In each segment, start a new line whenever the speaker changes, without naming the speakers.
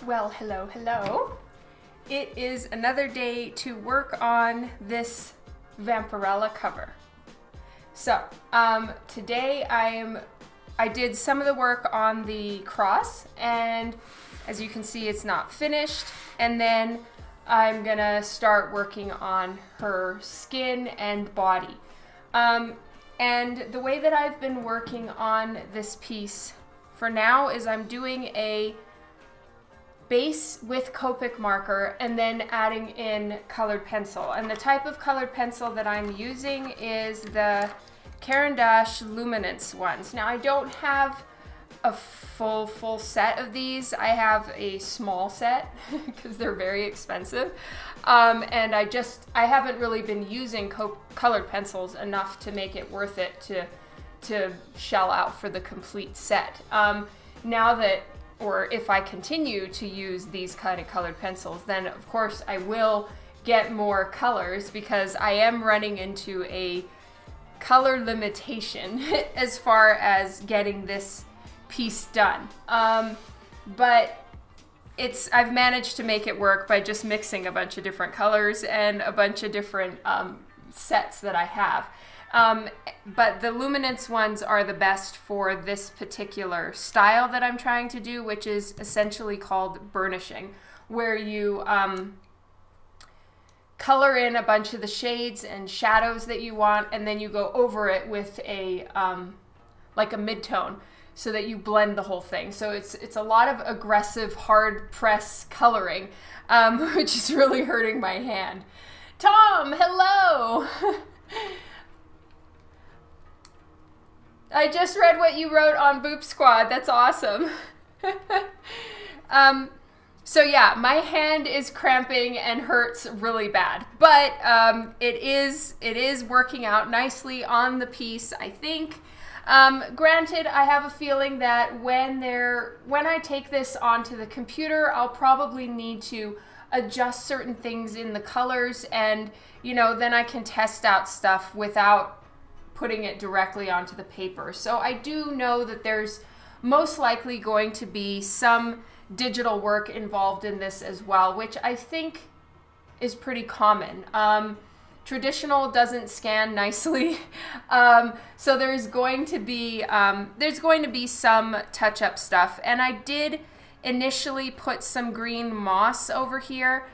Well, hello, hello. It is another day to work on this Vampirella cover. So, today I did some of the work on the cross, and as you can see, it's not finished. And then I'm gonna start working on her skin and body. And the way that I've been working on this piece for now is I'm doing a base with Copic marker and then adding in colored pencil. And the type of colored pencil that I'm using is the Caran d'Ache Luminance ones. Now I don't have a full set of these. I have a small set because they're very expensive. And I haven't really been using colored pencils enough to make it worth it to shell out for the complete set. Now that, or if I continue to use these kind of colored pencils, then of course I will get more colors because I am running into a color limitation as far as getting this piece done. But I've managed to make it work by just mixing a bunch of different colors and a bunch of different sets that I have. But the luminance ones are the best for this particular style that I'm trying to do, which is essentially called burnishing, where you color in a bunch of the shades and shadows that you want, and then you go over it with a like a mid-tone so that you blend the whole thing. So it's a lot of aggressive hard press coloring, which is really hurting my hand. Tom, hello! I just read what you wrote on Boop Squad. That's awesome. So yeah, my hand is cramping and hurts really bad, but it is working out nicely on the piece, I think. Granted, I have a feeling that when I take this onto the computer, I'll probably need to adjust certain things in the colors, and then I can test out stuff without putting it directly onto the paper. So I do know that there's most likely going to be some digital work involved in this as well, which I think is pretty common. Traditional doesn't scan nicely, so there's going to be some touch-up stuff. And I did initially put some green moss over here.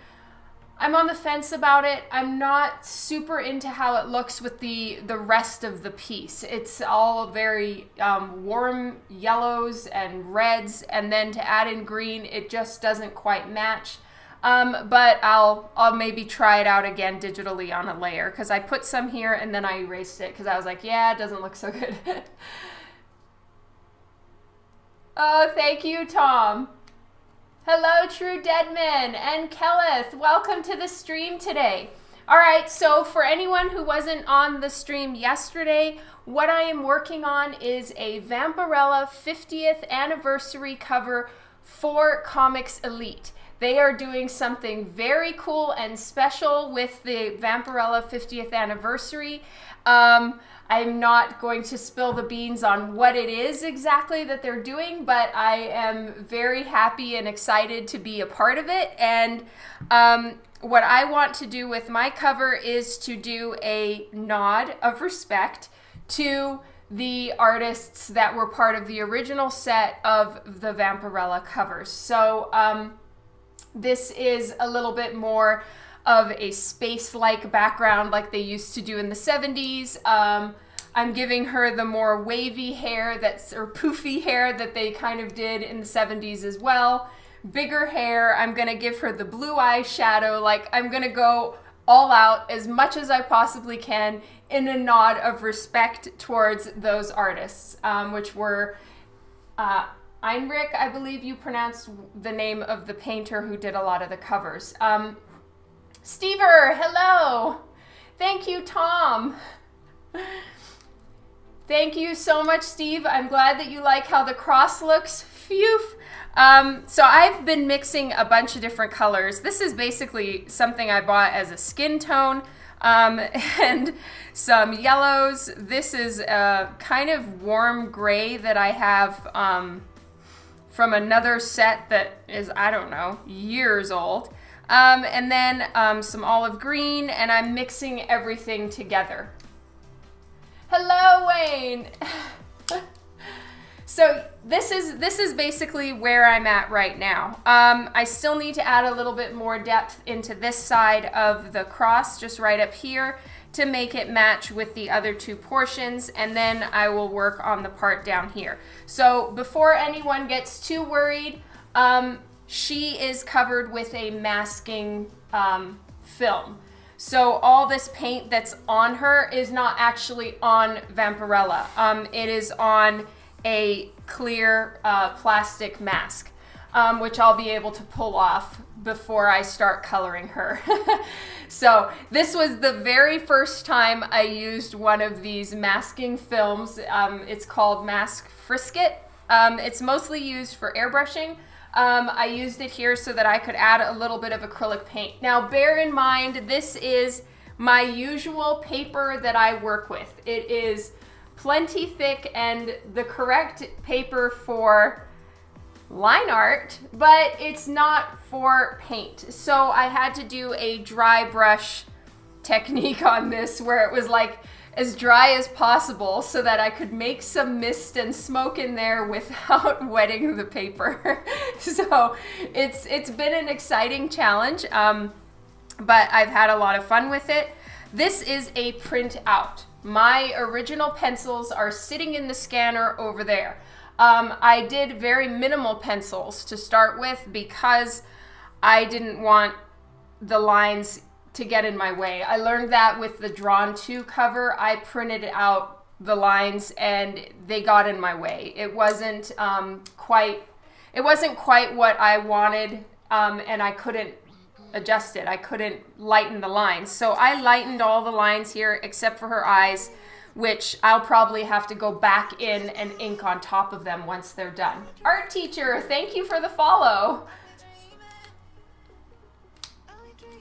I'm on the fence about it. I'm not super into how it looks with the rest of the piece. It's all very warm yellows and reds, and then to add in green, it just doesn't quite match. But I'll maybe try it out again digitally on a layer, because I put some here and then I erased it because I was like, yeah, it doesn't look so good. Oh, thank you, Tom. Hello, True Deadman and Kelleth. Welcome to the stream today. All right, so for anyone who wasn't on the stream yesterday, what I am working on is a Vampirella 50th anniversary cover for Comics Elite. They are doing something very cool and special with the Vampirella 50th anniversary. I'm not going to spill the beans on what it is exactly that they're doing, but I am very happy and excited to be a part of it. And what I want to do with my cover is to do a nod of respect to the artists that were part of the original set of the Vampirella covers. So this is a little bit more of a space-like background like they used to do in the 70s. I'm giving her the more wavy hair or poofy hair that they kind of did in the 70s as well. Bigger hair. I'm gonna give her the blue eyeshadow. Like, I'm gonna go all out as much as I possibly can in a nod of respect towards those artists, which were Heinrich, I believe you pronounced the name of the painter who did a lot of the covers. Stever, hello. Thank you, Tom. Thank you so much, Steve. I'm glad that you like how the cross looks. Phew. So I've been mixing a bunch of different colors. This is basically something I bought as a skin tone, and some yellows. This is a kind of warm gray that I have from another set that is, I don't know, years old. And then some olive green, and I'm mixing everything together. Hello, Wayne. So this is basically where I'm at right now. I still need to add a little bit more depth into this side of the cross, just right up here, to make it match with the other two portions, and then I will work on the part down here. So before anyone gets too worried, she is covered with a masking film. So all this paint that's on her is not actually on Vampirella. It is on a clear plastic mask, which I'll be able to pull off before I start coloring her. So this was the very first time I used one of these masking films. It's called Mask Frisket. It's mostly used for airbrushing. I used it here so that I could add a little bit of acrylic paint. Now bear in mind, this is my usual paper that I work with. It is plenty thick and the correct paper for line art, but it's not for paint. So I had to do a dry brush technique on this where it was like as dry as possible so that I could make some mist and smoke in there without wetting the paper. So it's been an exciting challenge, but I've had a lot of fun with it. This is a print out. My original pencils are sitting in the scanner over there. I did very minimal pencils to start with because I didn't want the lines to get in my way. I learned that with the Drawn To cover. I printed out the lines and they got in my way. It wasn't quite what I wanted, and I couldn't adjust it. I couldn't lighten the lines. So I lightened all the lines here except for her eyes, which I'll probably have to go back in and ink on top of them once they're done. Art teacher, thank you for the follow.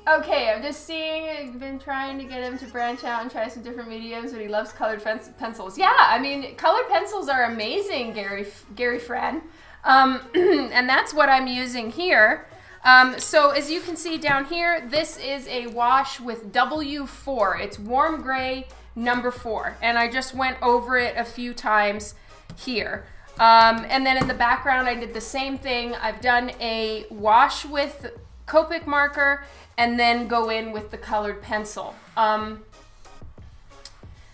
Okay, I'm just seeing, I've been trying to get him to branch out and try some different mediums, but he loves colored pencils. Yeah, I mean, colored pencils are amazing, Gary Fran. And that's what I'm using here. So as you can see down here, this is a wash with W4. It's warm gray number 4. And I just went over it a few times here. And then in the background, I did the same thing. I've done a wash with Copic marker and then go in with the colored pencil.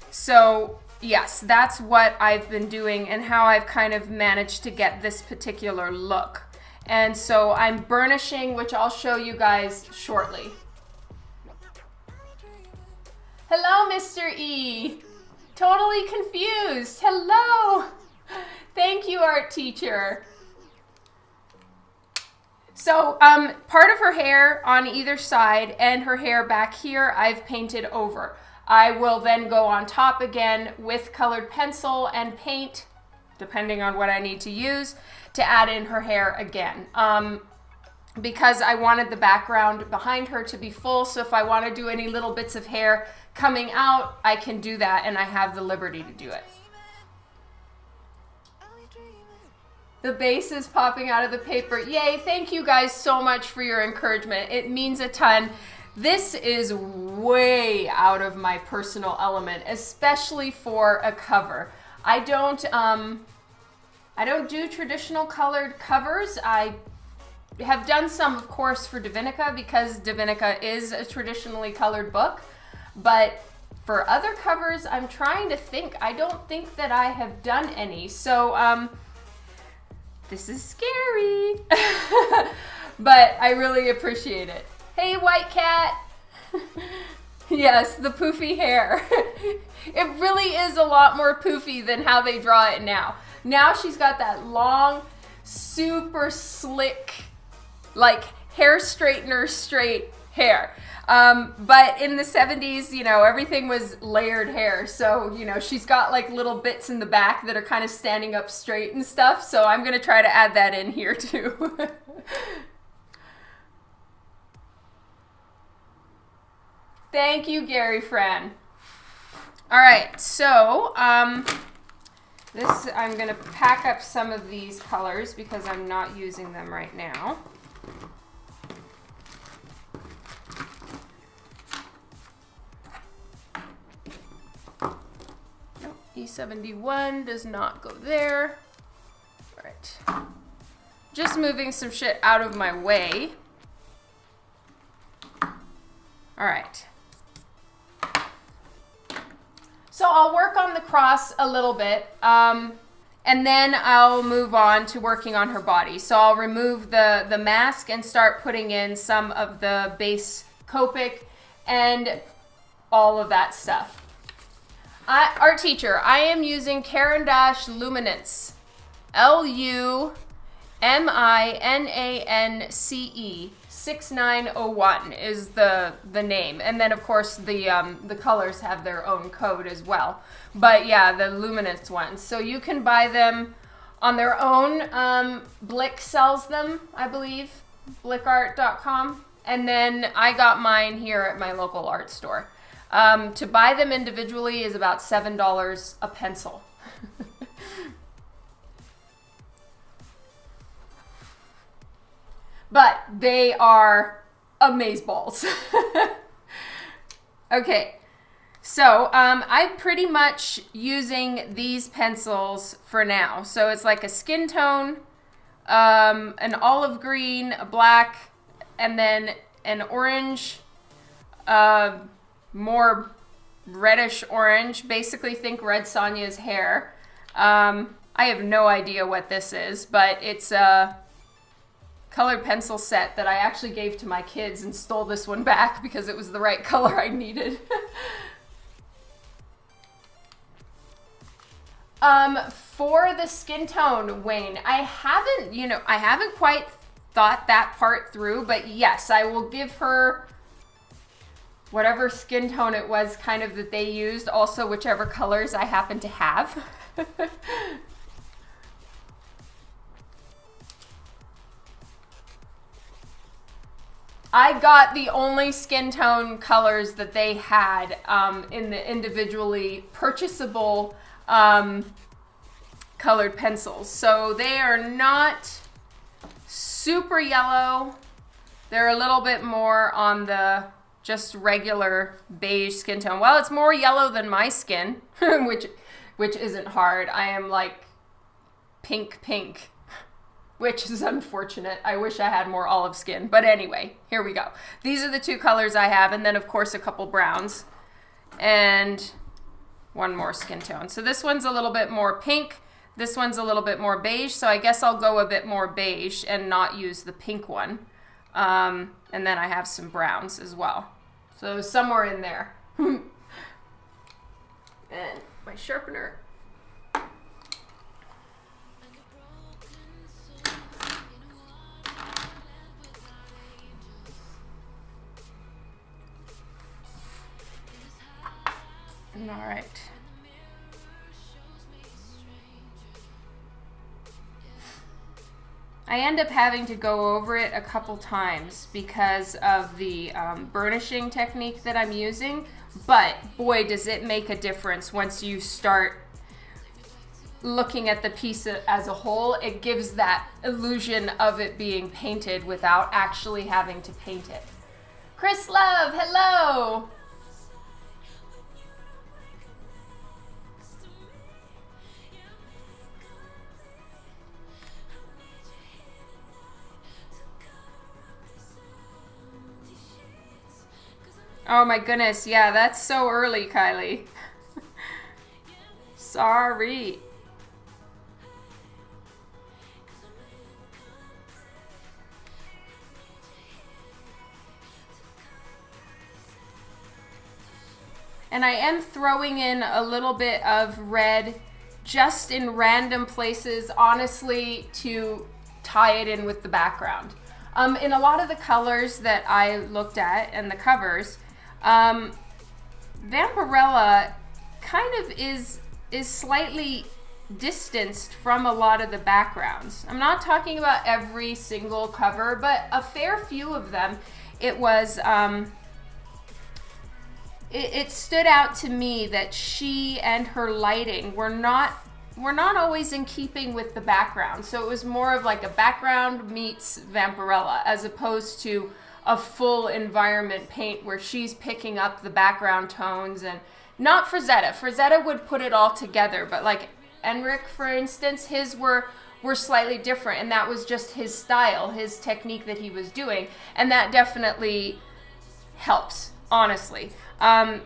So yes, that's what I've been doing and how I've kind of managed to get this particular look. And so I'm burnishing, which I'll show you guys shortly. Hello, Mr. E. Totally confused. Hello. Thank you, art teacher. So part of her hair on either side and her hair back here, I've painted over. I will then go on top again with colored pencil and paint, depending on what I need to use, to add in her hair again. Because I wanted the background behind her to be full, so if I want to do any little bits of hair coming out, I can do that, and I have the liberty to do it. The base is popping out of the paper. Yay, thank you guys so much for your encouragement. It means a ton. This is way out of my personal element, especially for a cover. I don't do traditional colored covers. I have done some, of course, for Divinica because Divinica is a traditionally colored book. But for other covers, I'm trying to think. I don't think that I have done any. So this is scary. But I really appreciate it. Hey, White Cat. Yes, the poofy hair. It really is a lot more poofy than how they draw it now. Now she's got that long, super slick, like hair straightener straight hair. But in the 70s, you know, everything was layered hair. So, you know, she's got like little bits in the back that are kind of standing up straight and stuff. So I'm going to try to add that in here too. Thank you, Gary Fran. All right, so This, I'm going to pack up some of these colors because I'm not using them right now. Nope, E71 does not go there. All right. Just moving some shit out of my way. All right. So I'll work on the cross a little bit, and then I'll move on to working on her body. So I'll remove the mask and start putting in some of the base Copic and all of that stuff. Art teacher, I am using Caran d'Ache Luminance. LUMINANCE 6901 is the name, and then of course the colors have their own code as well. But yeah, the luminance ones. So you can buy them on their own. Blick sells them, I believe, blickart.com, and then I got mine here at my local art store. To buy them individually is about $7 a pencil. But they are amazeballs. Okay, so I'm pretty much using these pencils for now. So it's like a skin tone, an olive green, a black, and then an orange, more reddish orange. Basically think Red Sonja's hair. I have no idea what this is, but it's a colored pencil set that I actually gave to my kids and stole this one back because it was the right color I needed. For the skin tone, Wayne, I haven't quite thought that part through, but yes, I will give her whatever skin tone it was kind of that they used, also whichever colors I happen to have. I got the only skin tone colors that they had in the individually purchasable colored pencils. So they are not super yellow. They're a little bit more on the just regular beige skin tone. Well, it's more yellow than my skin, which isn't hard. I am like pink. Which is unfortunate. I wish I had more olive skin. But anyway, here we go. These are the two colors I have, and then of course a couple browns. And one more skin tone. So this one's a little bit more pink. This one's a little bit more beige. So I guess I'll go a bit more beige and not use the pink one. And then I have some browns as well. So somewhere in there. And my sharpener. All right. I end up having to go over it a couple times because of the burnishing technique that I'm using, but boy, does it make a difference once you start looking at the piece as a whole. It gives that illusion of it being painted without actually having to paint it. Chris Love, hello! Oh my goodness, yeah, that's so early, Kylie. Sorry. And I am throwing in a little bit of red just in random places, honestly, to tie it in with the background. In a lot of the colors that I looked at and the covers, Vampirella kind of is slightly distanced from a lot of the backgrounds. I'm not talking about every single cover, but a fair few of them. It was, it stood out to me that she and her lighting were not were not always in keeping with the background. So it was more of like a background meets Vampirella, as opposed to a full environment paint where she's picking up the background tones. And not Frazetta. Frazetta would put it all together, but like Enric, for instance, his were slightly different, and that was just his style, his technique that he was doing, and that definitely helps, honestly,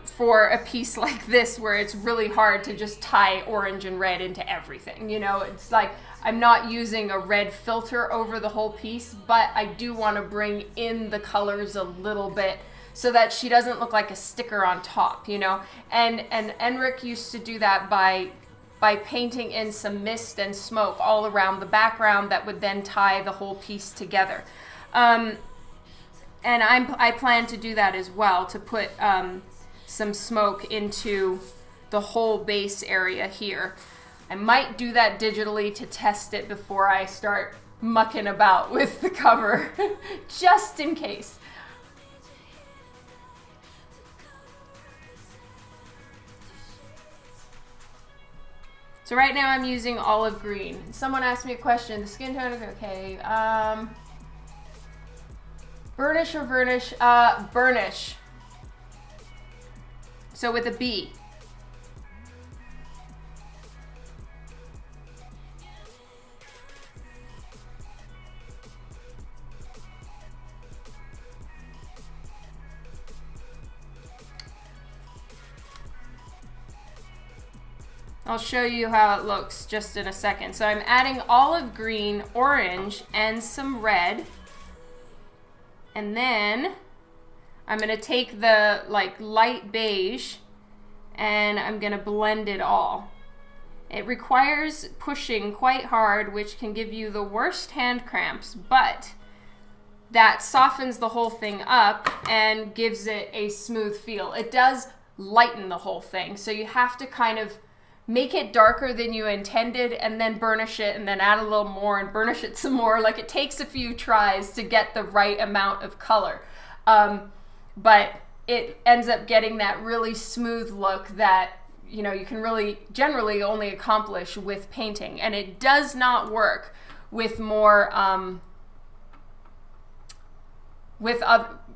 for a piece like this where it's really hard to just tie orange and red into everything. You know, it's like I'm not using a red filter over the whole piece, but I do want to bring in the colors a little bit so that she doesn't look like a sticker on top, you know. And Enric used to do that by painting in some mist and smoke all around the background that would then tie the whole piece together. And I plan to do that as well, to put some smoke into the whole base area here. I might do that digitally to test it before I start mucking about with the cover, just in case. So right now I'm using olive green. Someone asked me a question, the skin tone, okay. Burnish or varnish? Burnish. So with a B. I'll show you how it looks just in a second. So I'm adding olive green, orange, and some red. And then I'm going to take the like light beige and I'm going to blend it all. It requires pushing quite hard, which can give you the worst hand cramps, but that softens the whole thing up and gives it a smooth feel. It does lighten the whole thing, so you have to kind of make it darker than you intended and then burnish it and then add a little more and burnish it some more. Like, it takes a few tries to get the right amount of color. But it ends up getting that really smooth look that, you know, you can really generally only accomplish with painting. And it does not work with more,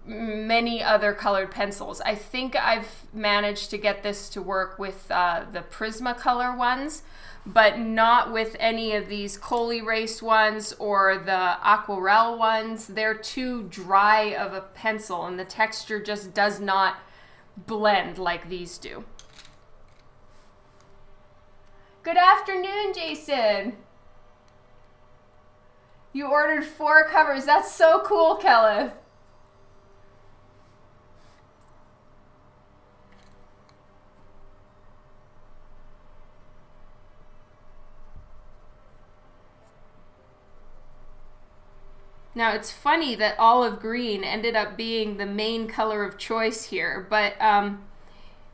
many other colored pencils. I think I've managed to get this to work with the Prismacolor ones, but not with any of these Kohl Erase ones or the Aquarelle ones. They're too dry of a pencil and the texture just does not blend like these do. Good afternoon, Jason. You ordered 4 covers. That's so cool, Kelleth. Now, it's funny that olive green ended up being the main color of choice here, but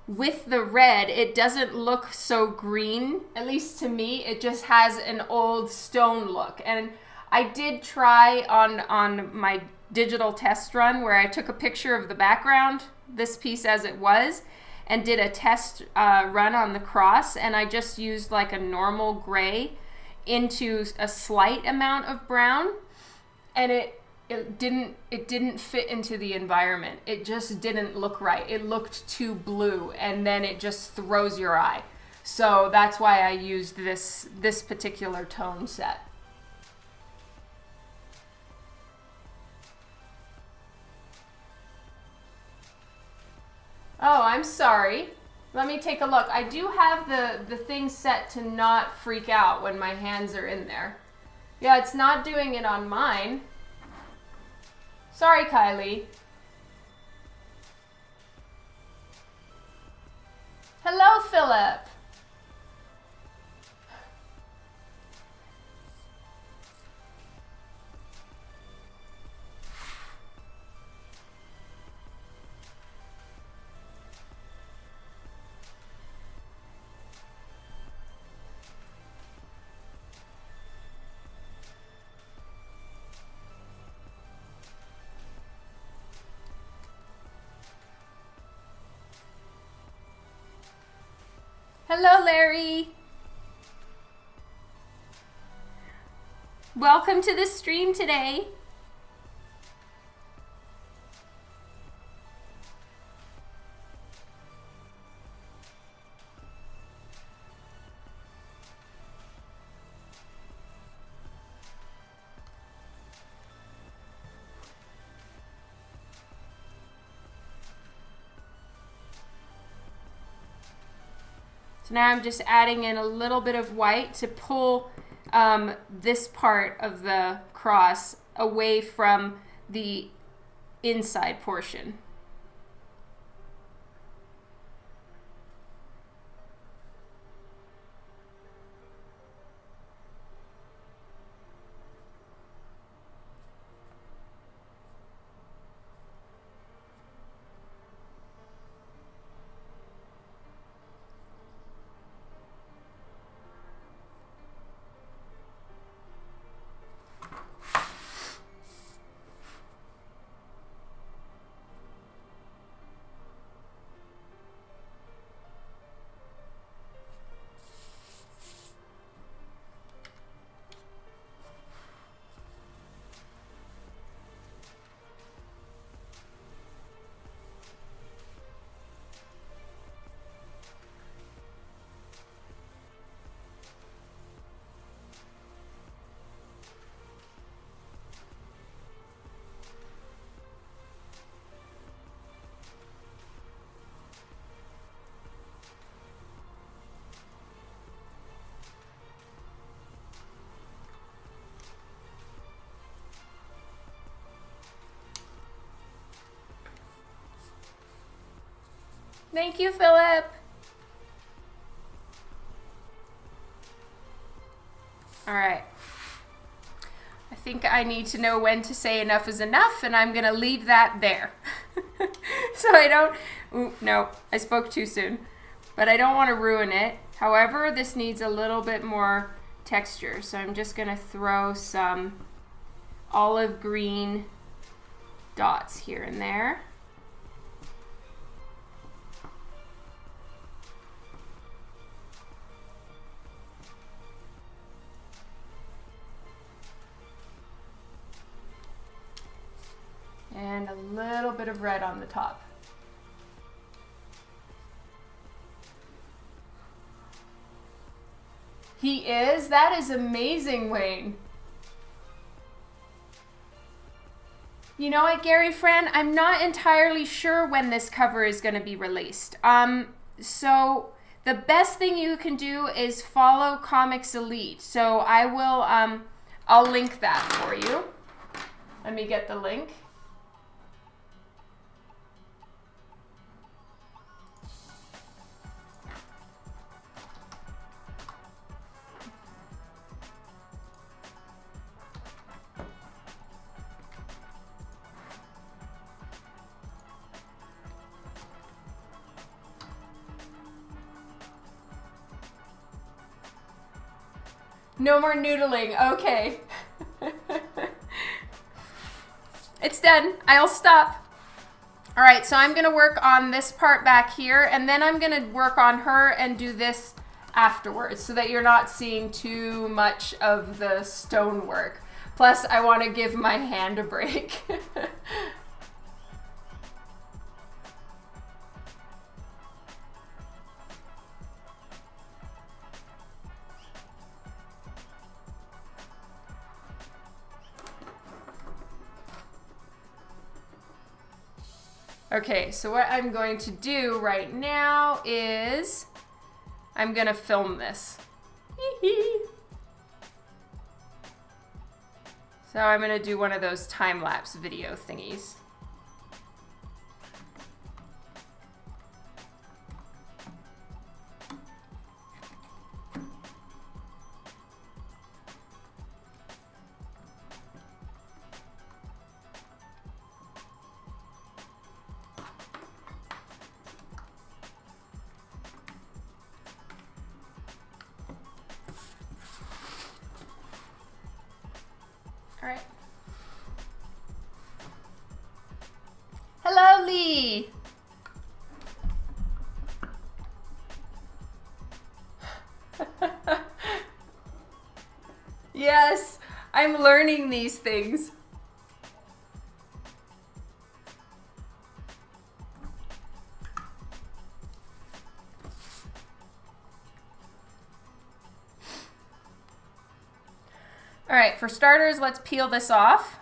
with the red, it doesn't look so green, at least to me. It just has an old stone look. And I did try on my digital test run where I took a picture of the background, this piece as it was, and did a test run on the cross, and I just used like a normal gray into a slight amount of brown. And it didn't fit into the environment. It just didn't look right. It looked too blue, and then it just throws your eye. So that's why I used this particular tone set. Oh, I'm sorry. Let me take a look. I do have the thing set to not freak out when my hands are in there. Yeah, it's not doing it on mine. Sorry, Kylie. Hello, Philip. Hello, Larry. Welcome to the stream today. So now I'm just adding in a little bit of white to pull this part of the cross away from the inside portion. Thank you, Philip. All right. I think I need to know when to say enough is enough, and I'm going to leave that there. So I don't... Ooh, no, I spoke too soon. But I don't want to ruin it. However, this needs a little bit more texture. So I'm just going to throw some olive green dots here and there. And a little bit of red on the top. He is? That is amazing, Wayne. You know what, Gary friend? I'm not entirely sure when this cover is going to be released. So the best thing you can do is follow Comics Elite. So I will, I'll link that for you. Let me get the link. No more noodling. Okay. It's done. I'll stop. All right, so I'm gonna work on this part back here, and then I'm gonna work on her and do this afterwards so that you're not seeing too much of the stonework. Plus, I want to give my hand a break. Okay, so what I'm going to do right now is I'm gonna film this. So I'm gonna do one of those time-lapse video thingies. All right. Hello, Lee. Yes, I'm learning these things. All right, for starters, let's peel this off.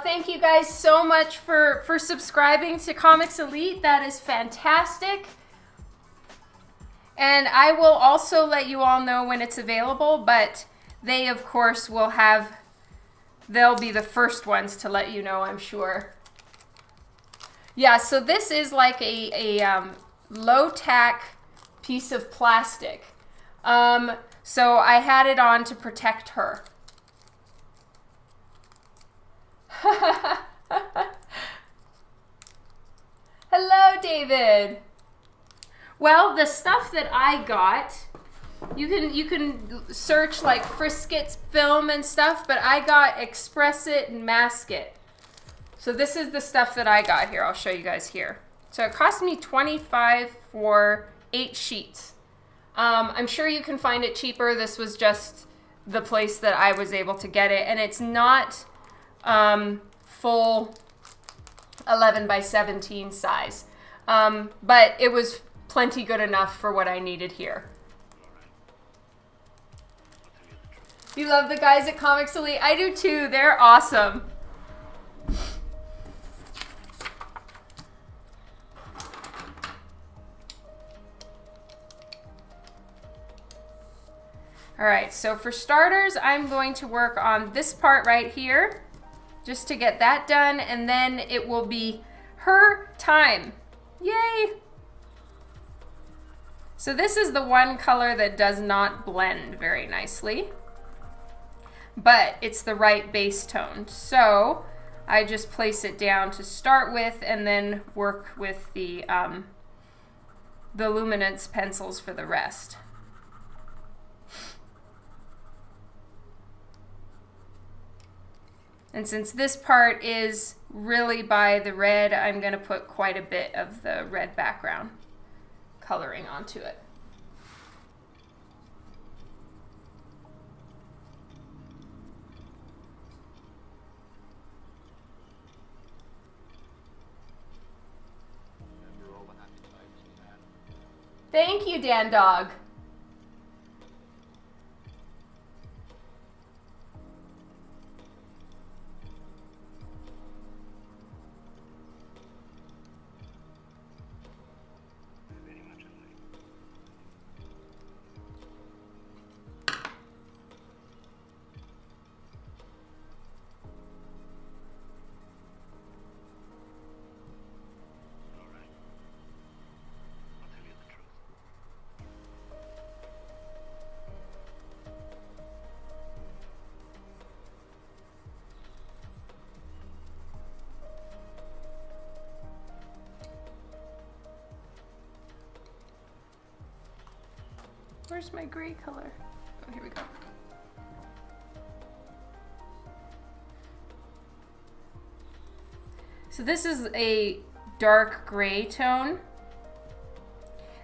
Thank you guys so much for subscribing to Comics Elite. That is fantastic. And I will also let you all know when it's available, but they, of course, they'll be the first ones to let you know, I'm sure. Yeah, so this is like a low-tack piece of plastic. So I had it on to protect her. Hello, David. Well, the stuff that I got, you can search like Friskett's film and stuff, but I got Express It and Mask It. So this is the stuff that I got here. I'll show you guys here. So it cost me $25 for 8 sheets. I'm sure you can find it cheaper. This was just the place that I was able to get it, and it's not full 11 by 17 size, but it was plenty good enough for what I needed here. You love the guys at Comics Elite? I do too. They're awesome. All right, so for starters, I'm going to work on this part right here, just to get that done, and then it will be her time. Yay! So this is the one color that does not blend very nicely, but it's the right base tone. So I just place it down to start with, and then work with the luminance pencils for the rest. And since this part is really by the red, I'm going to put quite a bit of the red background coloring onto it. Thank you, Dan Dog. Where's my gray color? Oh, here we go. So this is a dark gray tone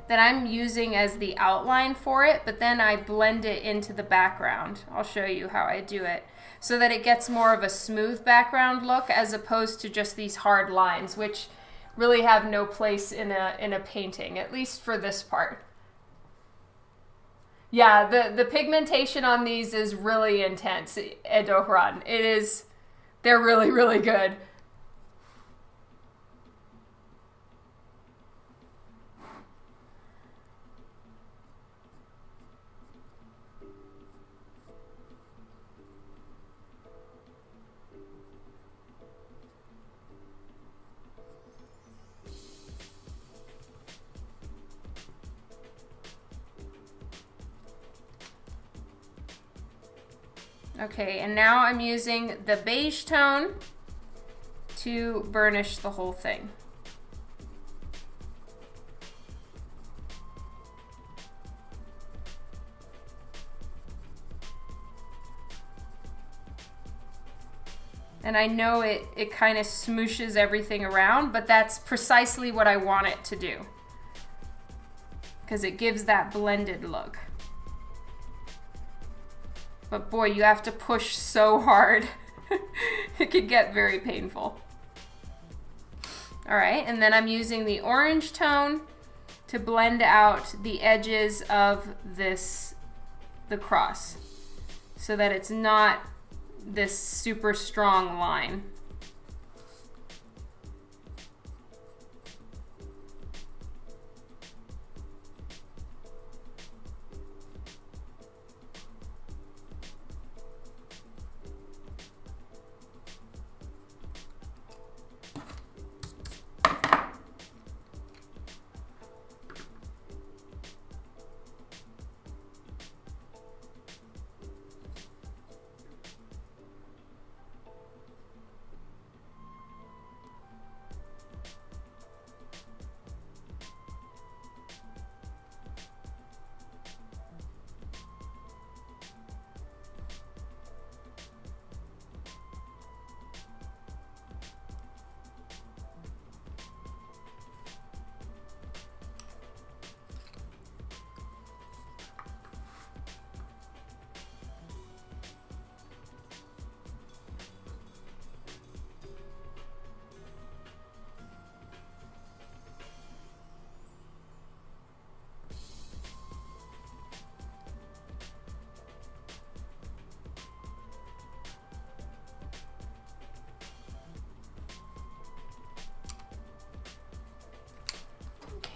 that I'm using as the outline for it, but then I blend it into the background. I'll show you how I do it, so that it gets more of a smooth background look as opposed to just these hard lines, which really have no place in a painting, at least for this part. Yeah, the pigmentation on these is really intense, Edohran. They're really, really good. Okay, and now I'm using the beige tone to burnish the whole thing. And I know it kind of smooshes everything around, but that's precisely what I want it to do, because it gives that blended look. But boy, you have to push so hard. It could get very painful. All right, and then I'm using the orange tone to blend out the edges of the cross, so that it's not this super strong line.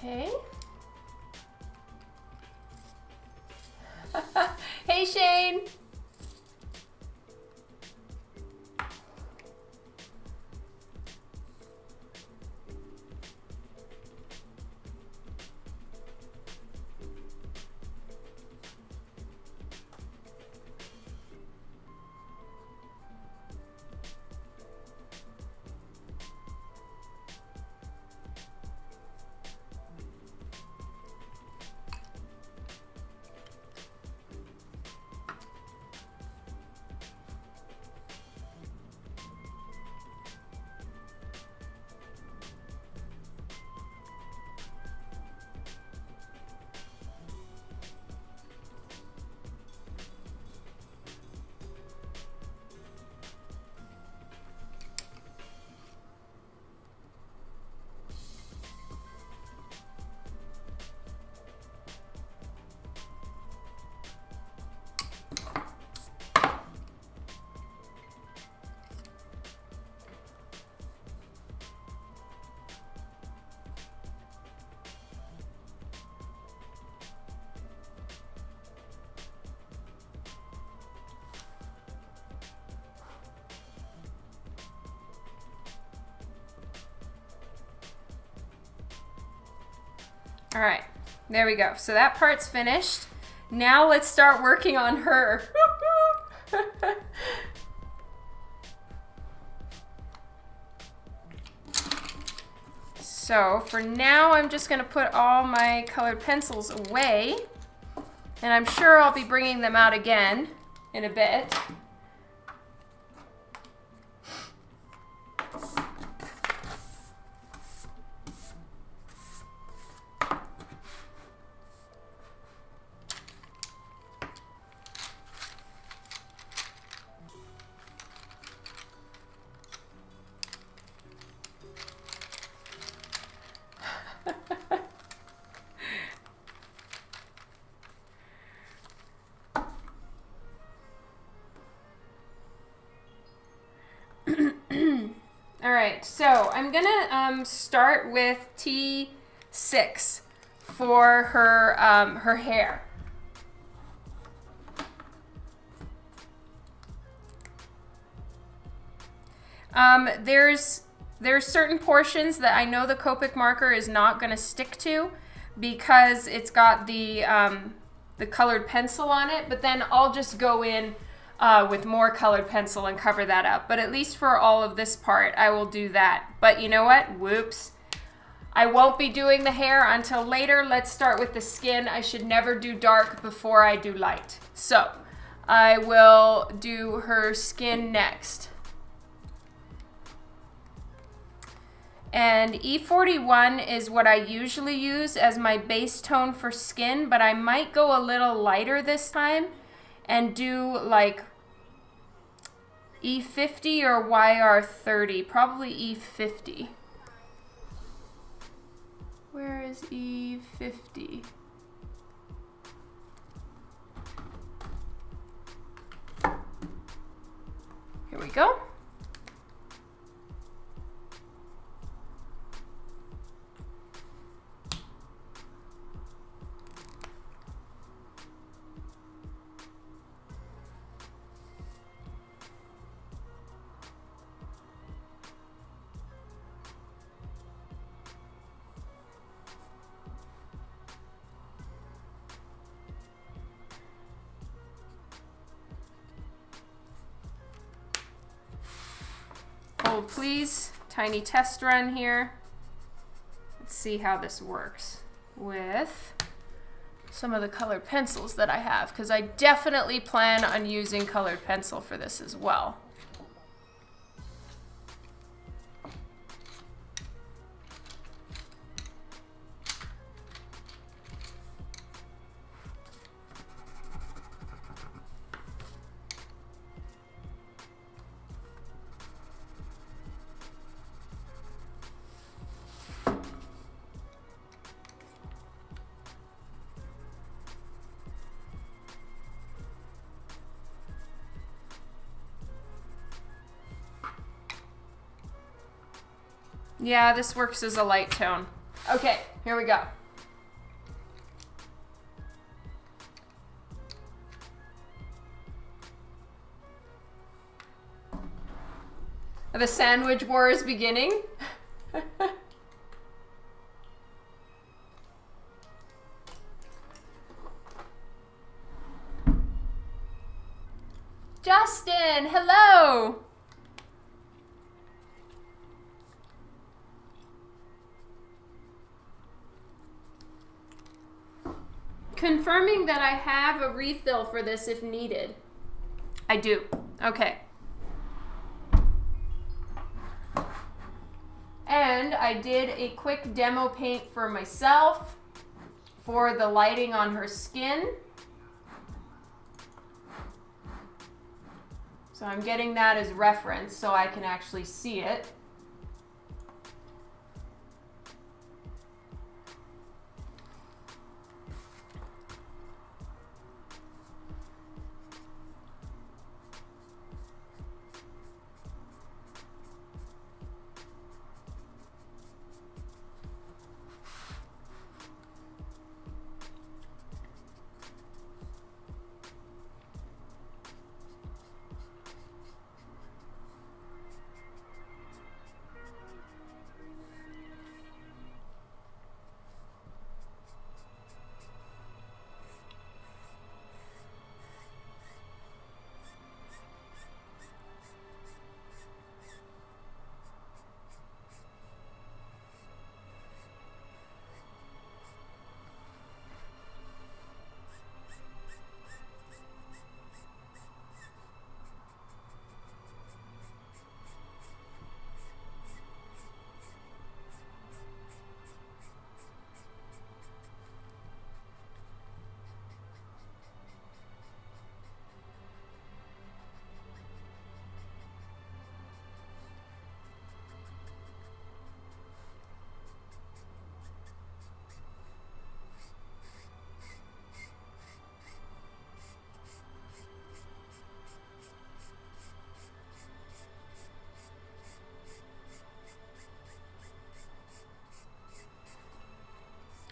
Okay. Hey, Shane. All right, there we go. So that part's finished. Now let's start working on her. So for now, I'm just gonna put all my colored pencils away, and I'm sure I'll be bringing them out again in a bit. All right, so I'm gonna start with T6 for her her hair. There's certain portions that I know the Copic marker is not gonna stick to because it's got the colored pencil on it, but then I'll just go in with more colored pencil and cover that up. But at least for all of this part, I will do that. But you know what? Whoops. I won't be doing the hair until later. Let's start with the skin. I should never do dark before I do light. So I will do her skin next. And E41 is what I usually use as my base tone for skin, but I might go a little lighter this time and do like E50 or YR30, probably E50. Where is E50? Here we go. Hold please, tiny test run here. Let's see how this works with some of the colored pencils that I have, because I definitely plan on using colored pencil for this as well. Yeah, this works as a light tone. Okay, here we go. The sandwich war is beginning. Justin, hello. Confirming that I have a refill for this if needed. I do. Okay. And I did a quick demo paint for myself for the lighting on her skin. So I'm getting that as reference so I can actually see it.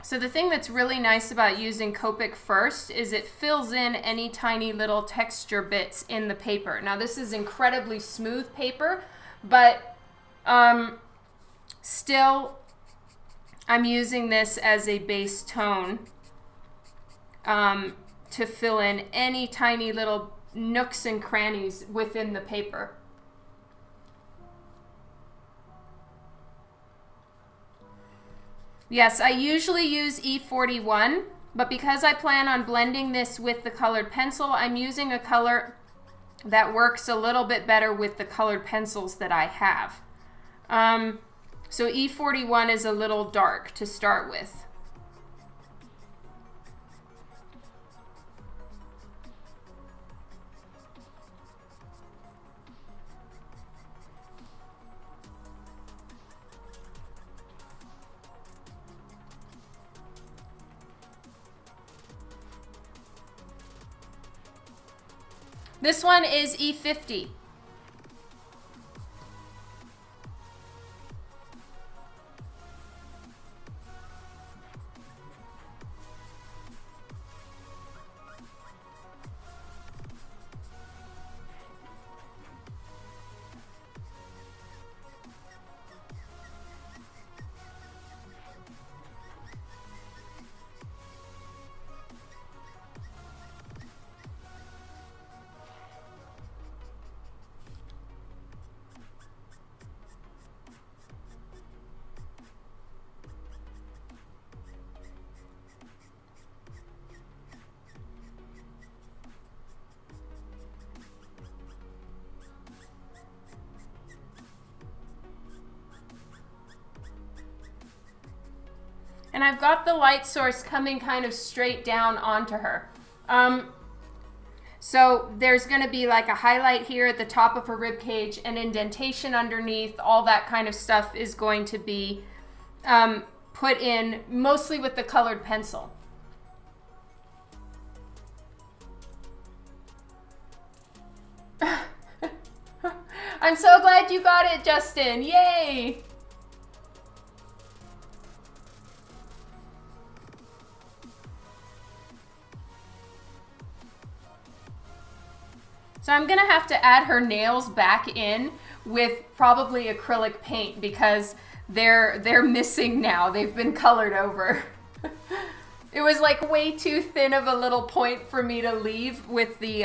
So the thing that's really nice about using Copic first is it fills in any tiny little texture bits in the paper. Now this is incredibly smooth paper, but still I'm using this as a base tone to fill in any tiny little nooks and crannies within the paper. Yes, I usually use E41, but because I plan on blending this with the colored pencil, I'm using a color that works a little bit better with the colored pencils that I have. So E41 is a little dark to start with. This one is E50. And I've got the light source coming kind of straight down onto her. So there's going to be like a highlight here at the top of her rib cage, an indentation underneath. All that kind of stuff is going to be put in mostly with the colored pencil. I'm so glad you got it, Justin. Yay! So I'm gonna have to add her nails back in with probably acrylic paint because they're missing now. They've been colored over. It was like way too thin of a little point for me to leave with the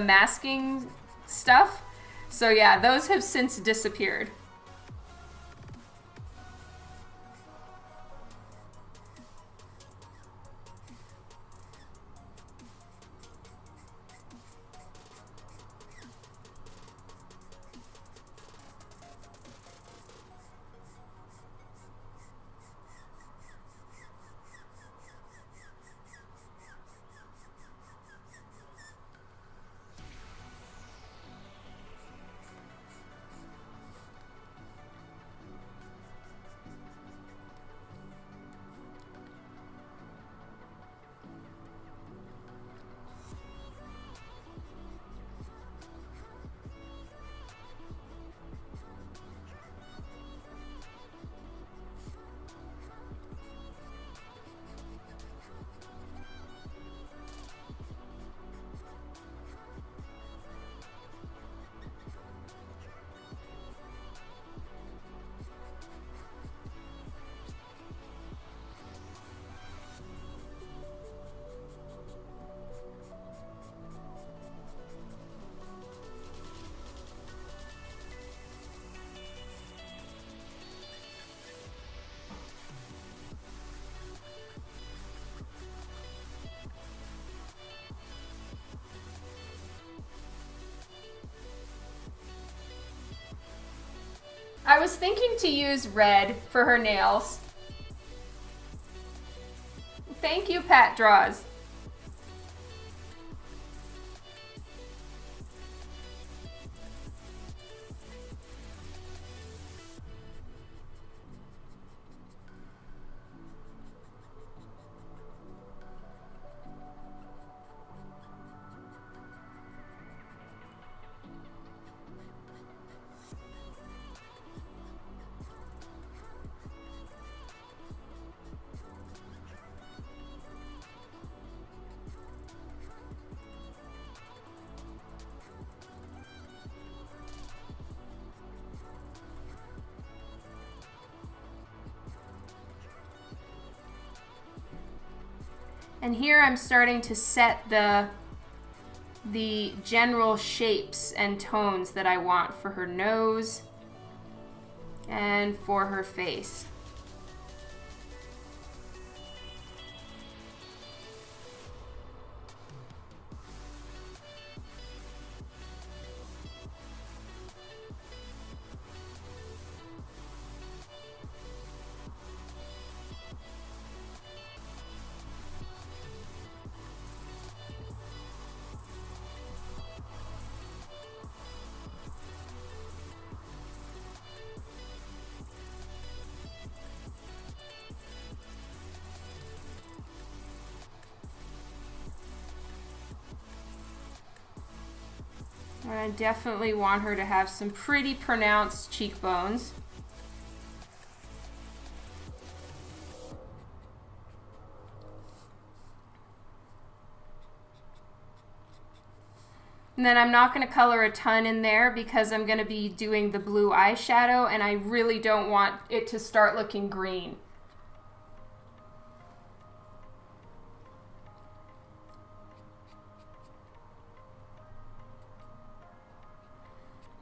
masking stuff. So yeah, those have since disappeared. I was thinking to use red for her nails. Thank you, Pat Draws. And here I'm starting to set the the general shapes and tones that I want for her nose and for her face. I definitely want her to have some pretty pronounced cheekbones. And then I'm not going to color a ton in there because I'm going to be doing the blue eyeshadow and I really don't want it to start looking green.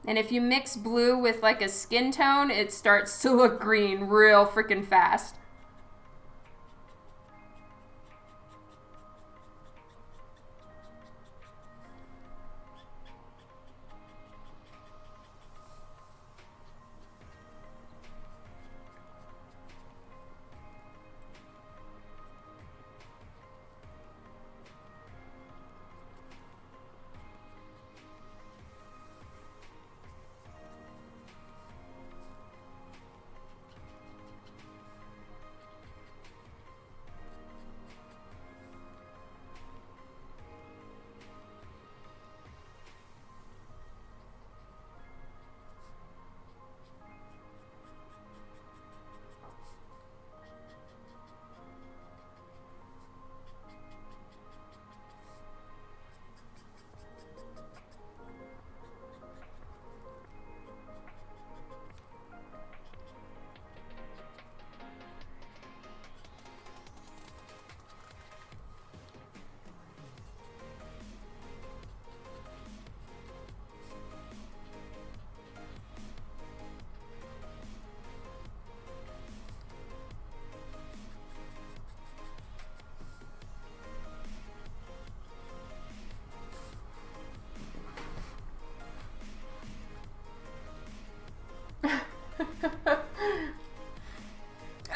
And if you mix blue with like a skin tone, it starts to look green real freaking fast.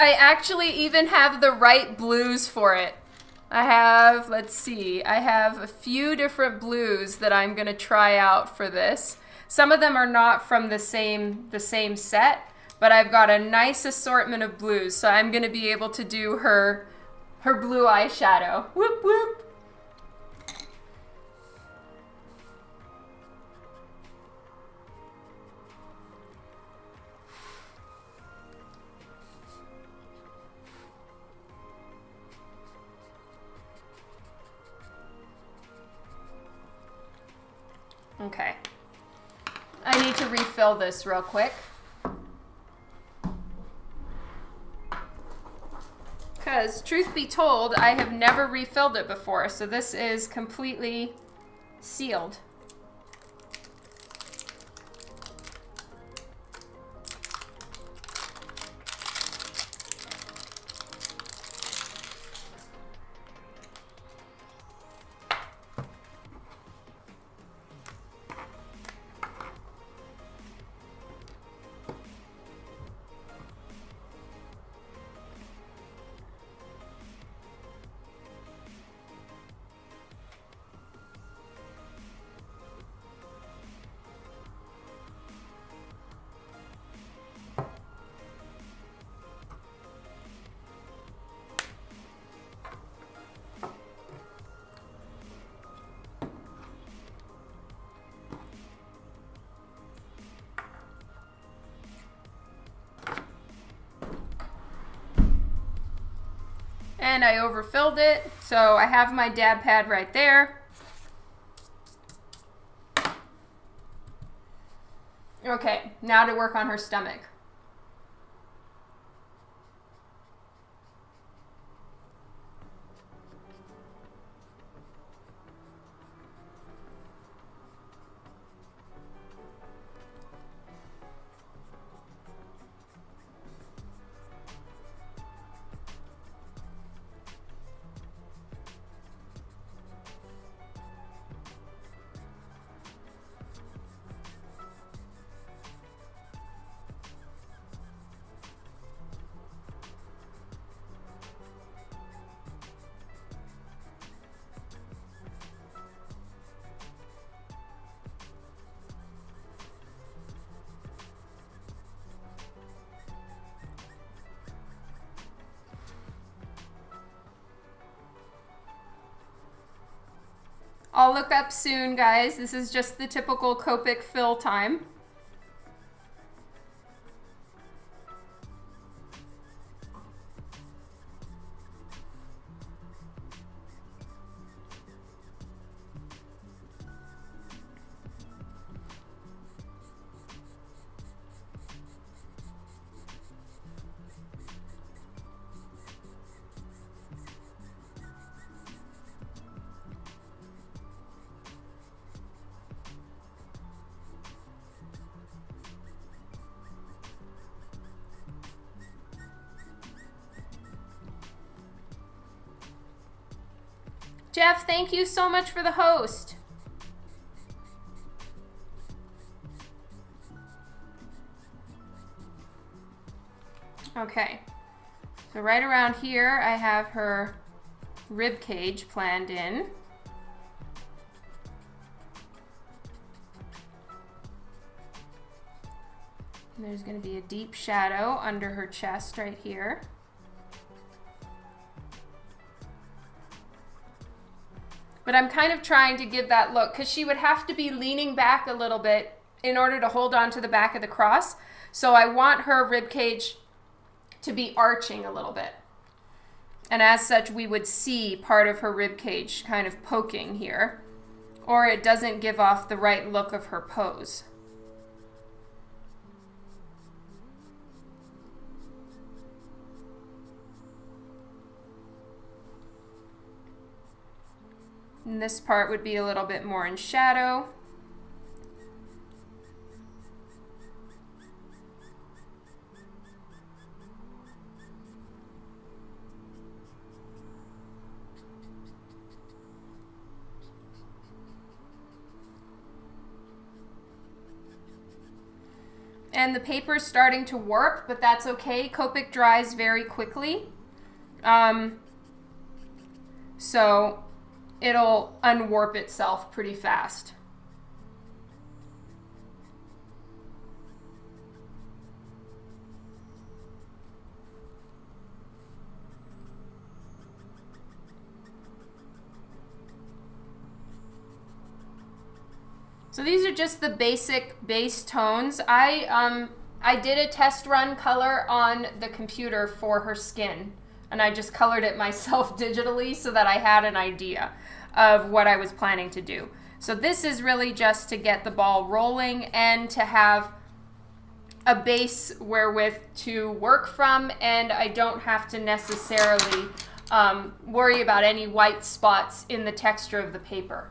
I actually even have the right blues for it. I have, let's see, I have a few different blues that I'm going to try out for this. Some of them are not from the same set, but I've got a nice assortment of blues, so I'm going to be able to do her blue eyeshadow. Whoop whoop. Okay, I need to refill this real quick because truth be told, I have never refilled it before, so this is completely sealed. And I overfilled it, so I have my dab pad right there. Okay, now to work on her stomach. I'll look up soon, guys. This is just the typical Copic fill time. Jeff, thank you so much for the host. Okay, so right around here I have her rib cage planned in. And there's going to be a deep shadow under her chest right here. But I'm kind of trying to give that look because she would have to be leaning back a little bit in order to hold on to the back of the cross. So I want her rib cage to be arching a little bit. And as such, we would see part of her rib cage kind of poking here, or it doesn't give off the right look of her pose. And this part would be a little bit more in shadow. And the paper's starting to warp, but that's okay. Copic dries very quickly. So it'll unwarp itself pretty fast. So these are just the basic base tones. I did a test run color on the computer for her skin, and I just colored it myself digitally so that I had an idea of what I was planning to do. So this is really just to get the ball rolling and to have a base wherewith to work from, and I don't have to necessarily worry about any white spots in the texture of the paper.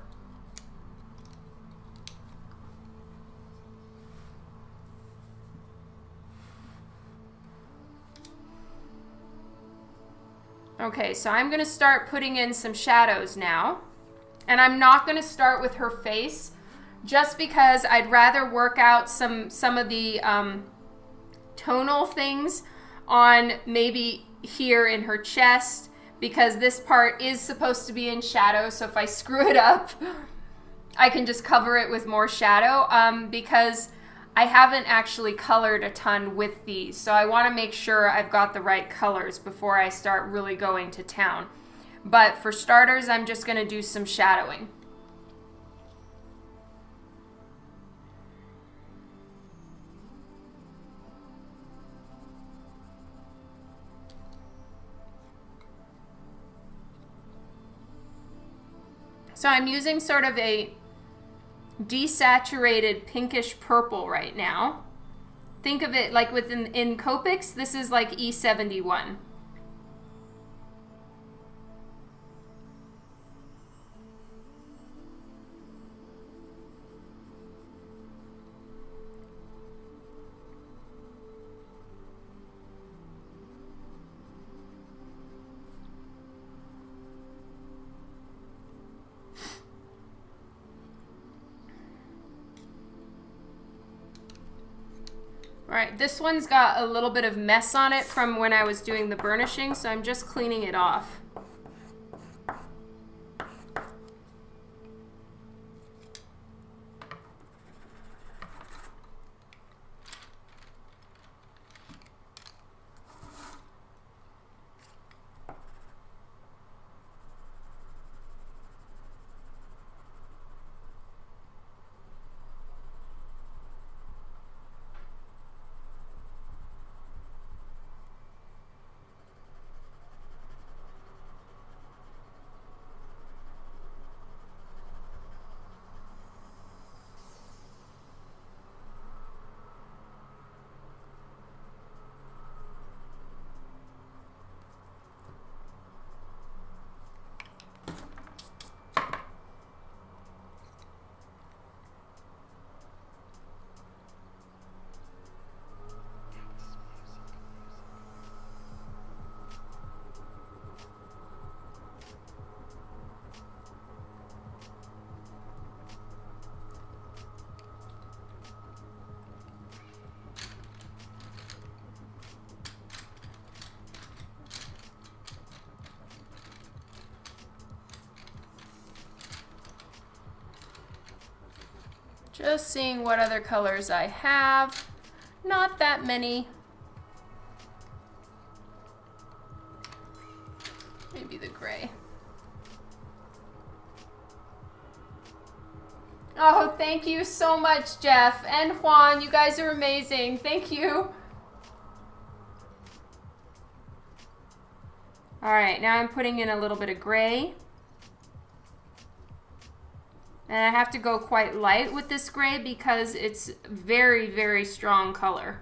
Okay, so I'm going to start putting in some shadows now. And I'm not going to start with her face just because I'd rather work out some of the tonal things on maybe here in her chest, because this part is supposed to be in shadow. So if I screw it up, I can just cover it with more shadow because I haven't actually colored a ton with these, so I want to make sure I've got the right colors before I start really going to town. But for starters, I'm just going to do some shadowing. So I'm using sort of a desaturated pinkish purple right now. Think of it like in Copics, this is like E71. All right, this one's got a little bit of mess on it from when I was doing the burnishing, so I'm just cleaning it off. Just seeing what other colors I have. Not that many. Maybe the gray. Oh, thank you so much, Jeff and Juan. You guys are amazing. Thank you. All right, now I'm putting in a little bit of gray. And I have to go quite light with this gray because it's very, very strong color.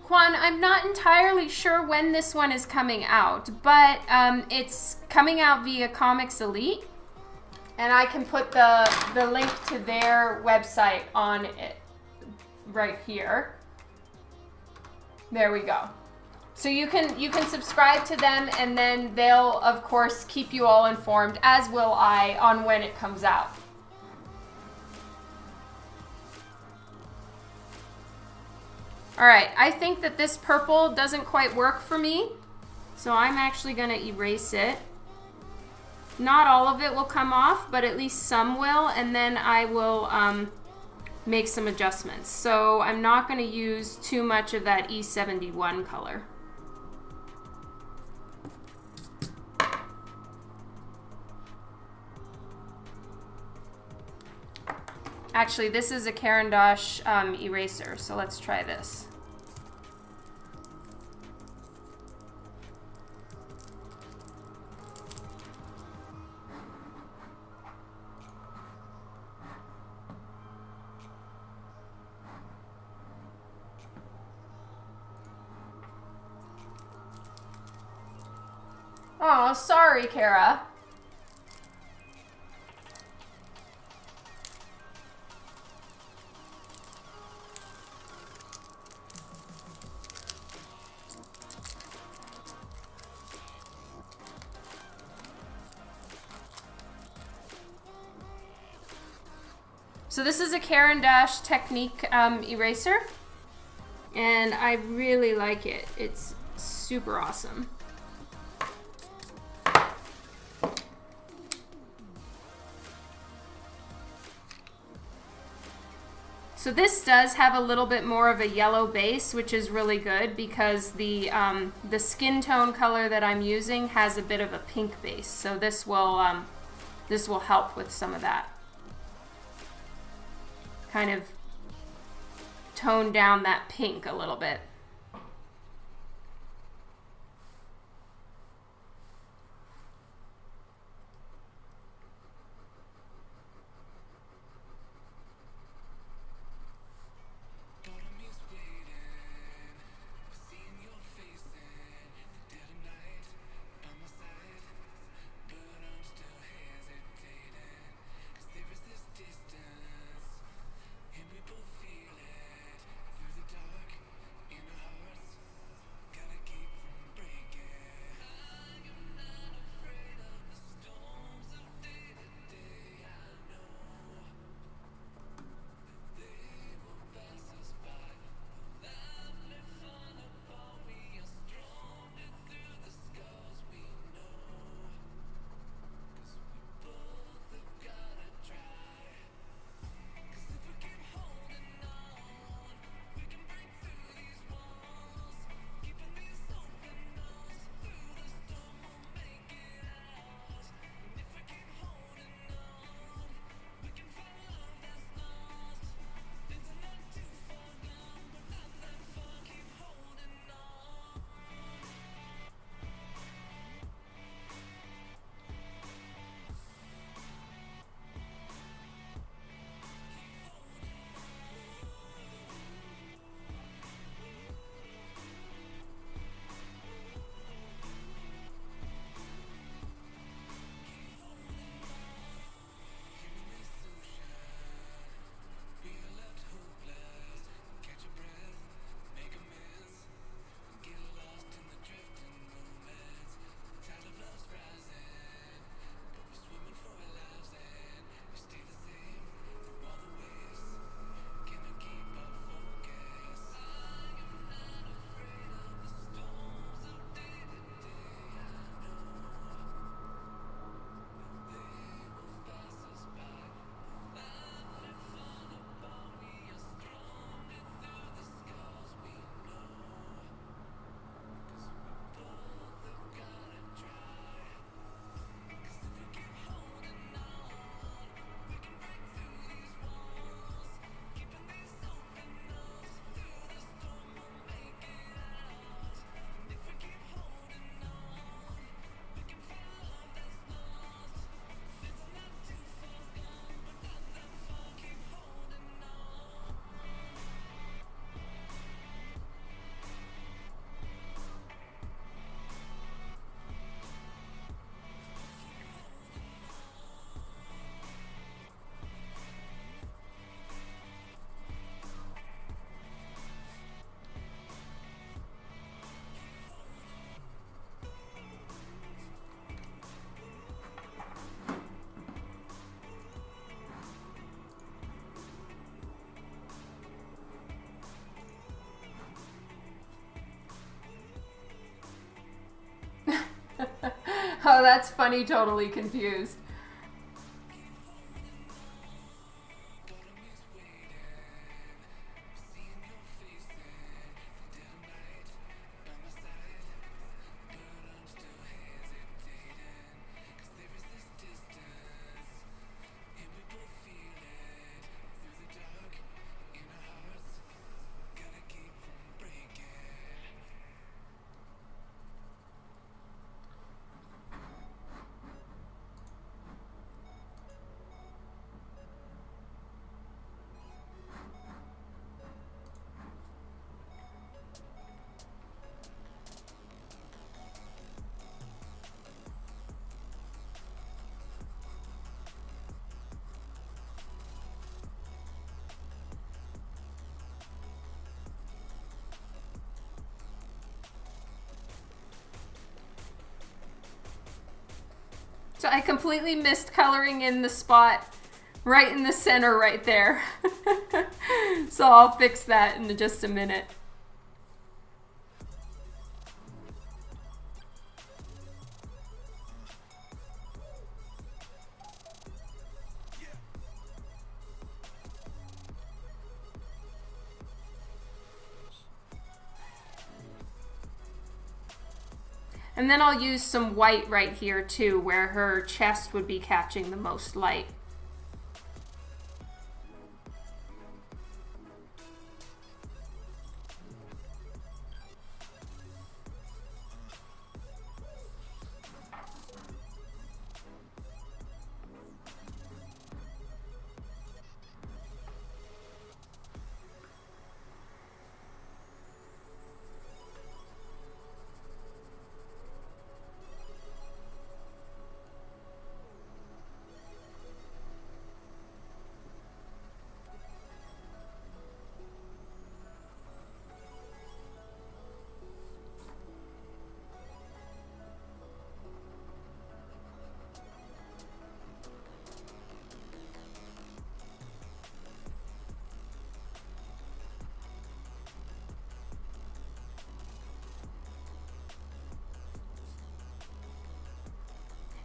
Juan, I'm not entirely sure when this one is coming out, but it's coming out via Comics Elite.
And I can put the link to their website on it right here. There we go. So you can subscribe to them, and then they'll of course keep you all informed, as will I, on when it comes out.
All right, I think that this purple doesn't quite work for me, so I'm actually going to erase it. Not all of it will come off, but at least some will, and then I will make some adjustments. So I'm not going to use too much of that E71 color. Actually, this is a Caran d'Ache eraser, so let's try this. Oh, sorry, Kara. So this is a Caran d'Ache Technique eraser, and I really like it. It's super awesome. So this does have a little bit more of a yellow base, which is really good because the skin tone color that I'm using has a bit of a pink base. So this will help with some of that. Kind of tone down that pink a little bit.
Oh, that's funny, totally confused.
So I completely missed coloring in the spot right in the center right there. So I'll fix that in just a minute. And then I'll use some white right here too, where her chest would be catching the most light.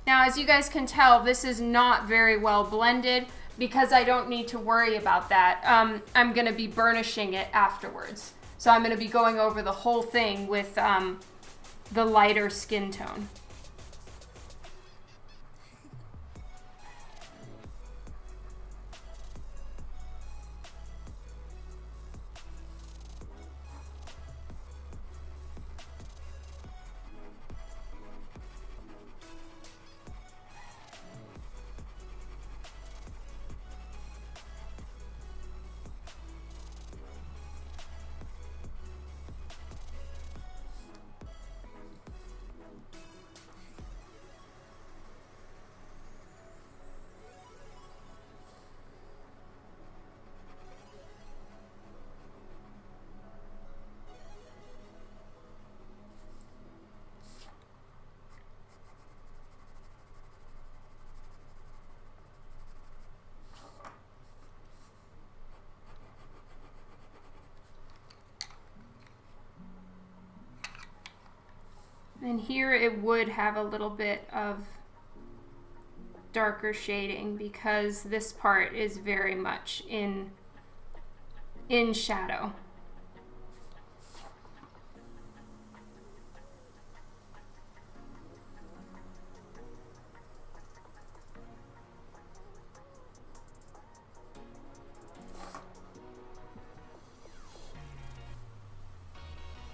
Now, as you guys can tell, this is not very well blended because I don't need to worry about that. I'm gonna be burnishing it afterwards. So I'm gonna be going over the whole thing with the lighter skin tone. And here it would have a little bit of darker shading because this part is very much in shadow.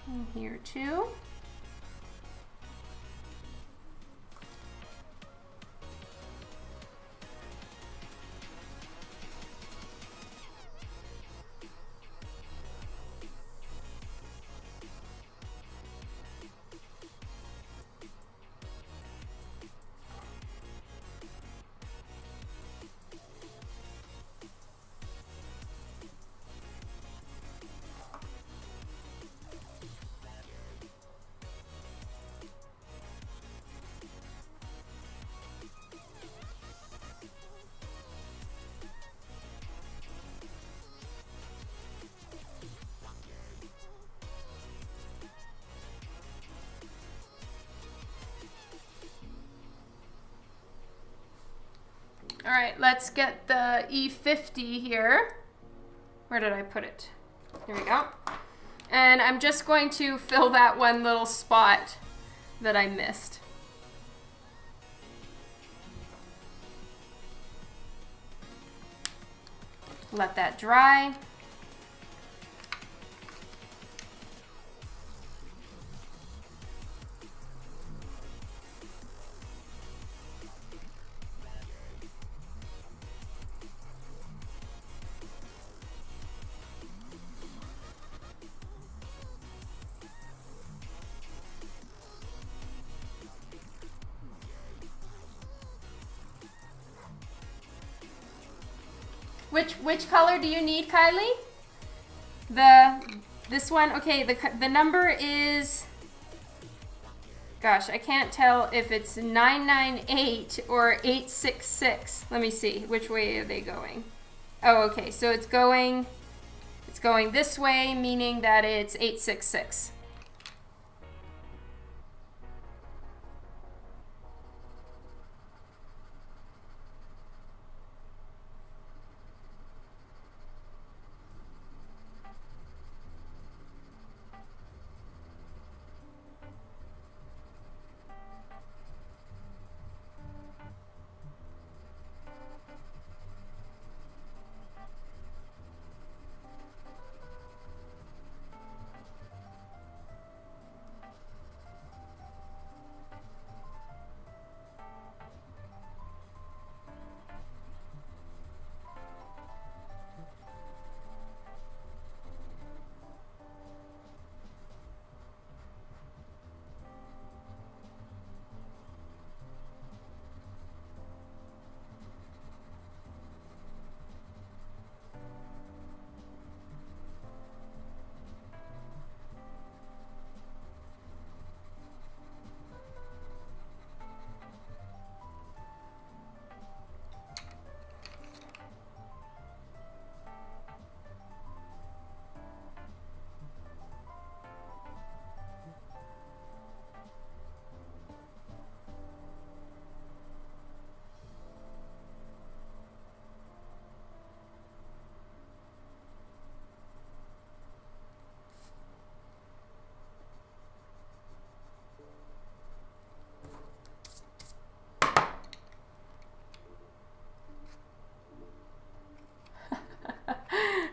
And here too. All right, let's get the E50 here. Where did I put it? Here we go. And I'm just going to fill that one little spot that I missed. Let that dry. Which color do you need, Kylie? This one. Okay, the number is Gosh, I can't tell if it's 998 or 866. Let me see. Which way are they going? Oh, okay. So it's going this way, meaning that it's 866.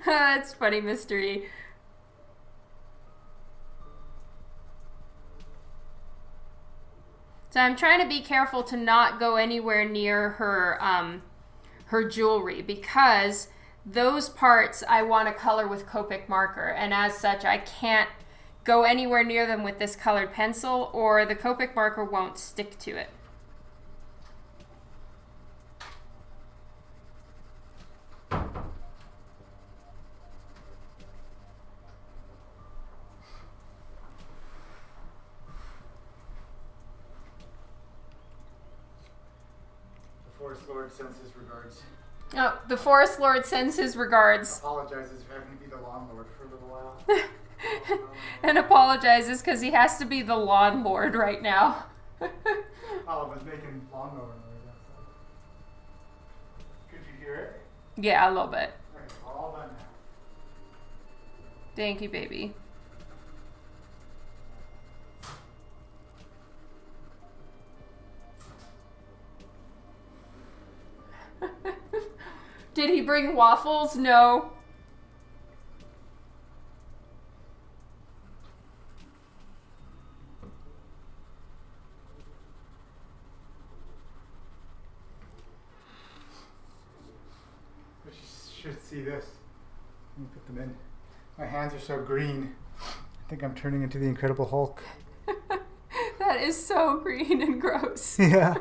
That's funny, mystery. So I'm trying to be careful to not go anywhere near her jewelry, because those parts I want to color with Copic marker, and as such I can't go anywhere near them with this colored pencil, or the Copic marker won't stick to it.
Forest Lord sends his regards.
Oh, the Forest Lord sends his regards.
Apologizes for having to be the lawn lord for a little while.
And apologizes because he has to be the lawn lord right now.
Olive was making lawnmower noise outside. Could you hear it?
Yeah, a little bit.
Okay, all done now.
Thank you, baby. Did he bring waffles? No.
But you should see this. Let me put them in. My hands are so green. I think I'm turning into the Incredible Hulk.
That is so green and gross.
Yeah.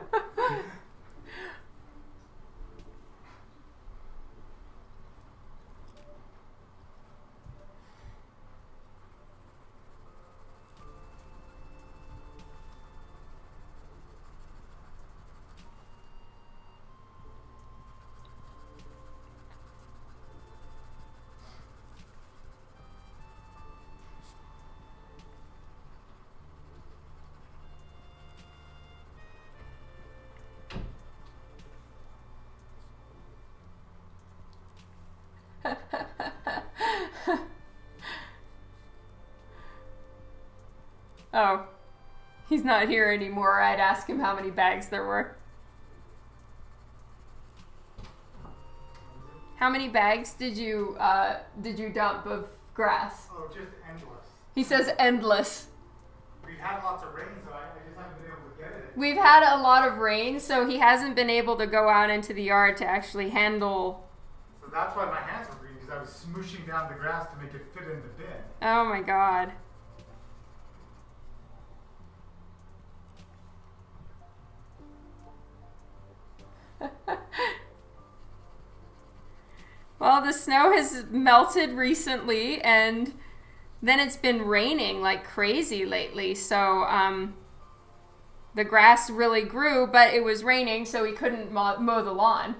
Oh, he's not here anymore. I'd ask him how many bags there were. How many bags did you dump of grass?
Oh, just endless.
He says endless.
We've had lots of rain, so I just haven't been able to get it.
We've had a lot of rain, so he hasn't been able to go out into the yard to actually handle.
So that's why my hands were green, because I was smooshing down the grass to make it fit in the bin.
Oh my God. Well, the snow has melted recently, and then it's been raining like crazy lately. So the grass really grew, but it was raining, so we couldn't mow the lawn.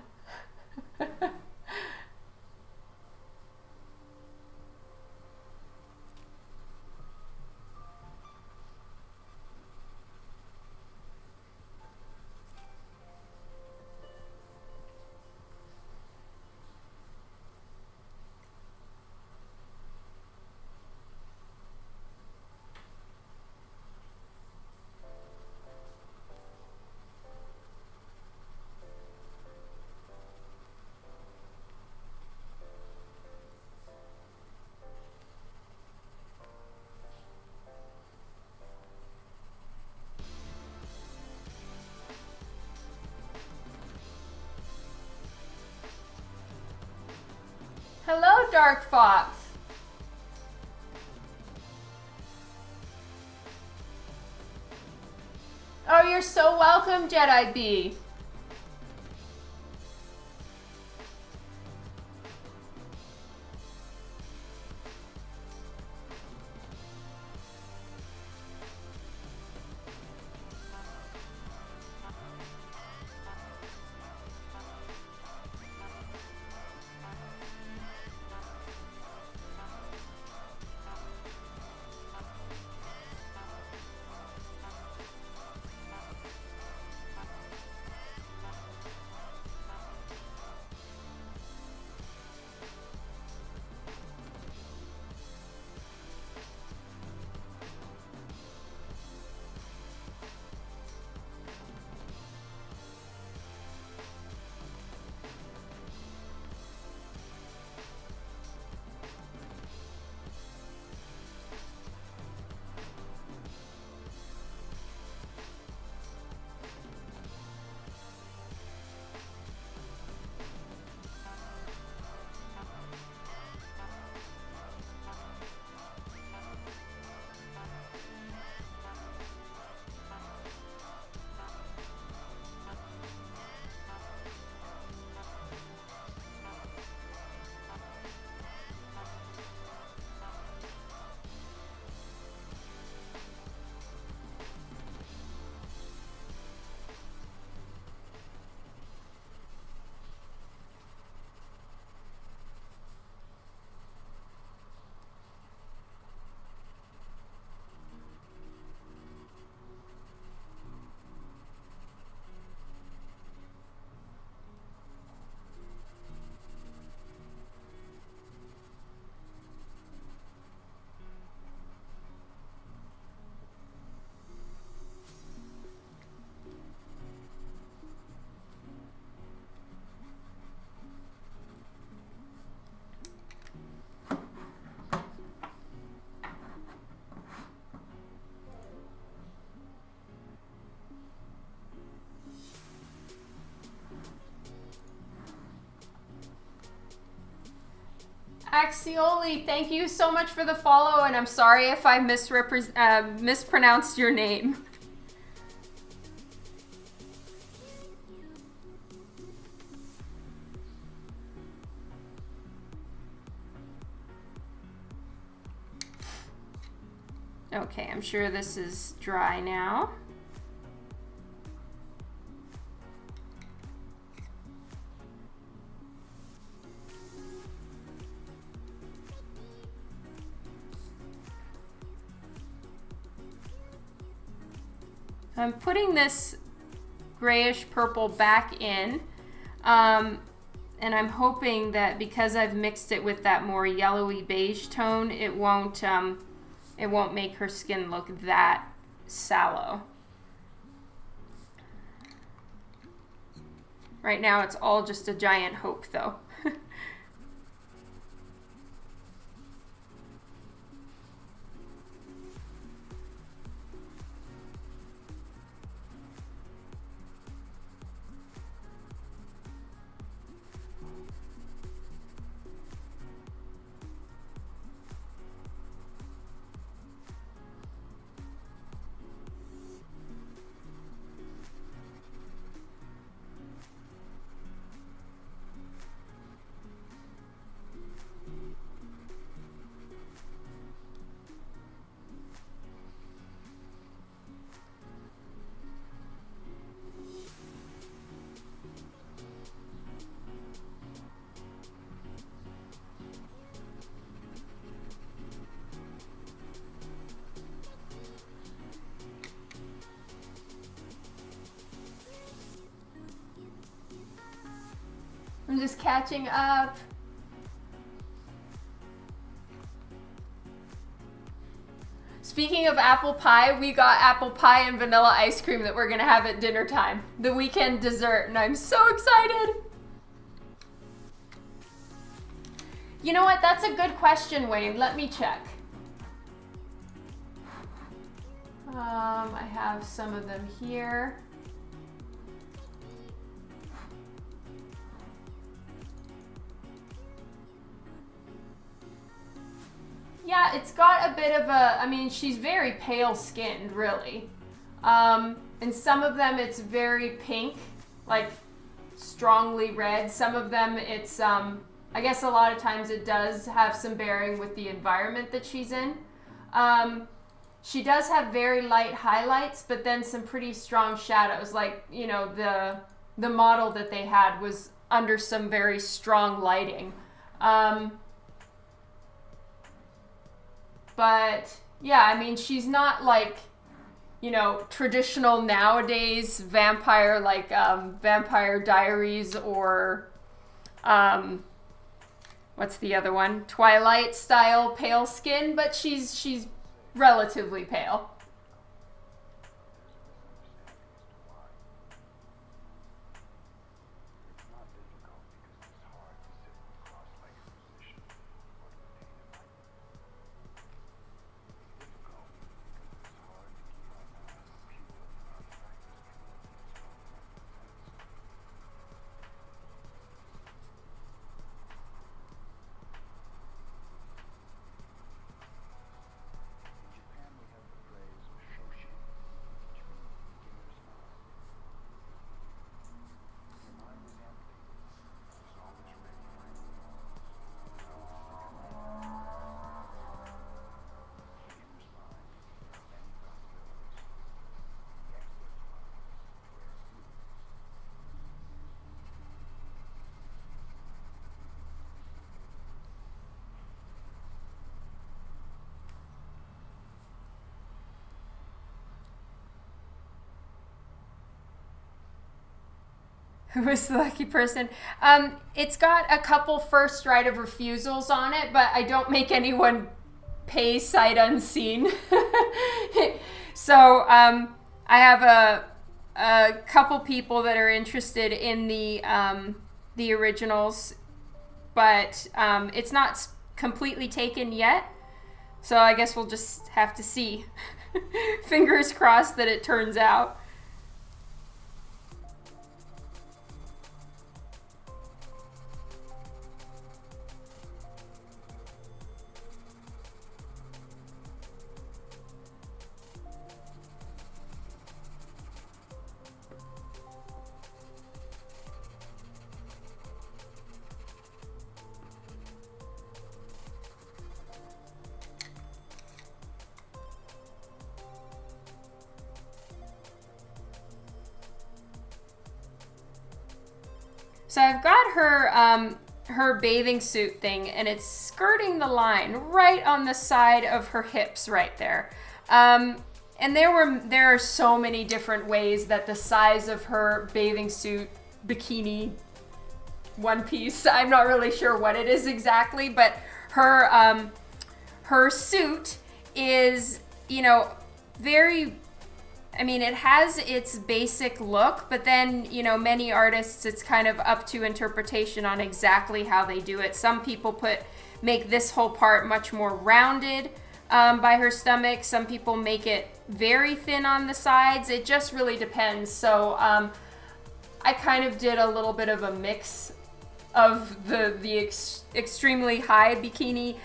Hello, Dark Fox. Oh, you're so welcome, Jedi Bee. Axioli, thank you so much for the follow, and I'm sorry if I mispronounced your name. Okay, I'm sure this is dry now. I'm putting this grayish purple back in, and I'm hoping that because I've mixed it with that more yellowy beige tone, it won't make her skin look that sallow. Right now it's all just a giant hope though.
just catching up. Speaking of apple pie, we got apple pie and vanilla ice cream that we're gonna have at dinner time. The weekend dessert, and I'm so excited. You know what? That's a good question, Wayne. Let me check. I have some of them here. Yeah, it's got a bit of a, I mean, she's very pale skinned, really. And some of them it's very pink, like strongly red. Some of them it's, I guess a lot of times it does have some bearing with the environment that she's in. She does have very light highlights, but then some pretty strong shadows. Like, you know, the model that they had was under some very strong lighting. But yeah, I mean, she's not like, you know, traditional nowadays vampire, like Vampire Diaries or what's the other one? Twilight style pale skin, but she's relatively pale. Who was the lucky person? It's got a couple first right of refusals on it, but I don't make anyone pay sight unseen. So I have a couple people that are interested in the originals, but it's not completely taken yet. So I guess we'll just have to see. Fingers crossed that it turns out. So I've got her bathing suit thing, and it's skirting the line right on the side of her hips right there. And there are so many different ways that the size of her bathing suit, bikini, one piece, I'm not really sure what it is exactly, but her suit is, you know, very, I mean, it has its basic look, but then, you know, many artists, it's kind of up to interpretation on exactly how they do it. Some people make this whole part much more rounded by her stomach. Some people make it very thin on the sides. It just really depends. So I kind of did a little bit of a mix of the extremely high bikini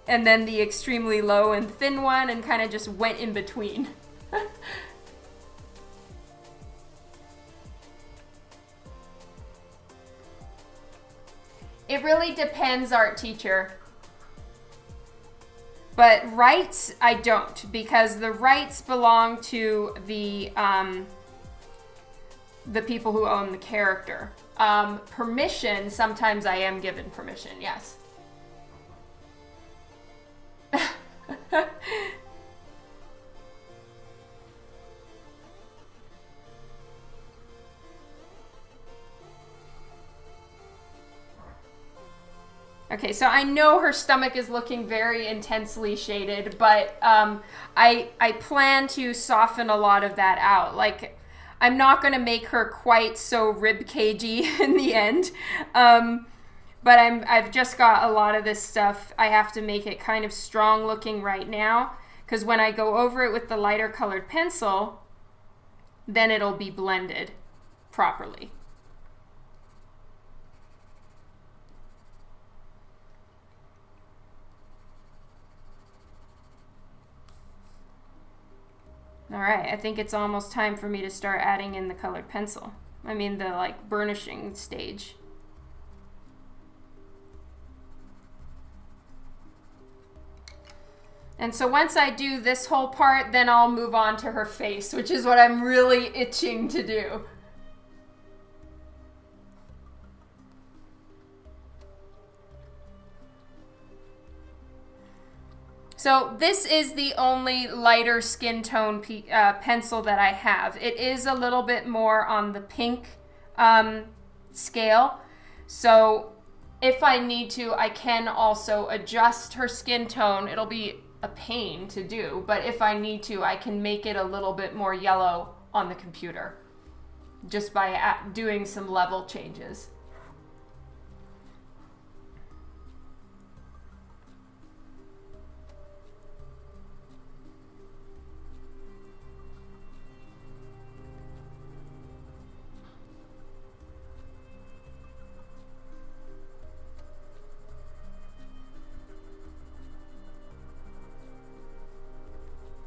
and then the extremely low and thin one, and kind of just went in between. It really depends, art teacher. But rights, I don't, because the rights belong to the people who own the character. Permission, sometimes I am given permission, yes.
Okay, so I know her stomach is looking very intensely shaded, but I plan to soften a lot of that out. Like, I'm not going to make her quite so rib cagey in the end, but I've just got a lot of this stuff. I have to make it kind of strong looking right now, because when I go over it with the lighter colored pencil, then it'll be blended properly. All right, I think it's almost time for me to start adding in the colored pencil. I mean the like burnishing stage. And so once I do this whole part, then I'll move on to her face, which is what I'm really itching to do. So this is the only lighter skin tone pencil that I have. It is a little bit more on the pink scale. So if I need to, I can also adjust her skin tone. It'll be a pain to do, but if I need to, I can make it a little bit more yellow on the computer just by doing some level changes.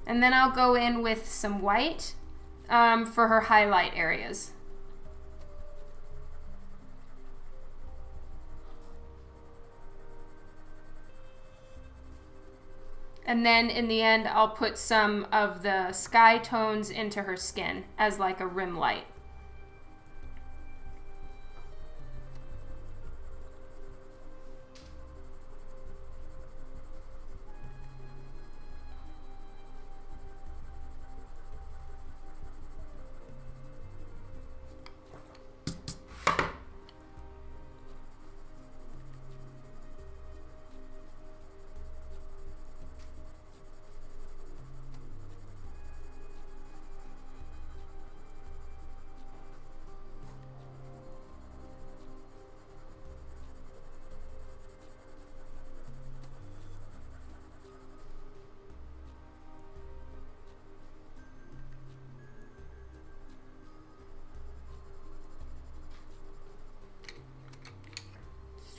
And then I'll go in with some white for her highlight areas. And then in the end, I'll put some of the sky tones into her skin as like a rim light.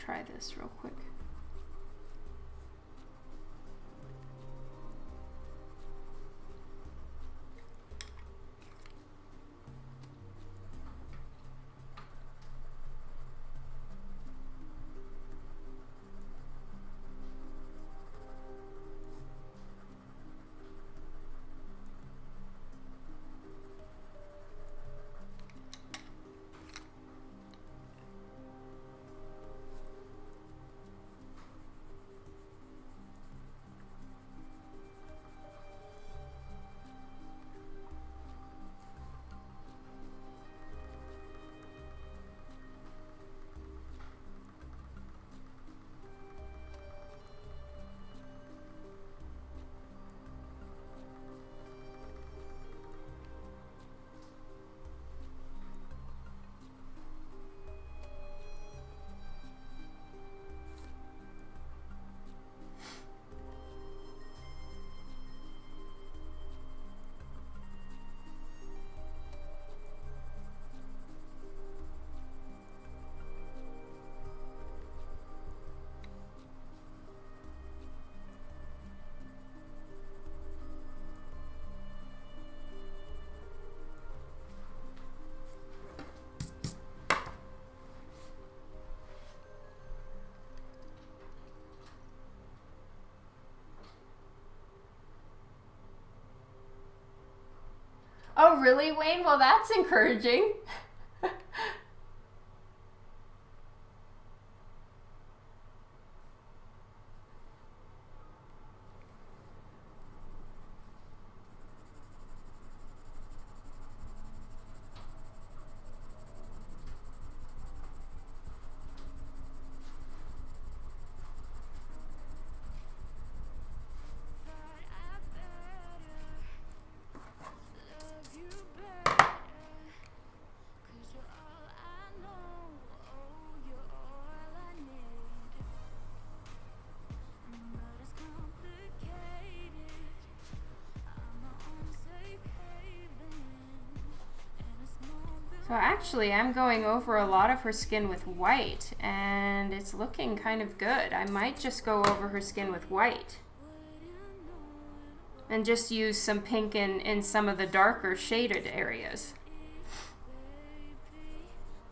Try this real quick. Oh, really, Wayne? Well, that's encouraging. So actually, I'm going over a lot of her skin with white, and it's looking kind of good. I might just go over her skin with white and just use some pink in some of the darker shaded areas.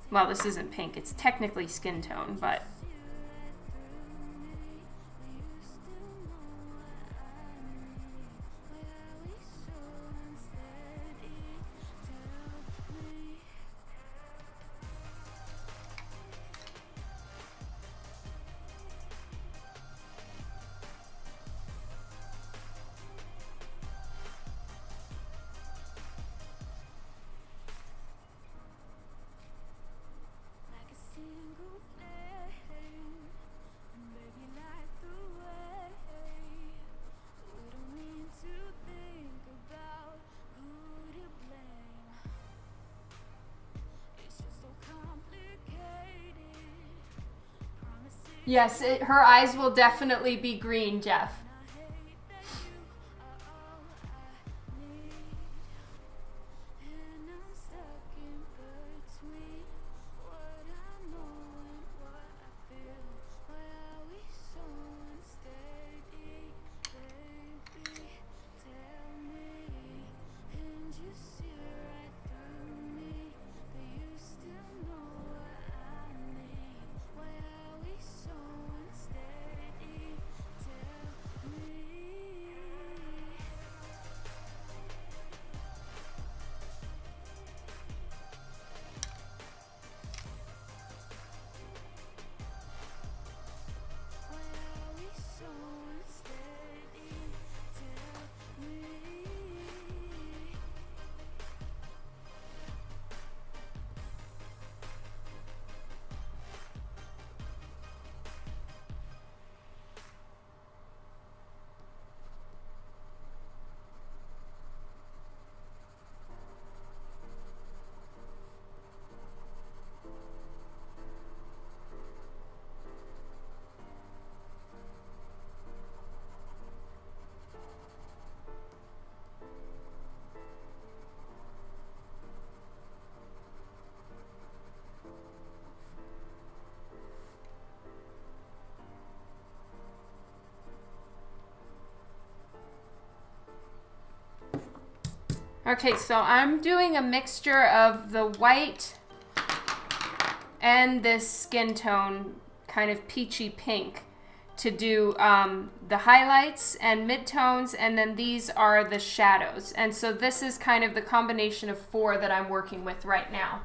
Well, this isn't pink, it's technically skin tone, but yes, her eyes will definitely be green, Jeff. Okay, so I'm doing a mixture of the white and this skin tone, kind of peachy pink, to do the highlights and midtones, and then these are the shadows. And so this is kind of the combination of 4 that I'm working with right now.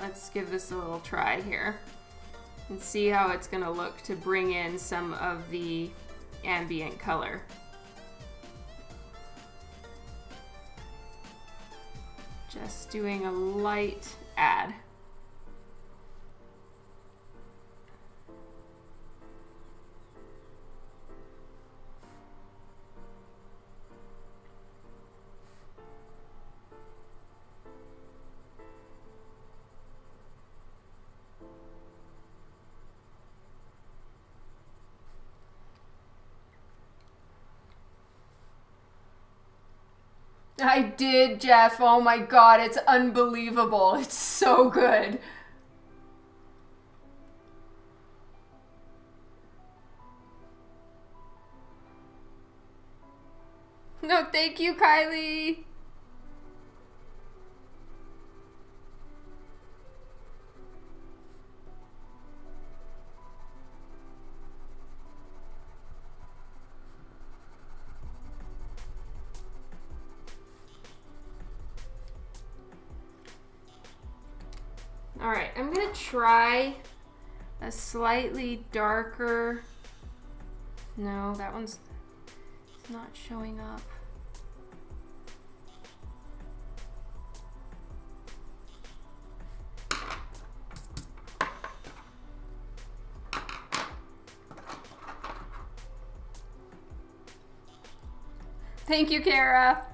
Let's give this a little try here and see how it's gonna look to bring in some of the ambient color. Just doing a light add.
I did, Jeff. Oh my god, it's unbelievable. It's so good. No, thank you, Kylie.
All right, I'm gonna try a slightly darker. No, that one's not showing up.
Thank you, Kara.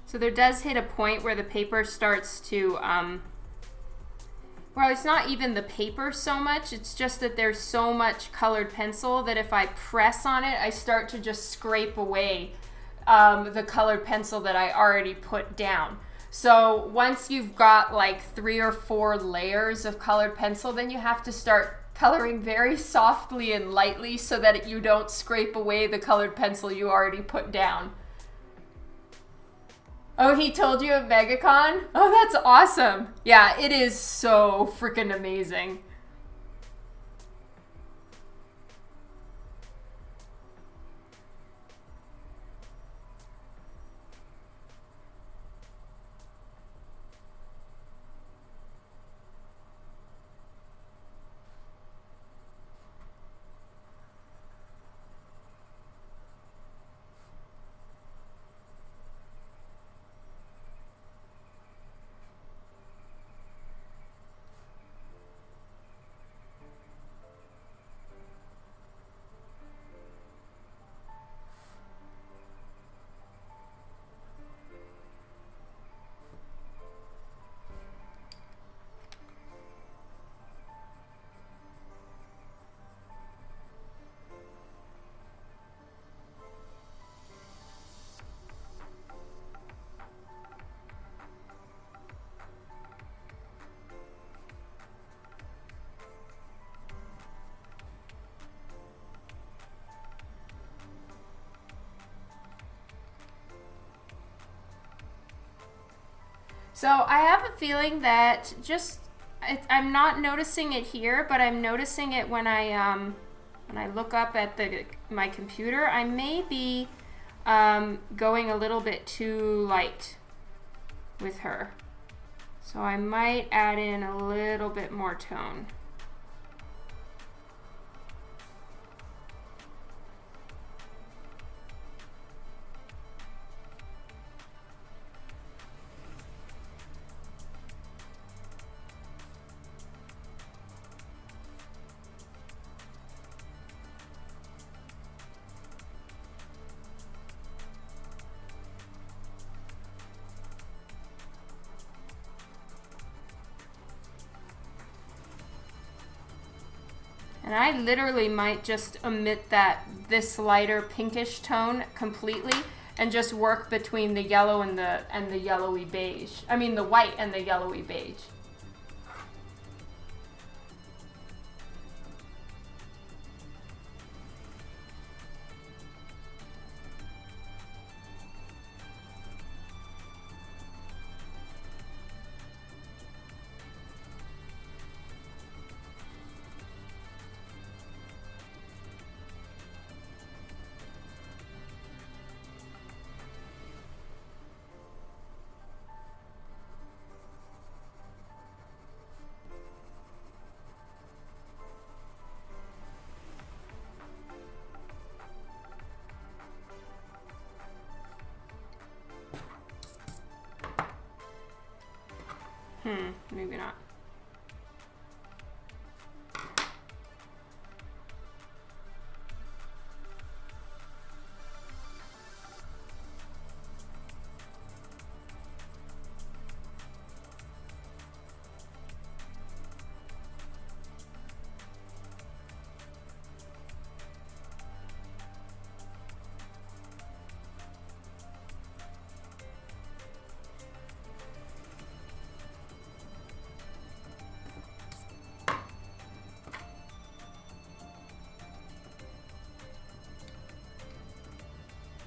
So there does hit a point where the paper starts to, well, it's not even the paper so much, it's just that there's so much colored pencil that if I press on it, I start to just scrape away the colored pencil that I already put down. So once you've got like 3 or 4 layers of colored pencil, then you have to start coloring very softly and lightly so that you don't scrape away the colored pencil you already put down.
Oh, he told you at MegaCon? Oh, that's awesome. Yeah, it is so freaking amazing.
So I have a feeling that I'm not noticing it here, but I'm noticing it when I look up at my computer. I may be going a little bit too light with her. So I might add in a little bit more tone. And I literally might just omit this lighter pinkish tone completely and just work between the yellow and the yellowy beige. I mean the white and the yellowy beige. Maybe not.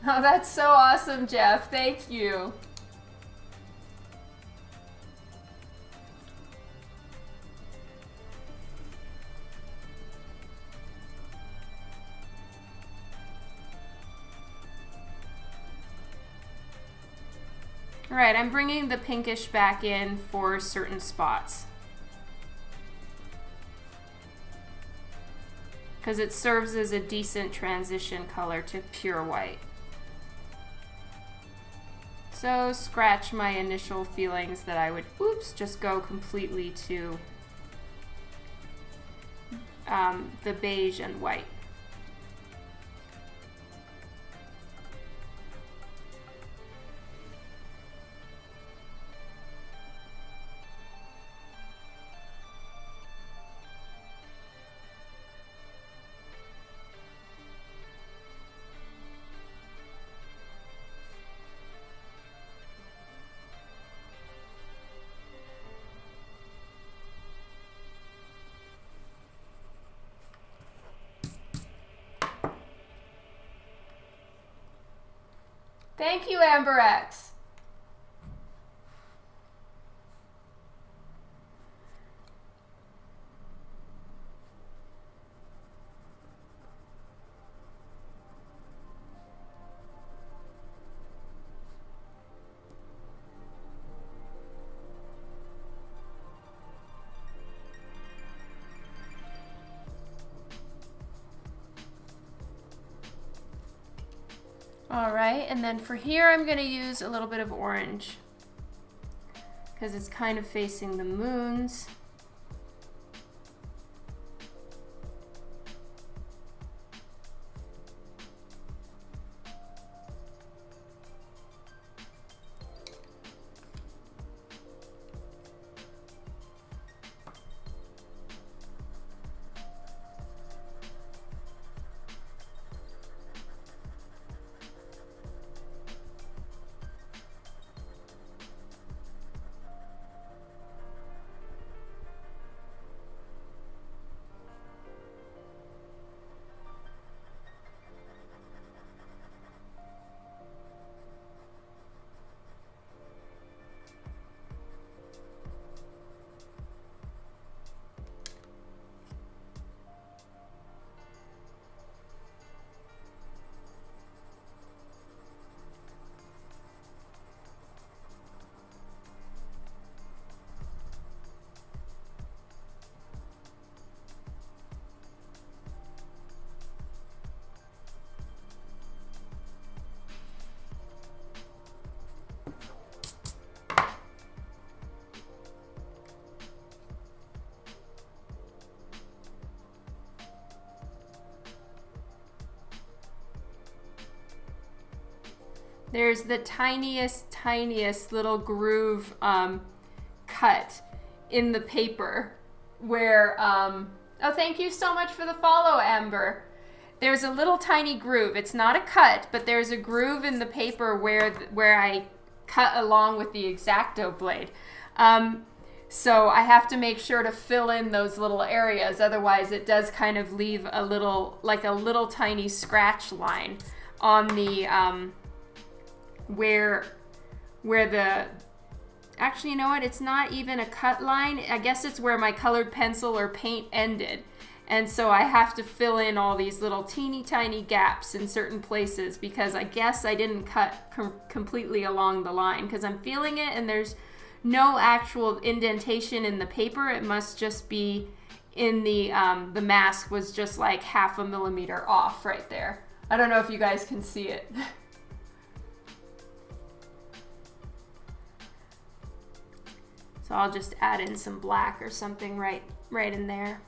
Oh, that's so awesome, Jeff. Thank you. All right, I'm bringing the pinkish back in for certain spots, because it serves as a decent transition color to pure white. So scratch my initial feelings that I would, just go completely to the beige and white. Thank you, Amber X. All right, and then for here, I'm going to use a little bit of orange because it's kind of facing the moons. There's the tiniest little groove cut in the paper where Oh, thank you so much for the follow, Amber. There's a little tiny groove. It's not a cut, but there's a groove in the paper where I cut along with the X-Acto blade. So I have to make sure to fill in those little areas. Otherwise, it does kind of leave a little, like a little tiny scratch line on the, where the, actually, you know what? It's not even a cut line. I guess it's where my colored pencil or paint ended. And so I have to fill in all these little teeny tiny gaps in certain places because I guess I didn't cut completely along the line because I'm feeling it and there's no actual indentation in the paper. It must just be in the mask was just like 0.5 millimeter off right there. I don't know if you guys can see it. So I'll just add in some black or something right in there.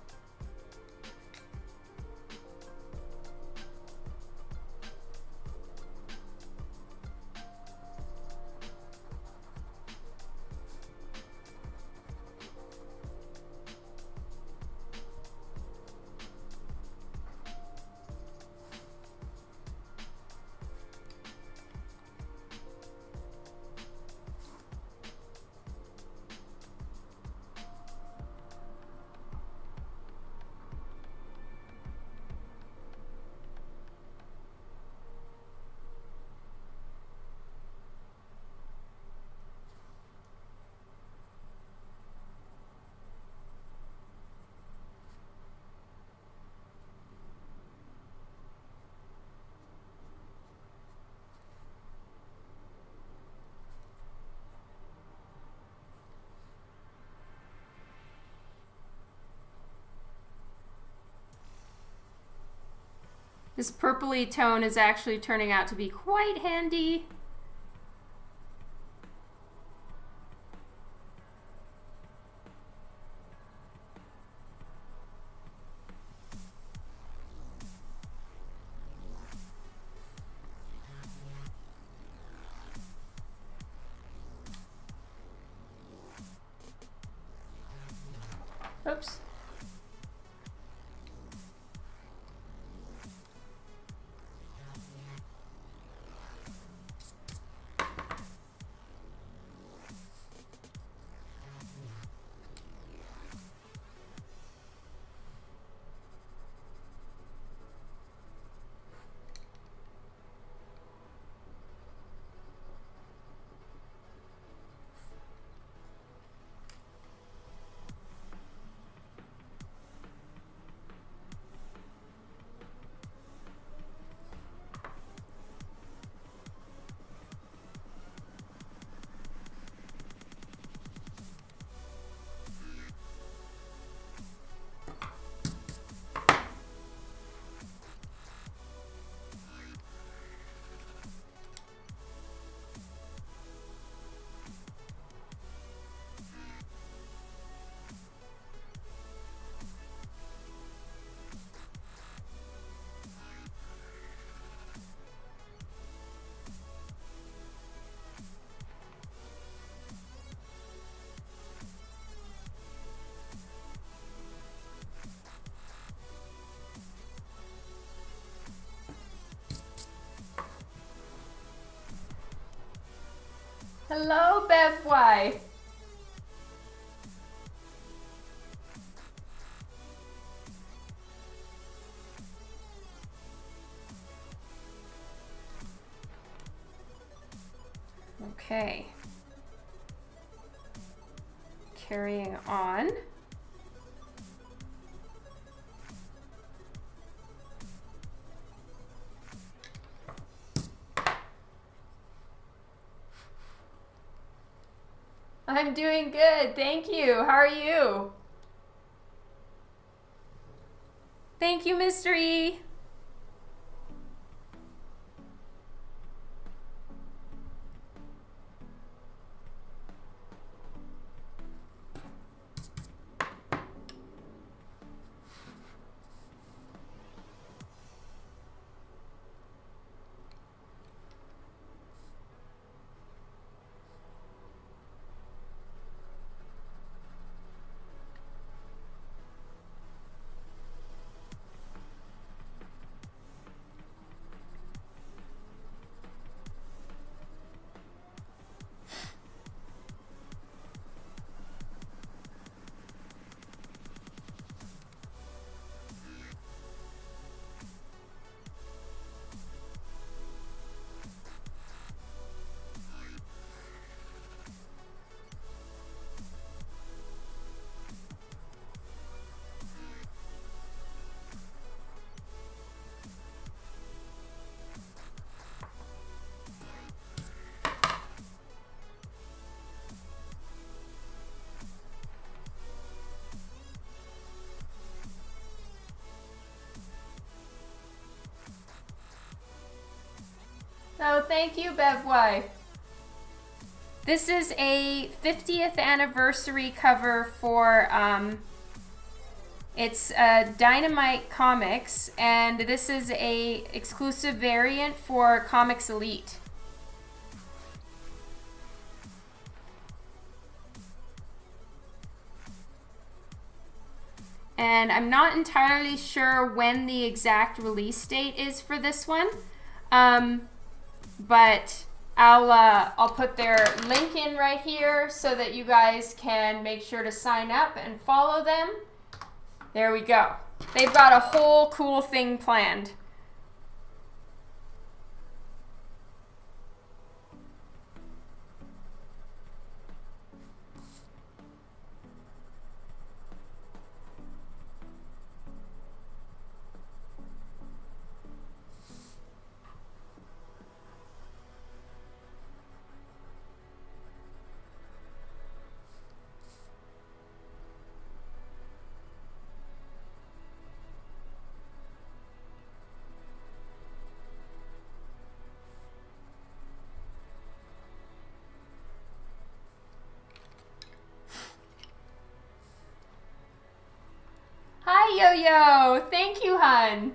This purpley tone is actually turning out to be quite handy. Oops. Hello, Bev wife. Okay. Carrying on. I'm doing good, thank you. How are you? Thank you, Mystery. thank you, Bevway. This is a 50th anniversary cover for, it's Dynamite Comics, and this is a exclusive variant for Comics Elite. And I'm not entirely sure when the exact release date is for this one, but I'll put their link in right here so that you guys can make sure to sign up and follow them. There we go. They've got a whole cool thing planned. Hi, Yo-Yo. Thank you, hun.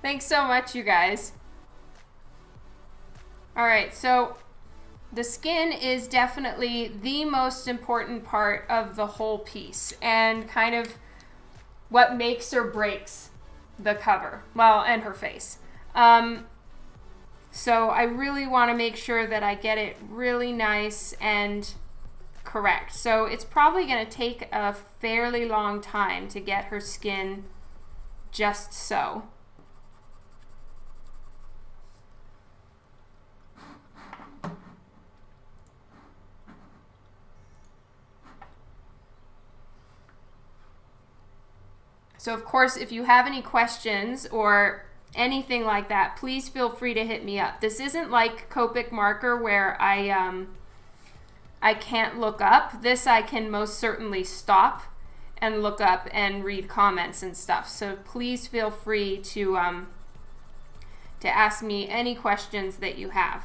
Thanks so much, you guys. All right, so the skin is definitely the most important part of the whole piece and kind of what makes or breaks the cover. Well, and her face. So I really want to make sure that I get it really nice and correct. So it's probably going to take a fairly long time to get her skin just so. So of course, if you have any questions or anything like that, please feel free to hit me up. This isn't like Copic marker where I can't look up. This I can most certainly stop and look up and read comments and stuff. So please feel free to ask me any questions that you have.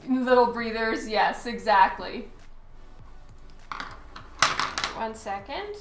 Little breathers, yes, exactly. 1 second.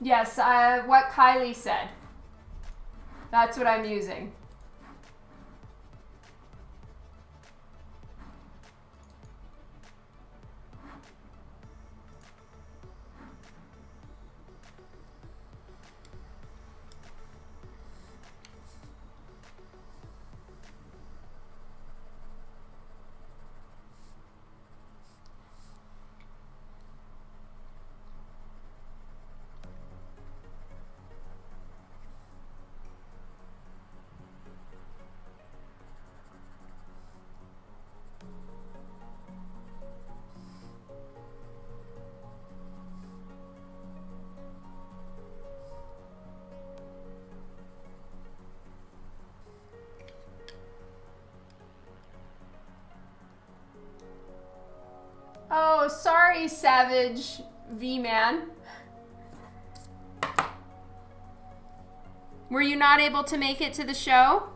Yes, what Kylie said. That's what I'm using. Oh, sorry, Savage V-Man. Were you not able to make it to the show?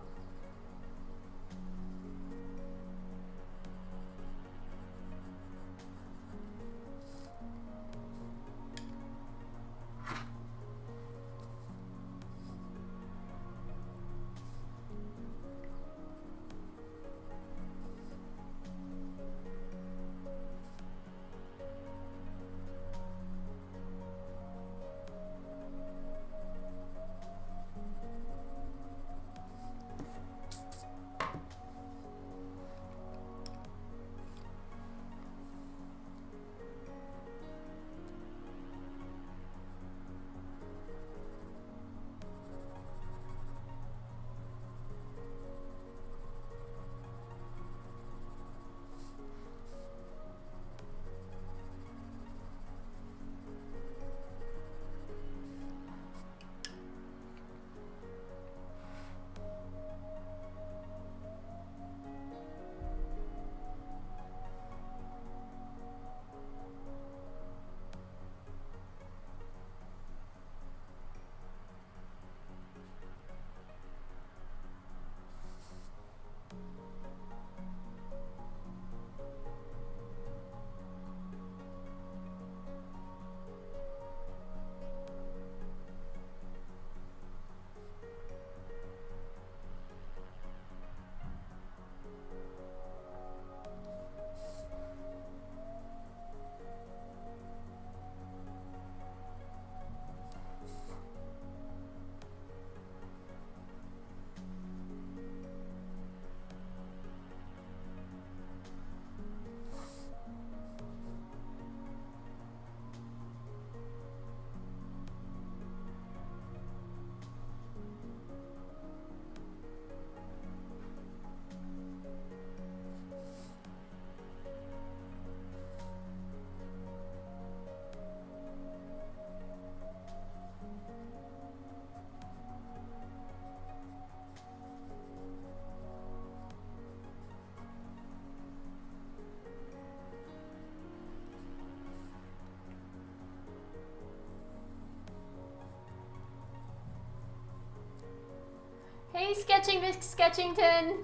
Hey, Sketching Miss Sketchington.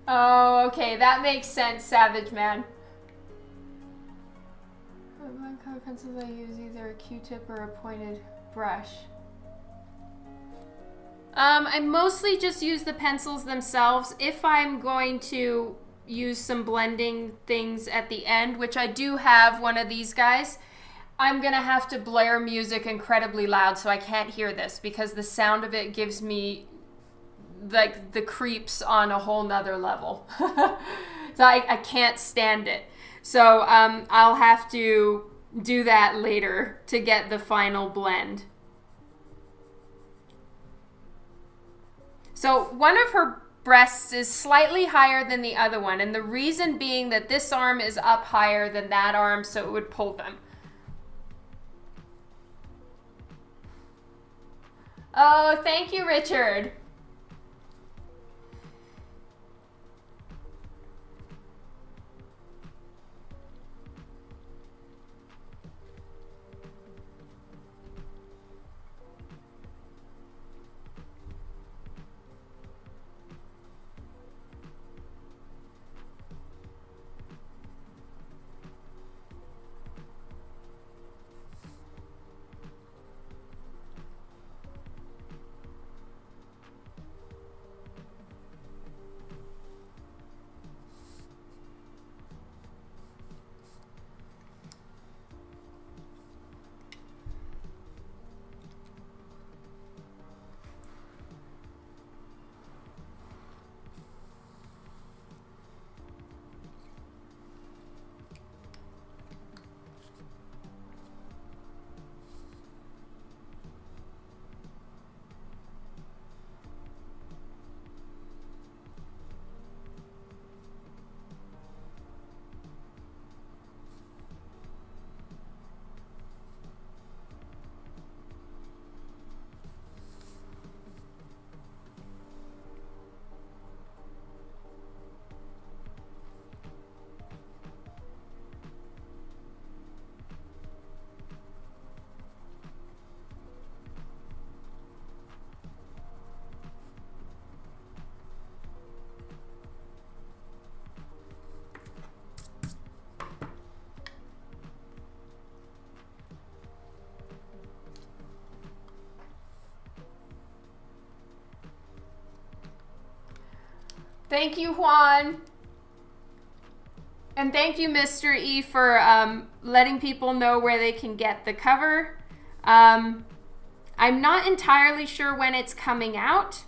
Oh, okay, that makes sense, Savage Man. My color pencils, I use either a Q-tip or a pointed brush. I mostly just use the pencils themselves. If I'm going to use some blending things at the end, which I do have one of these guys, I'm gonna have to blare music incredibly loud so I can't hear this because the sound of it gives me like the creeps on a whole nother level. So I can't stand it. So I'll have to do that later to get the final blend. So one of her breasts is slightly higher than the other one, and the reason being that this arm is up higher than that arm, so it would pull them. Oh, thank you, Richard.
Thank you, Juan. And thank you, Mr. E, for letting people know where they can get the cover. I'm not entirely sure when it's coming out,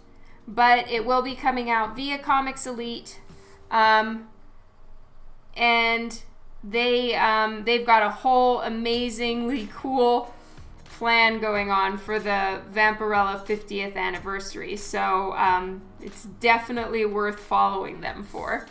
but it will be coming out via Comics Elite. And they've got a whole amazingly cool plan going on for the Vampirella 50th anniversary. So it's definitely worth following them for.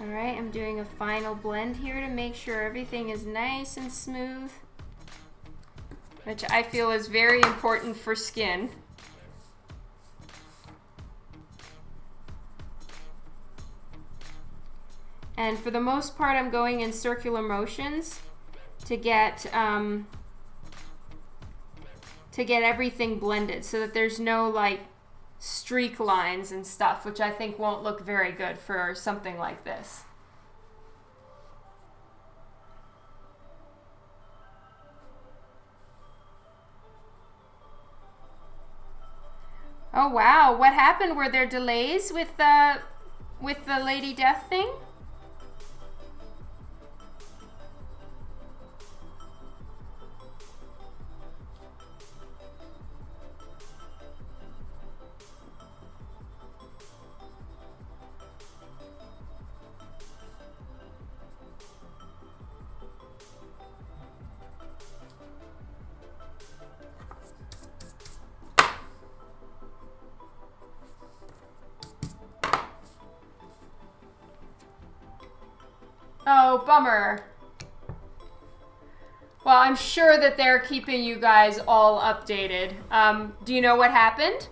All right, I'm doing a final blend here to make sure everything is nice and smooth, which I feel is very important for skin. And for the most part, I'm going in circular motions to get everything blended so that there's no like streak lines and stuff, which I think won't look very good for something like this. Oh wow, what happened? Were there delays with the Lady Death thing? Oh, bummer. Well, I'm sure that they're keeping you guys all updated. Do you know what happened?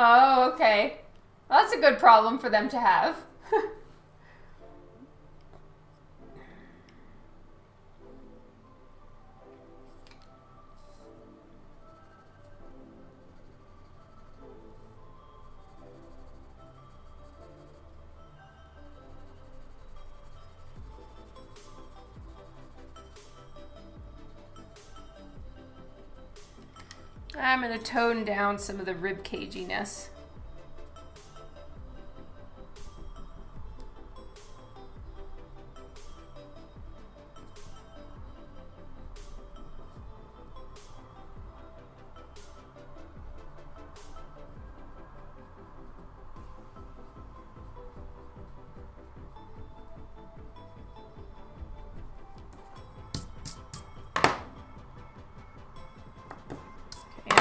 Oh, okay. Well, that's a good problem for them to have. I'm going to tone down some of the rib caginess.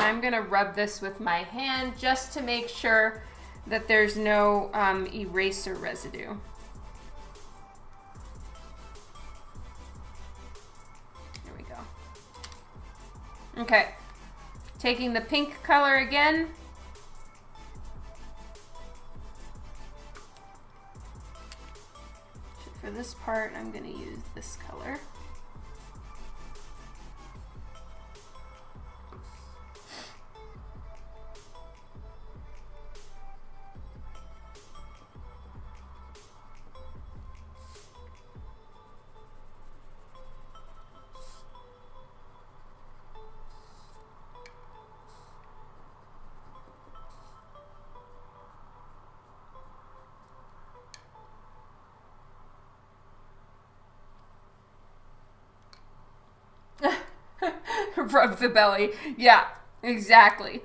I'm going to rub this with my hand just to make sure that there's no eraser residue. There we go. Okay, taking the pink color again. For this part, I'm going to use this color. Rub the belly. Yeah, exactly.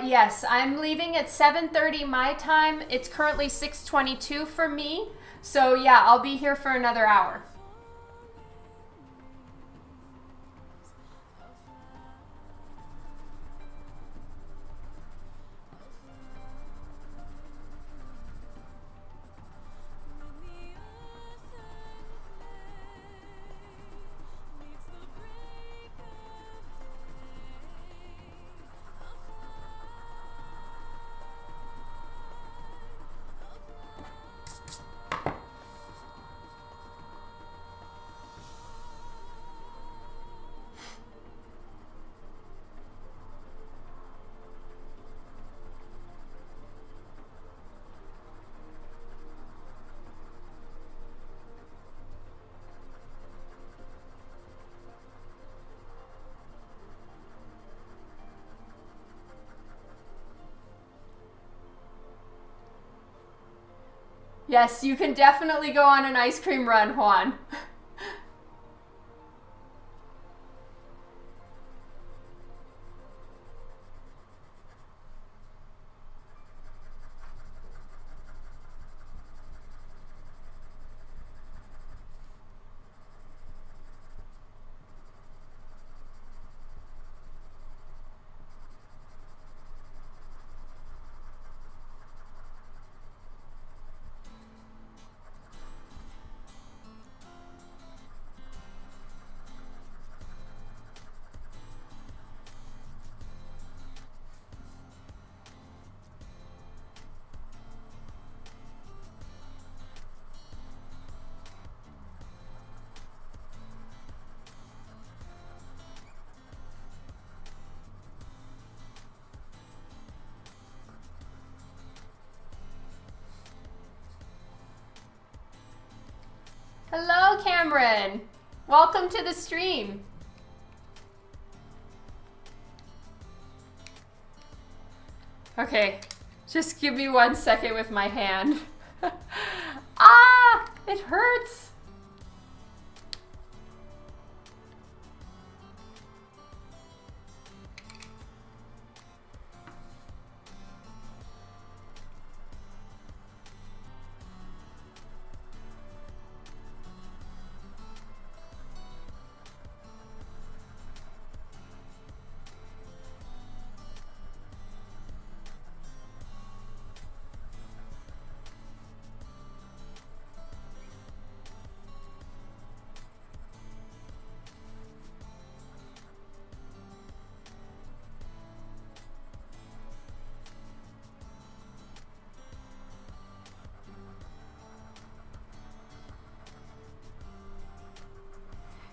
Yes, I'm leaving at 7:30 my time. It's currently 6:22 for me. So yeah, I'll be here for another hour.
Yes, you can definitely go on an ice cream run, Juan. Hello, Cameron. Welcome to the stream. Okay, just give me 1 second with my hand. Ah, it hurts.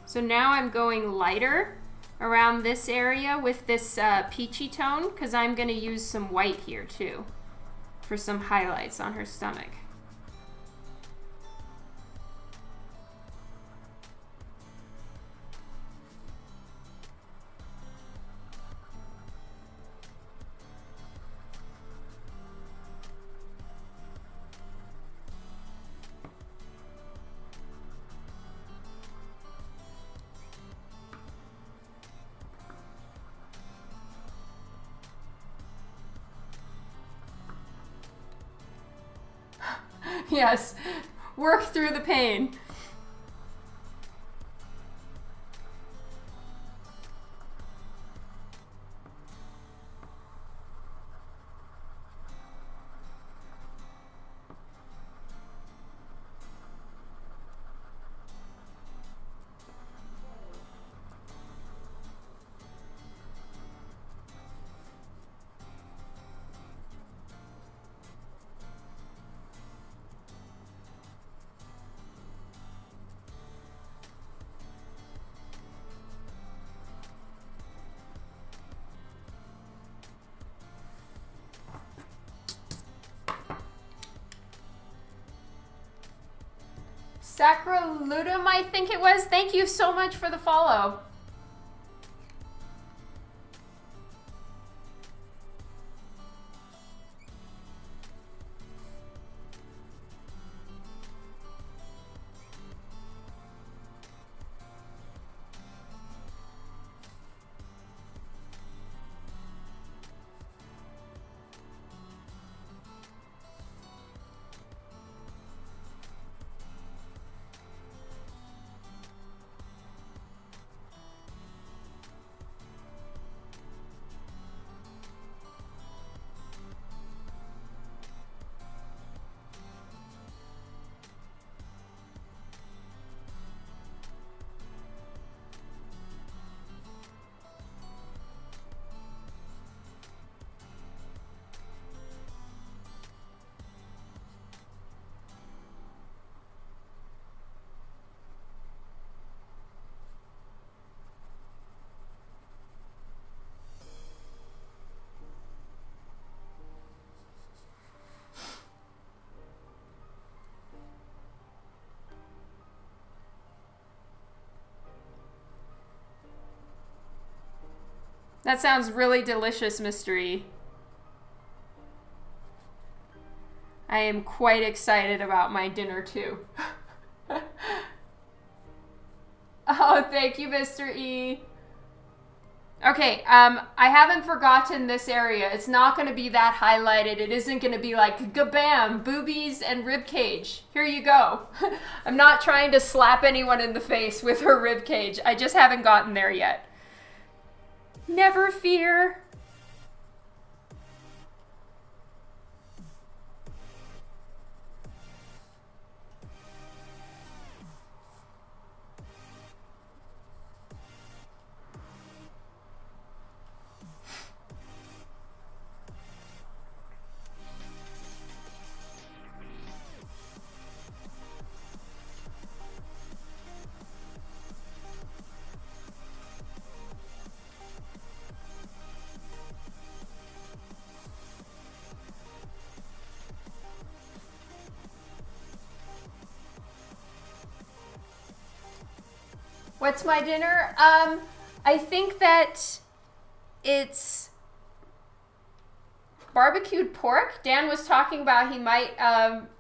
So now I'm going lighter around this area with this peachy tone because I'm going to use some white here too for some highlights on her stomach.
Yes, work through the pain. Sacraludum, I think it was. Thank you so much for the follow. That sounds really delicious, Mystery.
I am quite excited about my dinner too. Oh, thank you, Mr. E. Okay, I haven't forgotten this area. It's not going to be that highlighted. It isn't going to be like, gabam, boobies and rib cage. Here you go. I'm not trying to slap anyone in the face with her rib cage. I just haven't gotten there yet. Never fear. What's my dinner? I think that it's barbecued pork. Dan was talking about he might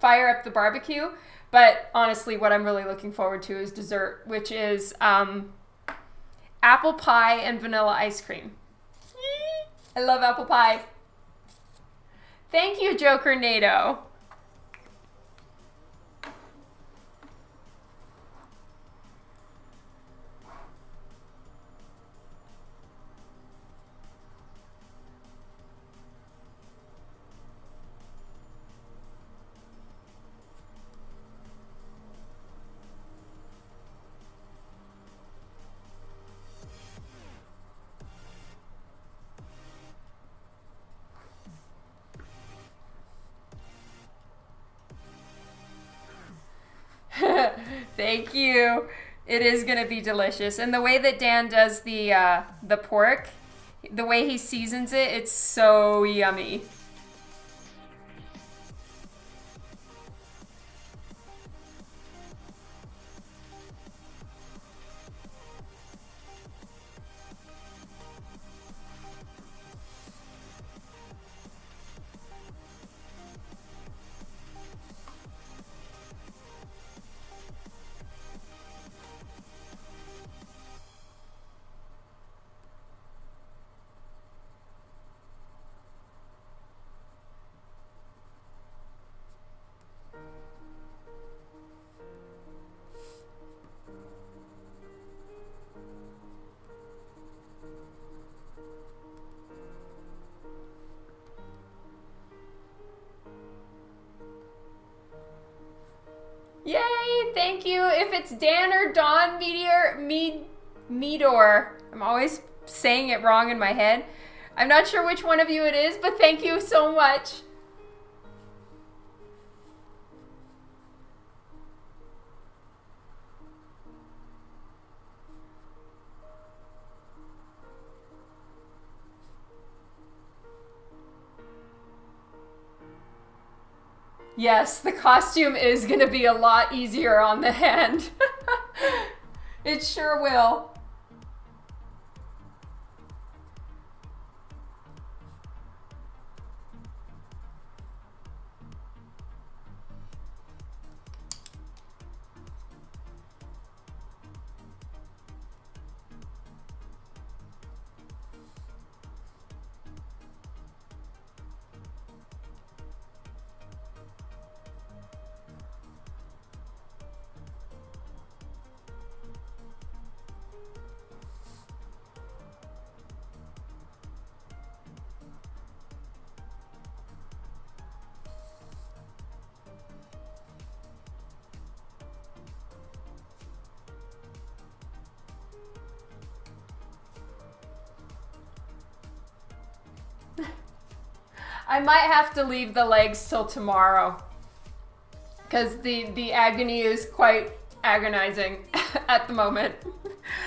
fire up the barbecue, but honestly, what I'm really looking forward to is dessert, which is apple pie and vanilla ice cream. I love apple pie. Thank you, Joker Nato. Thank you. It is gonna be delicious, and the way that Dan does the pork, the way he seasons it, it's so yummy. Yay! Thank you. If it's Dan or Dawn Meador, I'm always saying it wrong in my head. I'm not sure which one of you it is, but thank you so much. Yes, the costume is going to be a lot easier on the hand. It sure will. I might have to leave the legs till tomorrow because the agony is quite agonizing at the moment.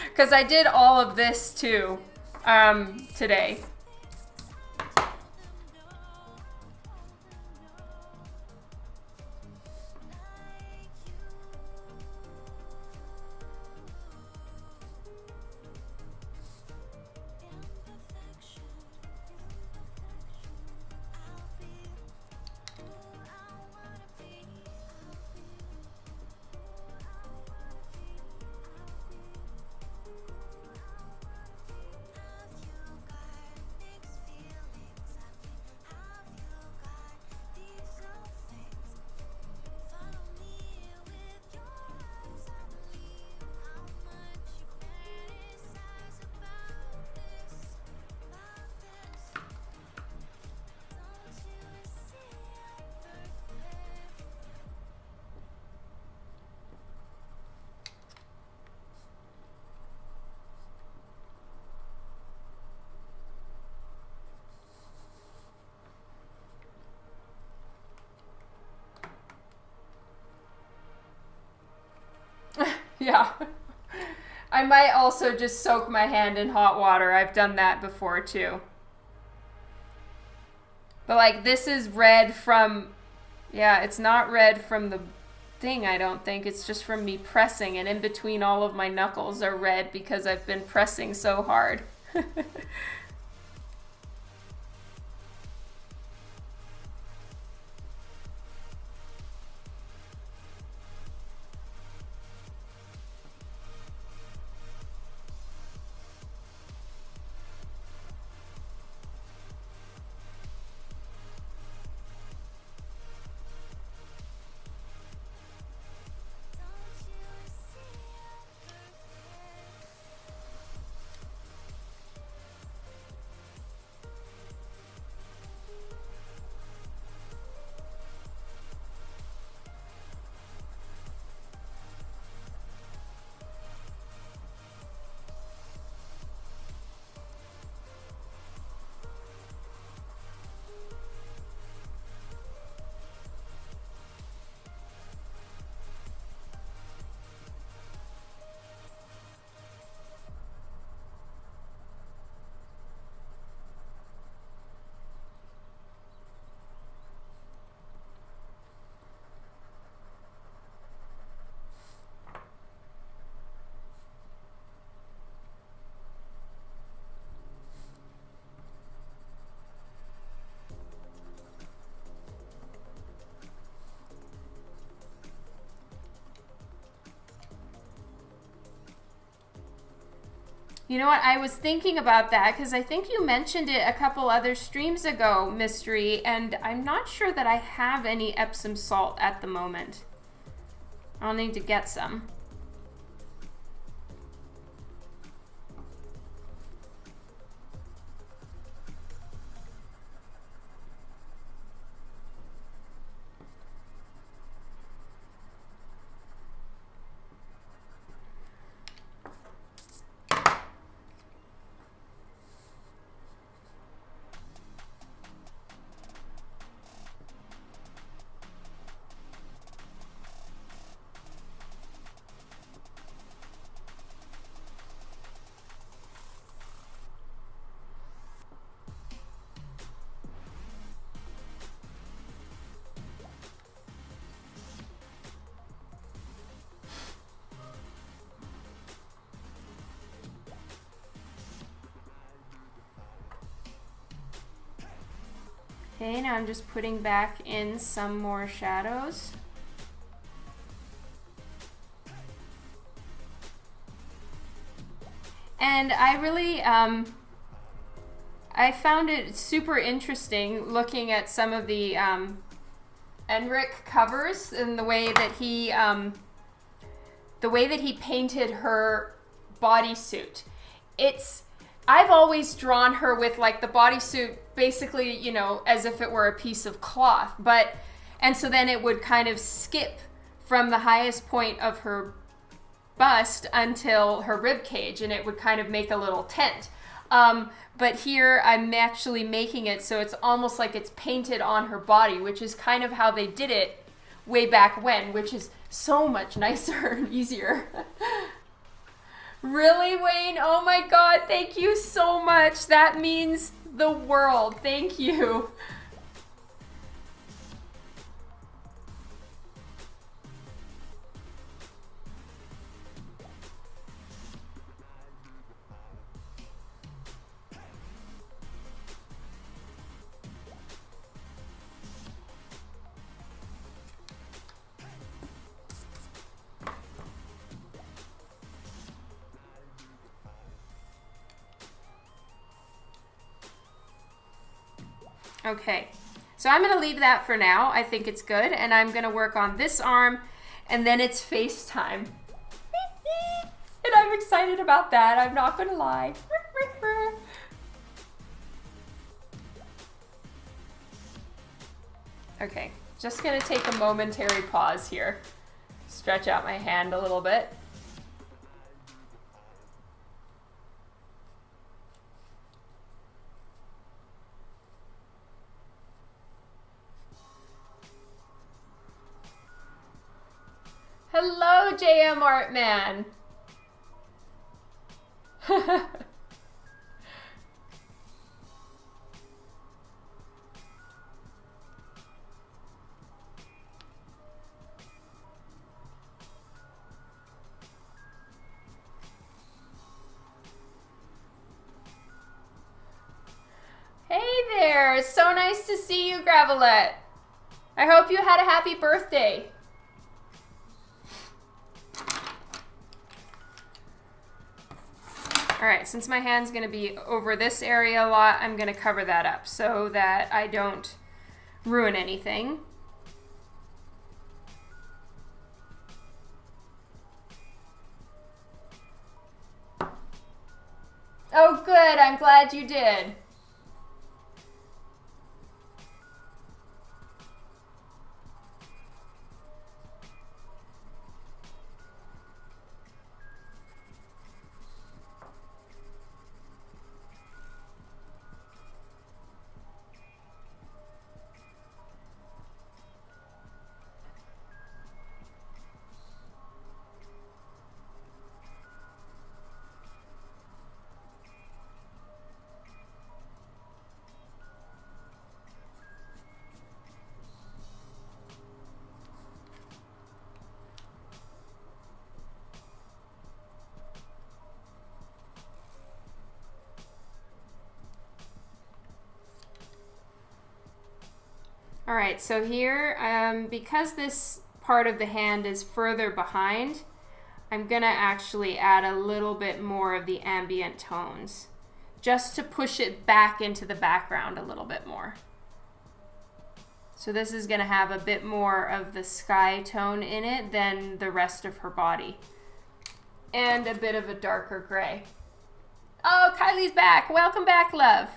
Because I did all of this too today. I might also just soak my hand in hot water. I've done that before too. But like this is red from, yeah, it's not red from the thing, I don't think. It's just from me pressing, and in between all of my knuckles are red because I've been pressing so hard. You know what? I was thinking about that because I think you mentioned it a couple other streams ago, Mystery, and I'm not sure that I have any Epsom salt at the moment. I'll need to get some. Okay, now I'm just putting back in some more shadows. And I really, I found it super interesting looking at some of the Enric covers and the way that he painted her bodysuit. I've always drawn her with like the bodysuit basically, you know, as if it were a piece of cloth, and so then it would kind of skip from the highest point of her bust until her rib cage, and it would kind of make a little tent. But here I'm actually making it so it's almost like it's painted on her body, which is kind of how they did it way back when, which is so much nicer and easier. Really, Wayne? Oh my God, thank you so much. That means the world. Thank you. Okay, so I'm going to leave that for now. I think it's good, and I'm going to work on this arm, and then it's FaceTime. And I'm excited about that, I'm not going to lie. Okay, just going to take a momentary pause here. Stretch out my hand a little bit. Hello, JM Artman.
Hey there, it's so nice to see you, Gravelette. I hope you had a happy birthday.
All right, since my hand's gonna be over this area a lot, I'm gonna cover that up so that I don't ruin anything.
Oh good, I'm glad you did.
All right, so here, because this part of the hand is further behind, I'm gonna actually add a little bit more of the ambient tones just to push it back into the background a little bit more. So this is gonna have a bit more of the sky tone in it than the rest of her body. And a bit of a darker gray. Oh, Kylie's back. Welcome back, love.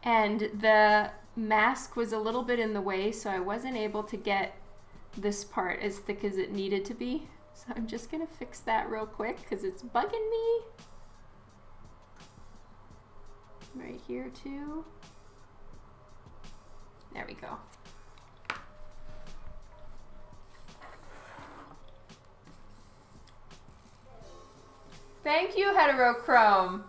And the mask was a little bit in the way, so I wasn't able to get this part as thick as it needed to be. So I'm just gonna fix that real quick because it's bugging me. Right here too. There we go.
Thank you, Heterochrome.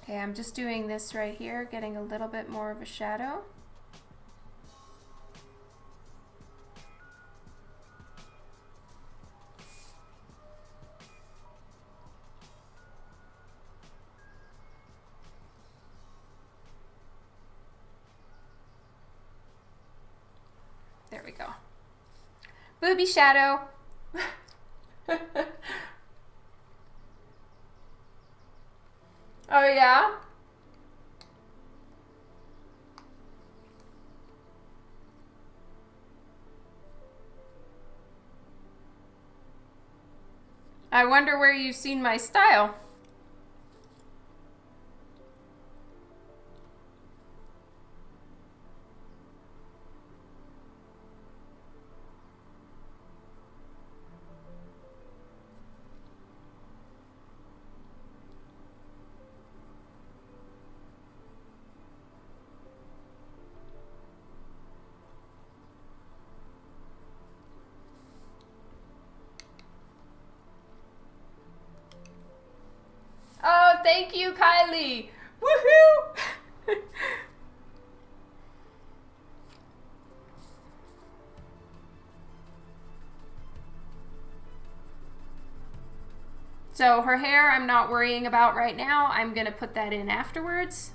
Okay, I'm just doing this right here, getting a little bit more of a shadow. There we go. Booby shadow.
Oh yeah?
I wonder where you've seen my style.
Oh, thank you, Kylie. Woohoo!
So her hair I'm not worrying about right now. I'm going to put that in afterwards.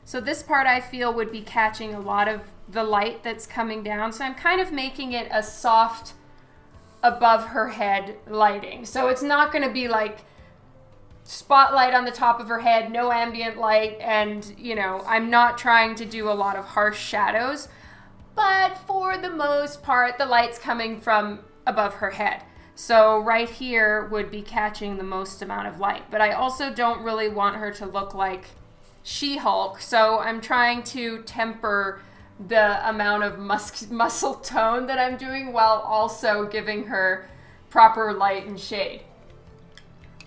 So this part I feel would be catching a lot of the light that's coming down. So I'm kind of making it a soft above her head lighting. So it's not going to be like spotlight on the top of her head, no ambient light, and you know, I'm not trying to do a lot of harsh shadows, but for the most part, the light's coming from above her head. So right here would be catching the most amount of light, but I also don't really want her to look like She-Hulk, so I'm trying to temper the amount of muscle tone that I'm doing while also giving her proper light and shade.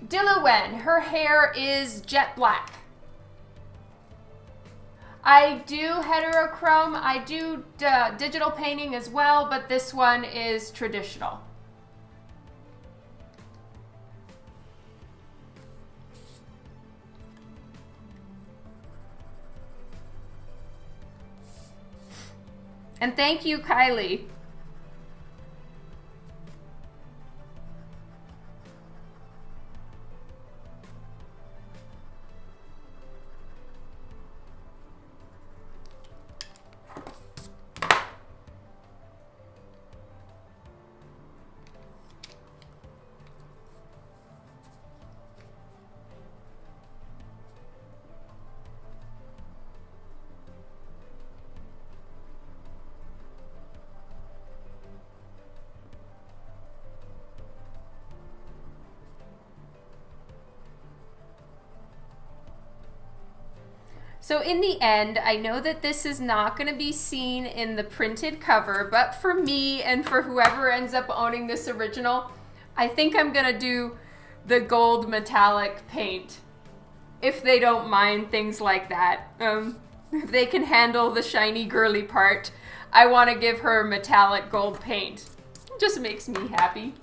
Diluwen, her hair is jet black. I do heterochrome, I do digital painting as well, but this one is traditional. And thank you, Kylie. So in the end, I know that this is not going to be seen in the printed cover, but for me and for whoever ends up owning this original, I think I'm going to do the gold metallic paint. If they don't mind things like that. If they can handle the shiny girly part, I want to give her metallic gold paint. It just makes me happy.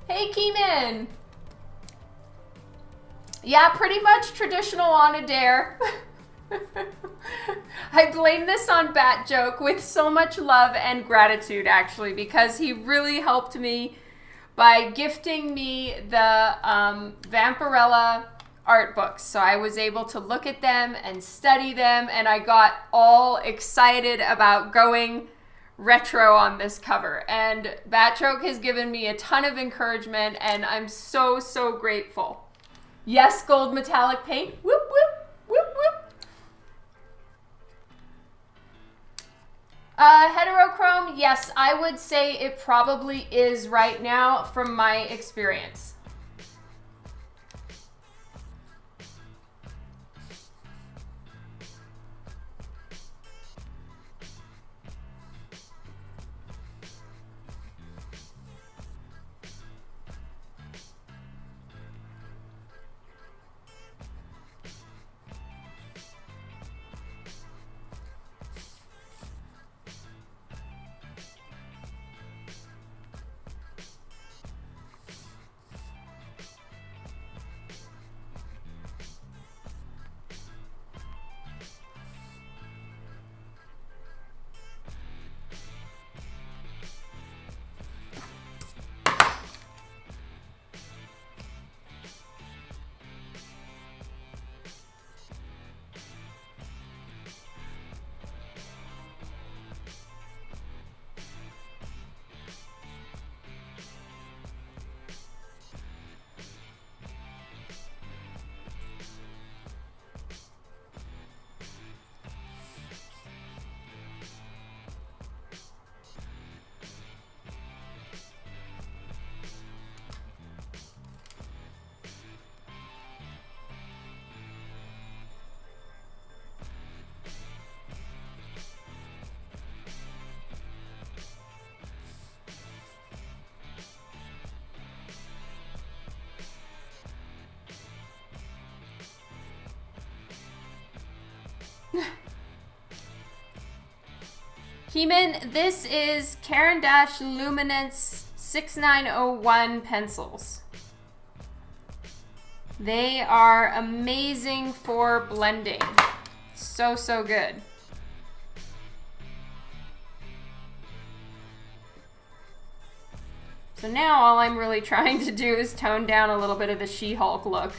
Hey, Keeman! Yeah, pretty much traditional on Adair. I blame this on Bat Joke with so much love and gratitude, actually, because he really helped me by gifting me the Vampirella art books. So I was able to look at them and study them, and I got all excited about going retro on this cover. And Bat Joke has given me a ton of encouragement, and I'm so, so grateful. Yes, gold metallic paint. Whoop, whoop, whoop, whoop. Heterochrome, yes, I would say it probably is right now from my experience. Keeman, this is Caran d'Ache Luminance 6901 pencils. They are amazing for blending. So, so good. So now all I'm really trying to do is tone down a little bit of the She-Hulk look.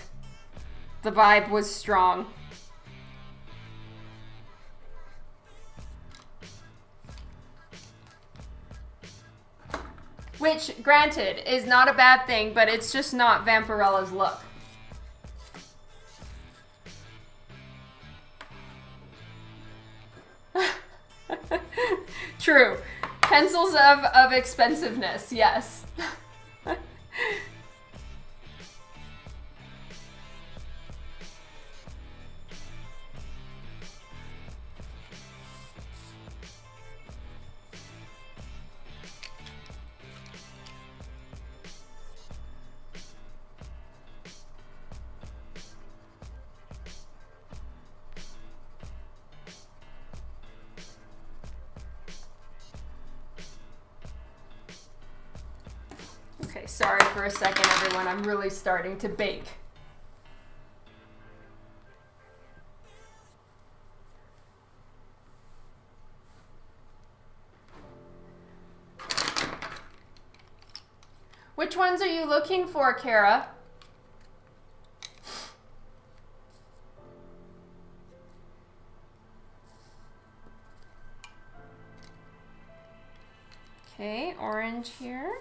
The vibe was strong. Which, granted, is not a bad thing, but it's just not Vampirella's look. True. Pencils of expensiveness, yes. Okay, sorry for a second, everyone. I'm really starting to bake. Which ones are you looking for, Kara? Okay, orange here.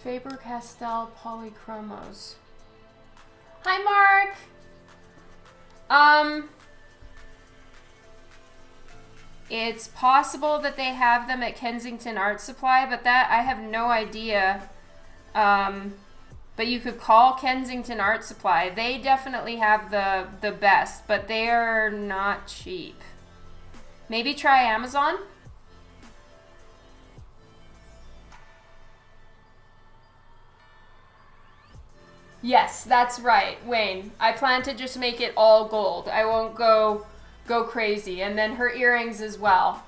Faber-Castell Polychromos. Hi, Mark! It's possible that they have them at Kensington Art Supply, but that I have no idea. But you could call Kensington Art Supply. They definitely have the best, but they're not cheap. Maybe try Amazon? Yes, that's right, Wayne. I plan to just make it all gold. I won't go crazy. And then her earrings as well.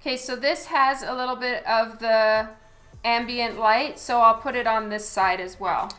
Okay, so this has a little bit of the ambient light, so I'll put it on this side as well.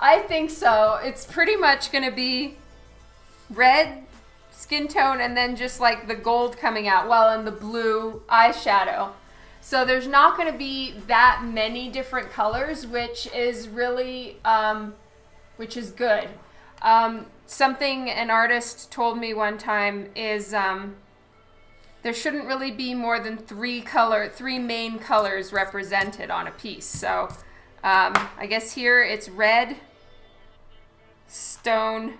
I think so. It's pretty much going to be red skin tone and then just like the gold coming out, well, and the blue eyeshadow. So there's not going to be that many different colors, which is really, which is good. Something an artist told me one time is there shouldn't really be more than three main colors represented on a piece. So I guess here it's red, stone,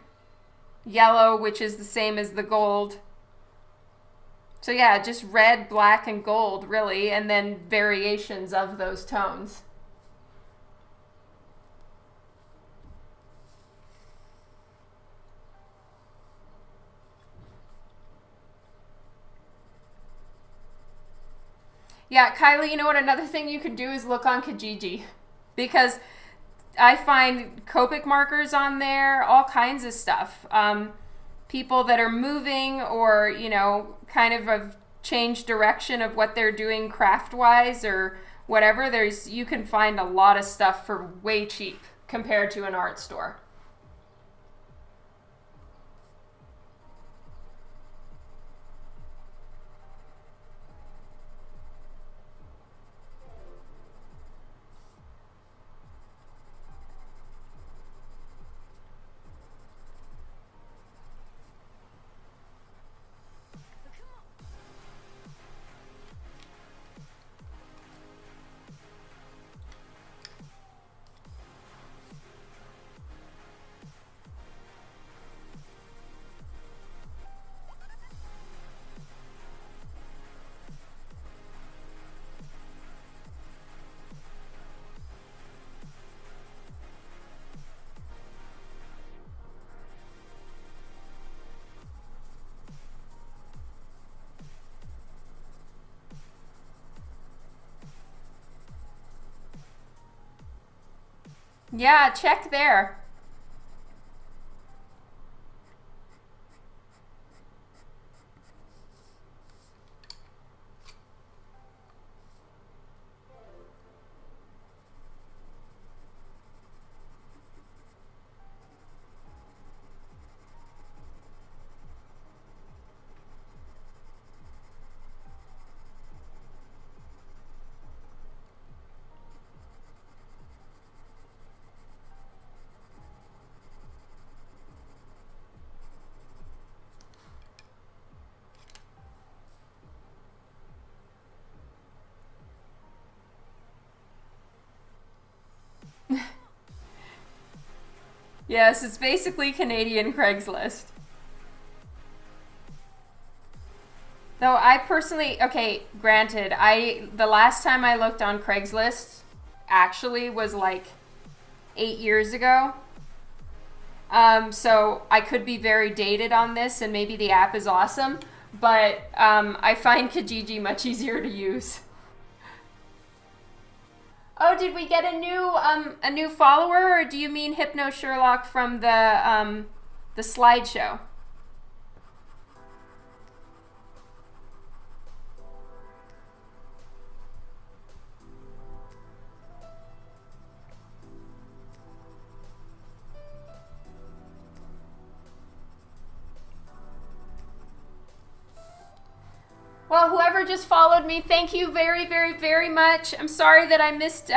yellow, which is the same as the gold, So yeah, just red, black, and gold, really, and then variations of those tones. Yeah, Kylie, you know what? Another thing you could do is look on Kijiji, because I find Copic markers on there, all kinds of stuff. People that are moving or, you know, kind of have changed direction of what they're doing craft-wise or whatever. You can find a lot of stuff for way cheap compared to an art store. Yeah, check there. Yes, it's basically Canadian Craigslist. Though I personally, okay, granted, the last time I looked on Craigslist actually was like 8 years ago. So I could be very dated on this, and maybe the app is awesome, but I find Kijiji much easier to use. Oh, did we get a new follower, or do you mean Hypno Sherlock from the slideshow? Well, whoever just followed me, thank you very, very, very much. I'm sorry that I missed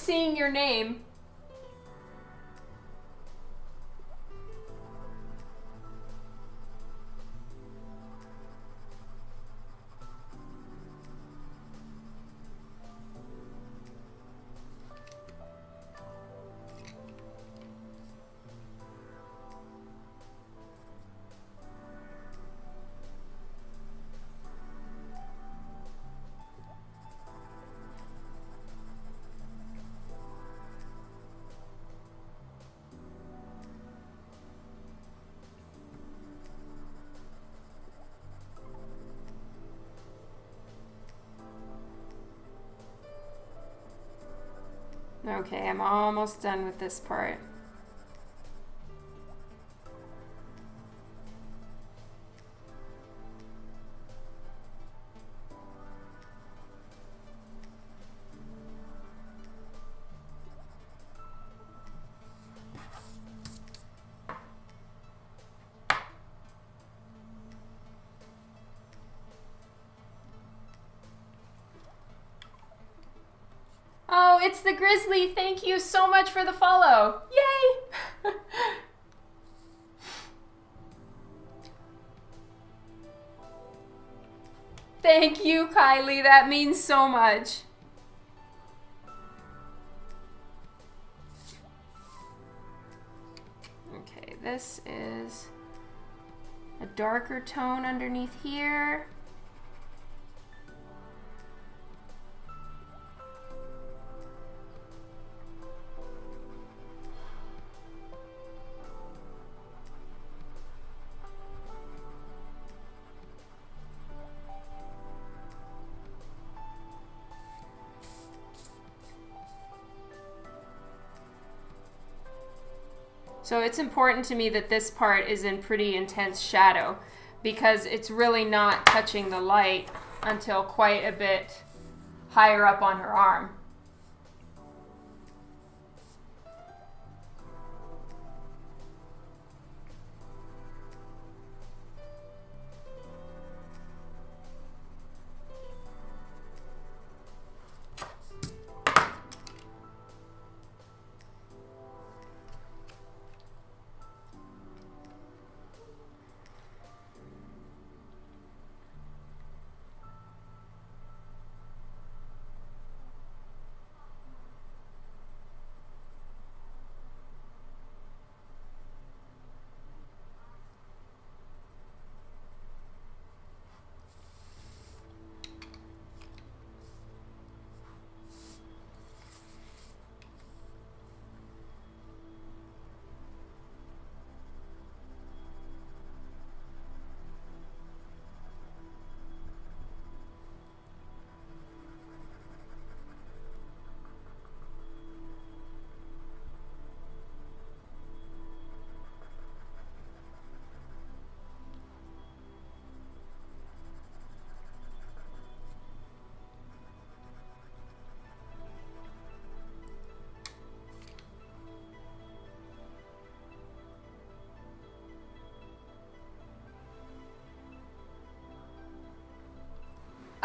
seeing your name. Okay, I'm almost done with this part. Oh, it's the Grizzly. Thank you so much for the follow. Yay! Thank you, Kylie. That means so much. Okay, this is a darker tone underneath here. So it's important to me that this part is in pretty intense shadow because it's really not touching the light until quite a bit higher up on her arm.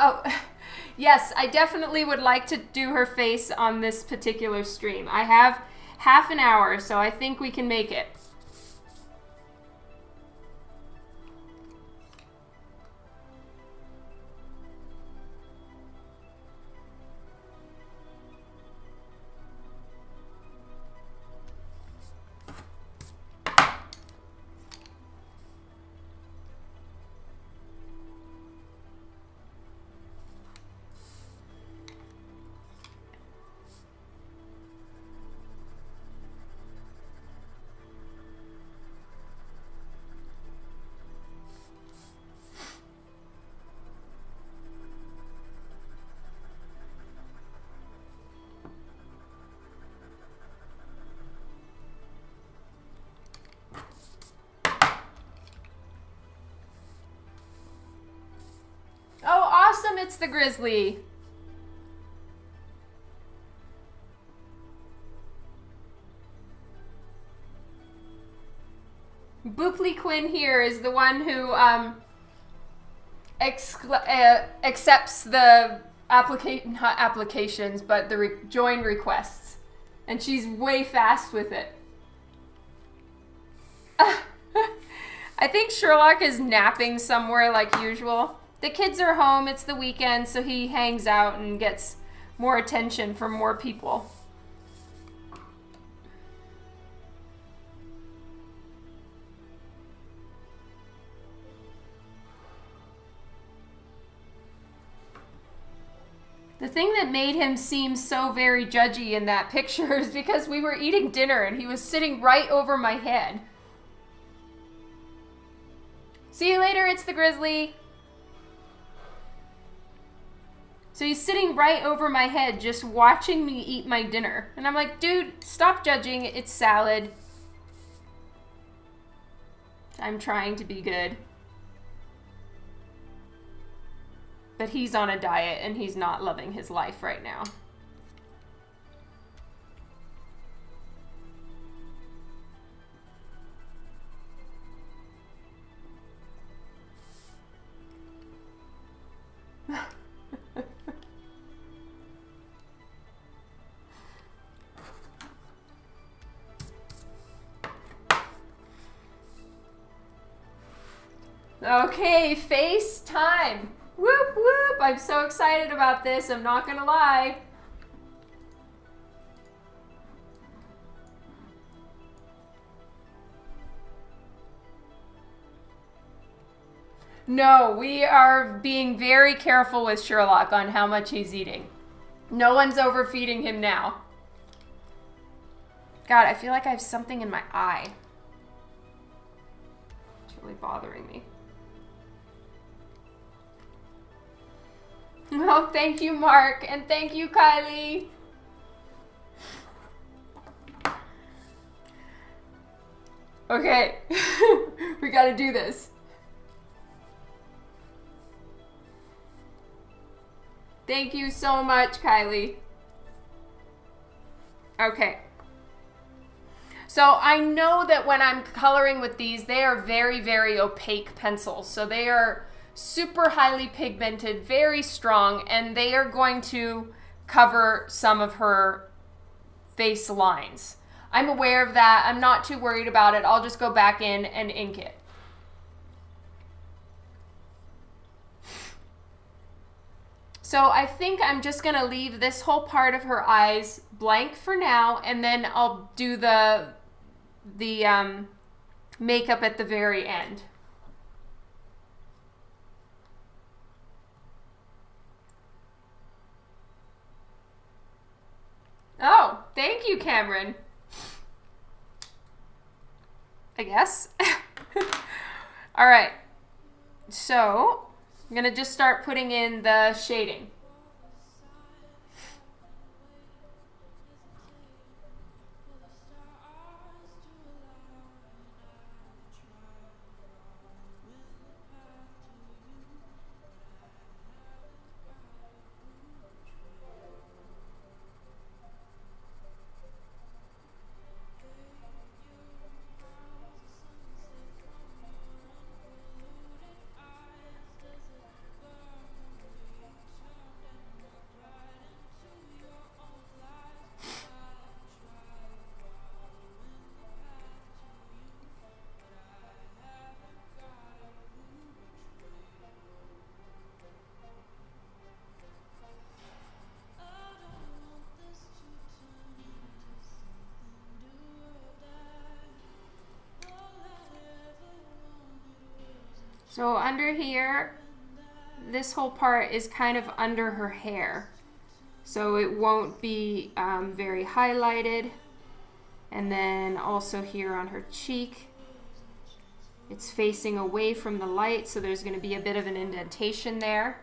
Oh, yes, I definitely would like to do her face on this particular stream. I have half an hour, so I think we can make it. Oh, awesome, it's the grizzly. Booply Quinn here is the one who accepts the not applications, but the join requests. And she's way fast with it. I think Sherlock is napping somewhere like usual. The kids are home, it's the weekend, so he hangs out and gets more attention from more people. The thing that made him seem so very judgy in that picture is because we were eating dinner and he was sitting right over my head. See you later, it's the grizzly. So he's sitting right over my head just watching me eat my dinner. And I'm like, dude, stop judging, it's salad. I'm trying to be good. But he's on a diet and he's not loving his life right now. Okay, face time. Whoop whoop, I'm so excited about this, I'm not gonna lie.
No, we are being very careful with Sherlock on how much he's eating. No one's overfeeding him now. God, I feel like I have something in my eye. It's really bothering me. Oh, thank you, Mark, and thank you, Kylie. Okay, we gotta do this. Thank you so much, Kylie. Okay. So I know that when I'm coloring with these, they are very, very opaque pencils. So they are super highly pigmented, very strong, and they are going to cover some of her face lines. I'm aware of that. I'm not too worried about it. I'll just go back in and ink it. So I think I'm just gonna leave this whole part of her eyes blank for now, and then I'll do the makeup at the very end. Oh, thank you, Cameron. I guess. All right, so I'm gonna just start putting in the shading. So under here, this whole part is kind of under her hair. So it won't be very highlighted. And then also here on her cheek, it's facing away from the light, so there's going to be a bit of an indentation there.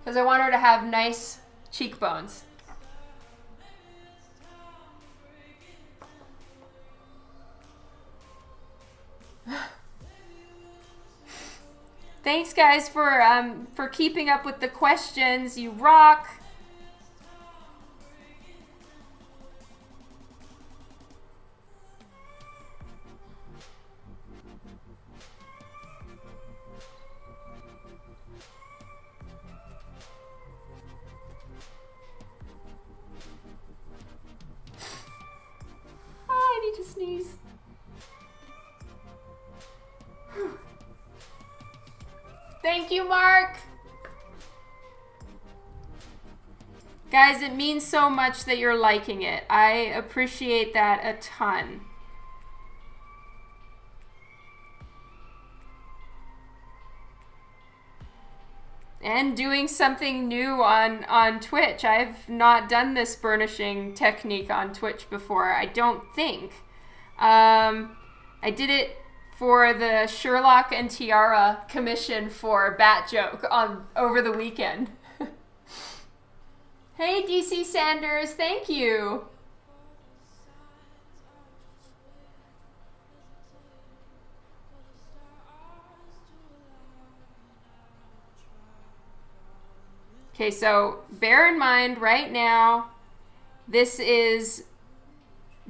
Because I want her to have nice cheekbones. Thanks, guys, for keeping up with the questions. You rock. Oh, I need to sneeze. Thank you, Mark. Guys, it means so much that you're liking it. I appreciate that a ton. And doing something new on Twitch. I've not done this burnishing technique on Twitch before, I don't think. I did it for the Sherlock and Tiara commission for Bat Joke over the weekend. Hey, DC Sanders, thank you. Okay, so bear in mind right now, this is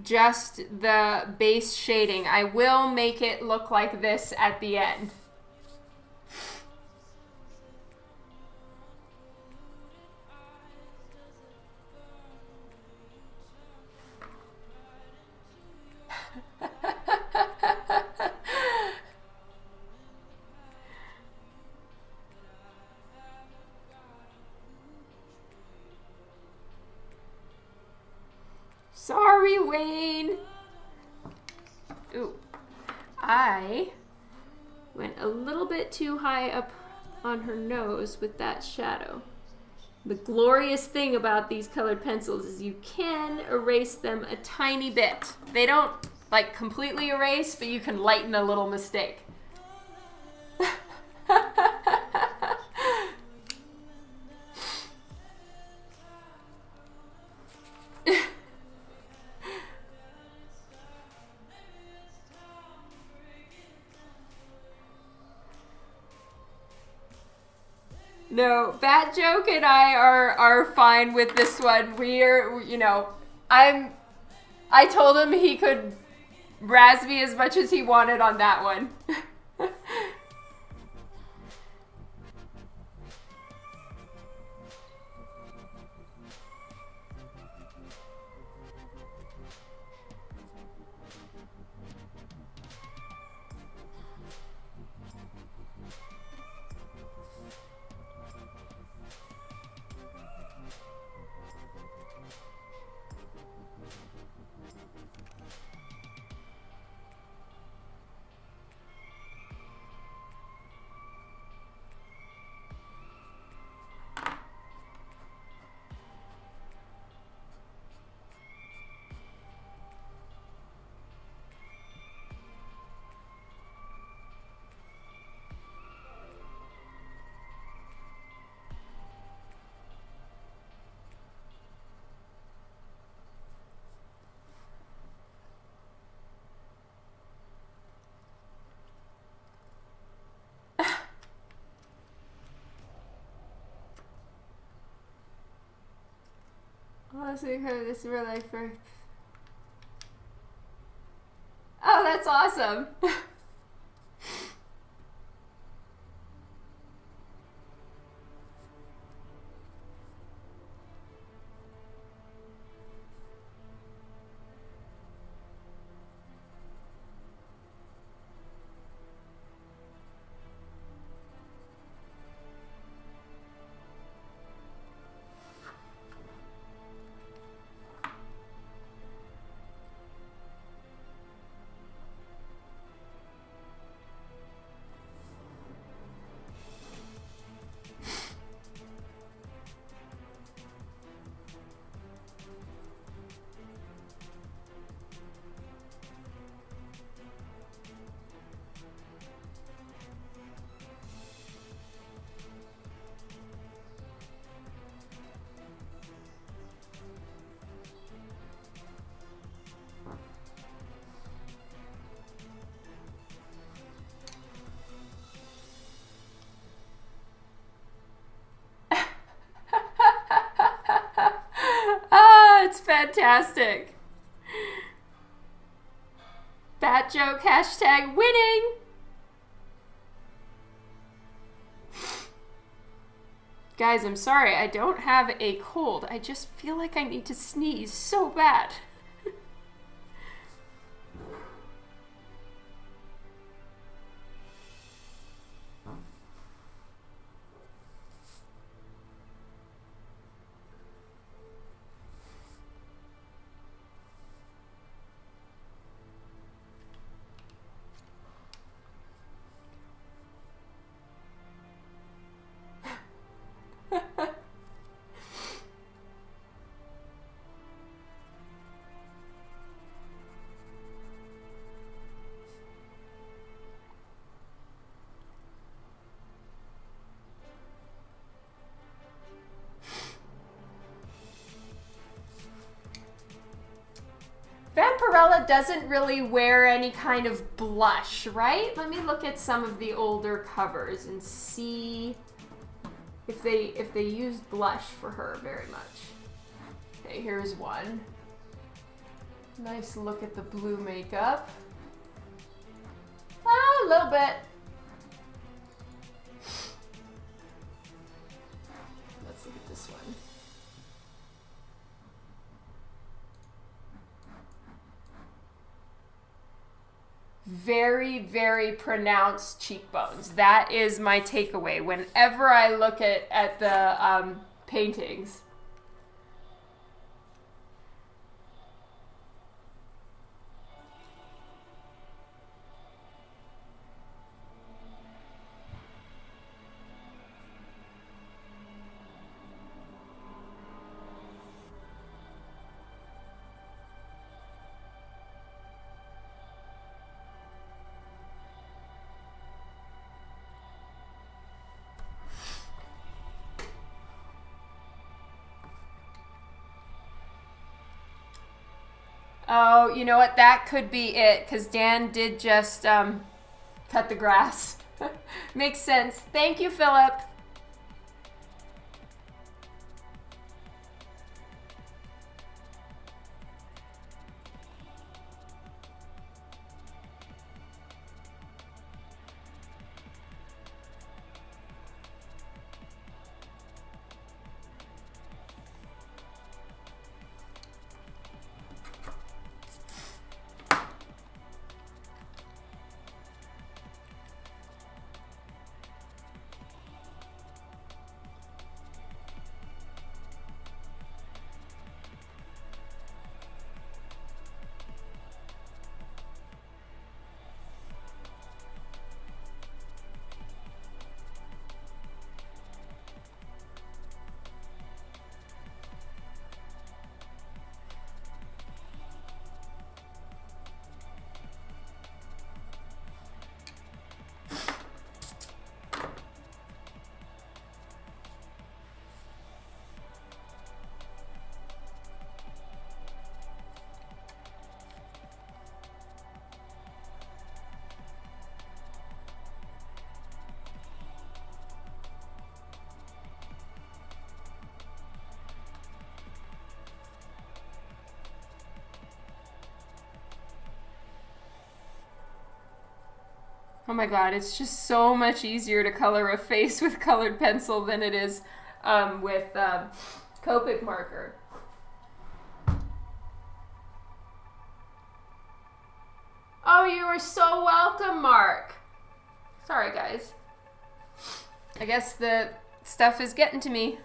just the base shading. I will make it look like this at the end. Sorry, Wayne. Ooh, I went a little bit too high up
on her nose with that shadow. The glorious thing about these colored pencils is you can erase them a tiny bit. They don't like completely erase, but you can lighten a little mistake. No, Bat Joke and I are fine with this one. We're, you know, I told him he could razz me as much as he wanted on that one. Honestly, heard this in real life for. Oh, that's awesome. It's fantastic. Bat Joke hashtag winning. Guys, I'm sorry, I don't have a cold. I just feel like I need to sneeze so bad. Vampirella doesn't really wear any kind of blush, right? Let me look at some of the older covers and see if they used blush for her very much. Okay, here's one. Nice look at the blue makeup. Ah, a little bit. Let's look at this one. Very, very pronounced cheekbones. That is my takeaway whenever I look at the paintings. Oh, you know what? That could be it, because Dan did just cut the grass. Makes sense. Thank you, Philip. Oh my god, it's just so much easier to color a face with colored pencil than it is with Copic marker. Oh, you are so welcome, Mark. Sorry, guys. I guess the stuff is getting to me.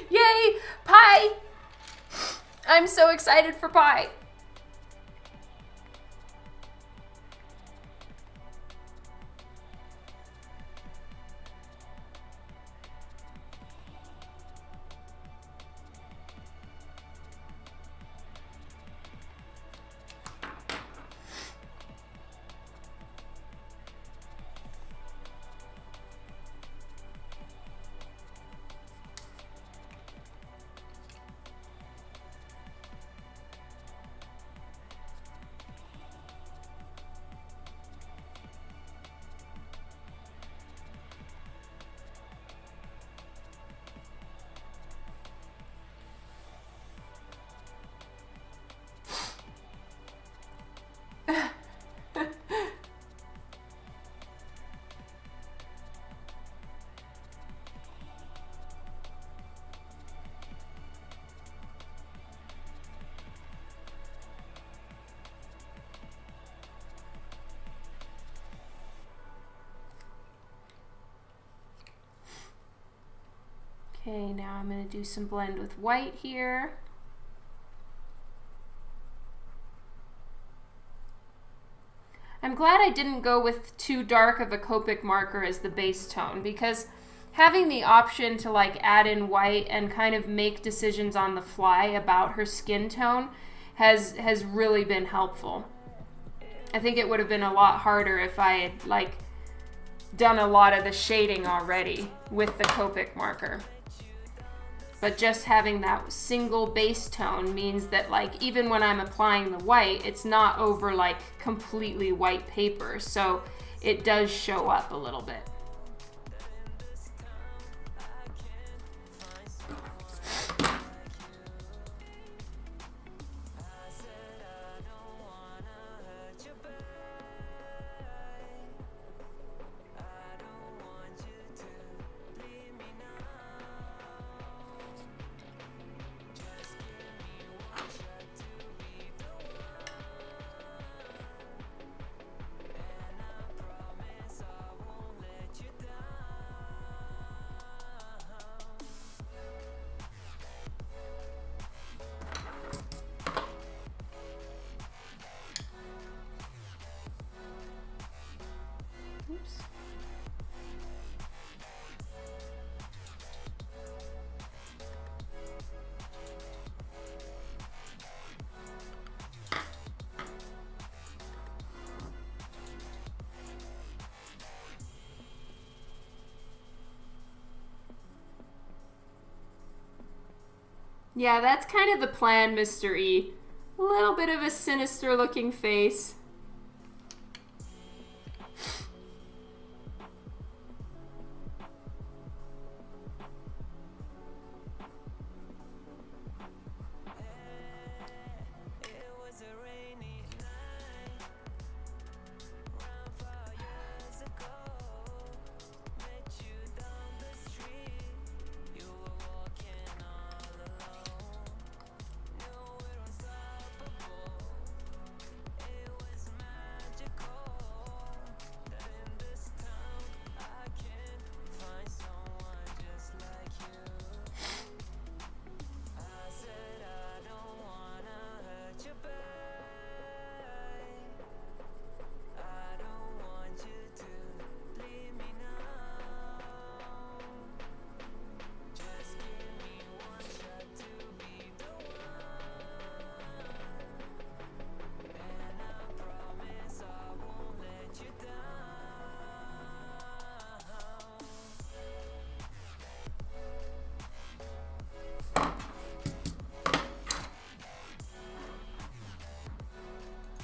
Yay! Pie! I'm so excited for pie. Okay, now I'm going to do some blend with white here. I'm glad I didn't go with too dark of a Copic marker as the base tone, because having the option to like add in white and kind of make decisions on the fly about her skin tone has really been helpful. I think it would have been a lot harder if I had like done a lot of the shading already with the Copic marker. But just having that single base tone means that like even when I'm applying the white, it's not over like completely white paper, so it does show up a little bit. Yeah, that's kind of the plan, Mr. E. A little bit of a sinister looking face.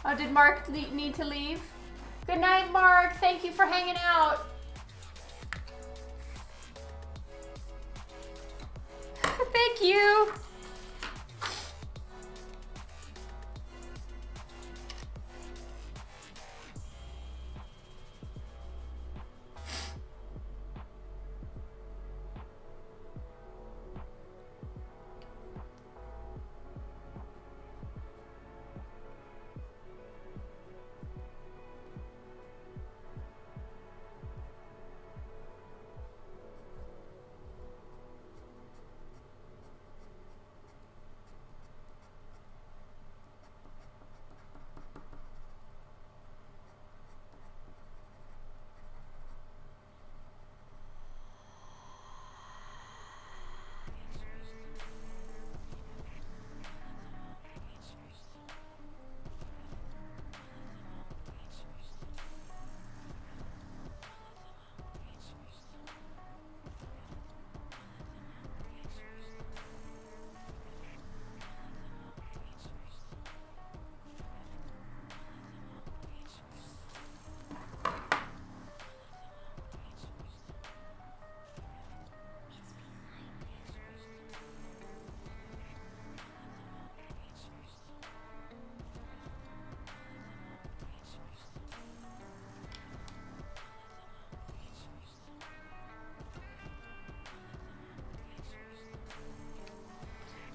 Oh, did Mark need to leave? Good night, Mark. Thank you for hanging out. Thank you.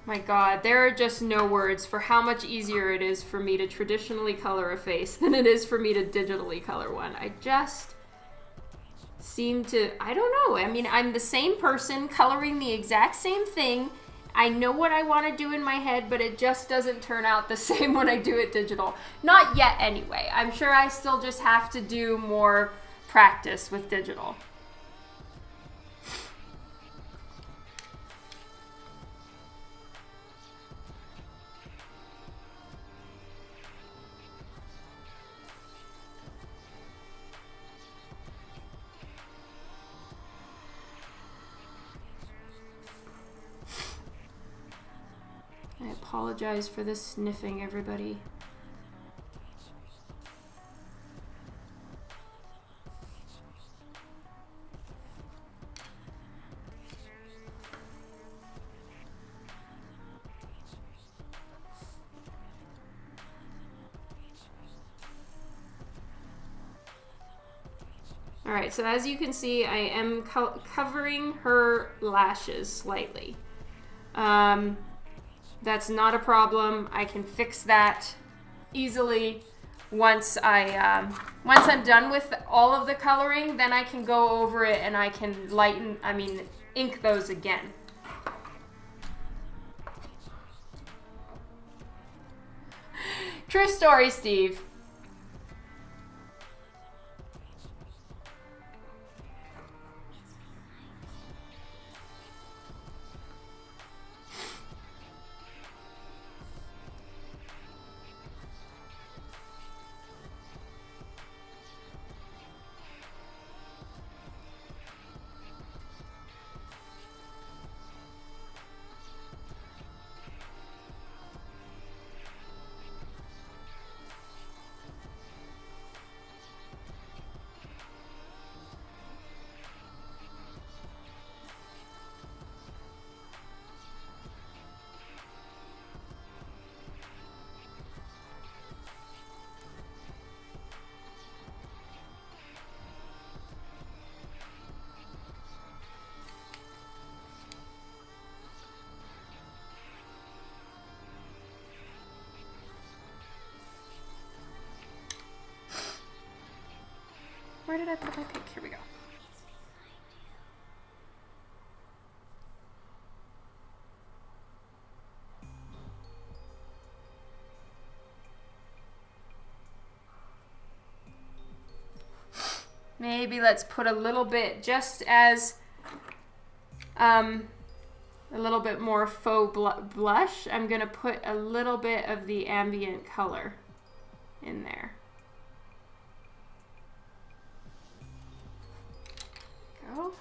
My God, there are just no words for how much easier it is for me to traditionally color a face than it is for me to digitally color one. I just seem to, I don't know. I mean, I'm the same person coloring the exact same thing. I know what I want to do in my head, but it just doesn't turn out the same when I do it digital. Not yet, anyway. I'm sure I still just have to do more practice with digital. I apologize for the sniffing, everybody. All right, so as you can see, I am covering her lashes slightly. That's not a problem. I can fix that easily once I'm done with all of the coloring. Then I can go over it and I can ink those again. True story, Steve.
Where did I put my pink? Here we go. Maybe let's put a little bit, just as a little bit more faux blush. I'm gonna put a little bit of the ambient color in there. Go.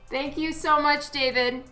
Thank you so much, David.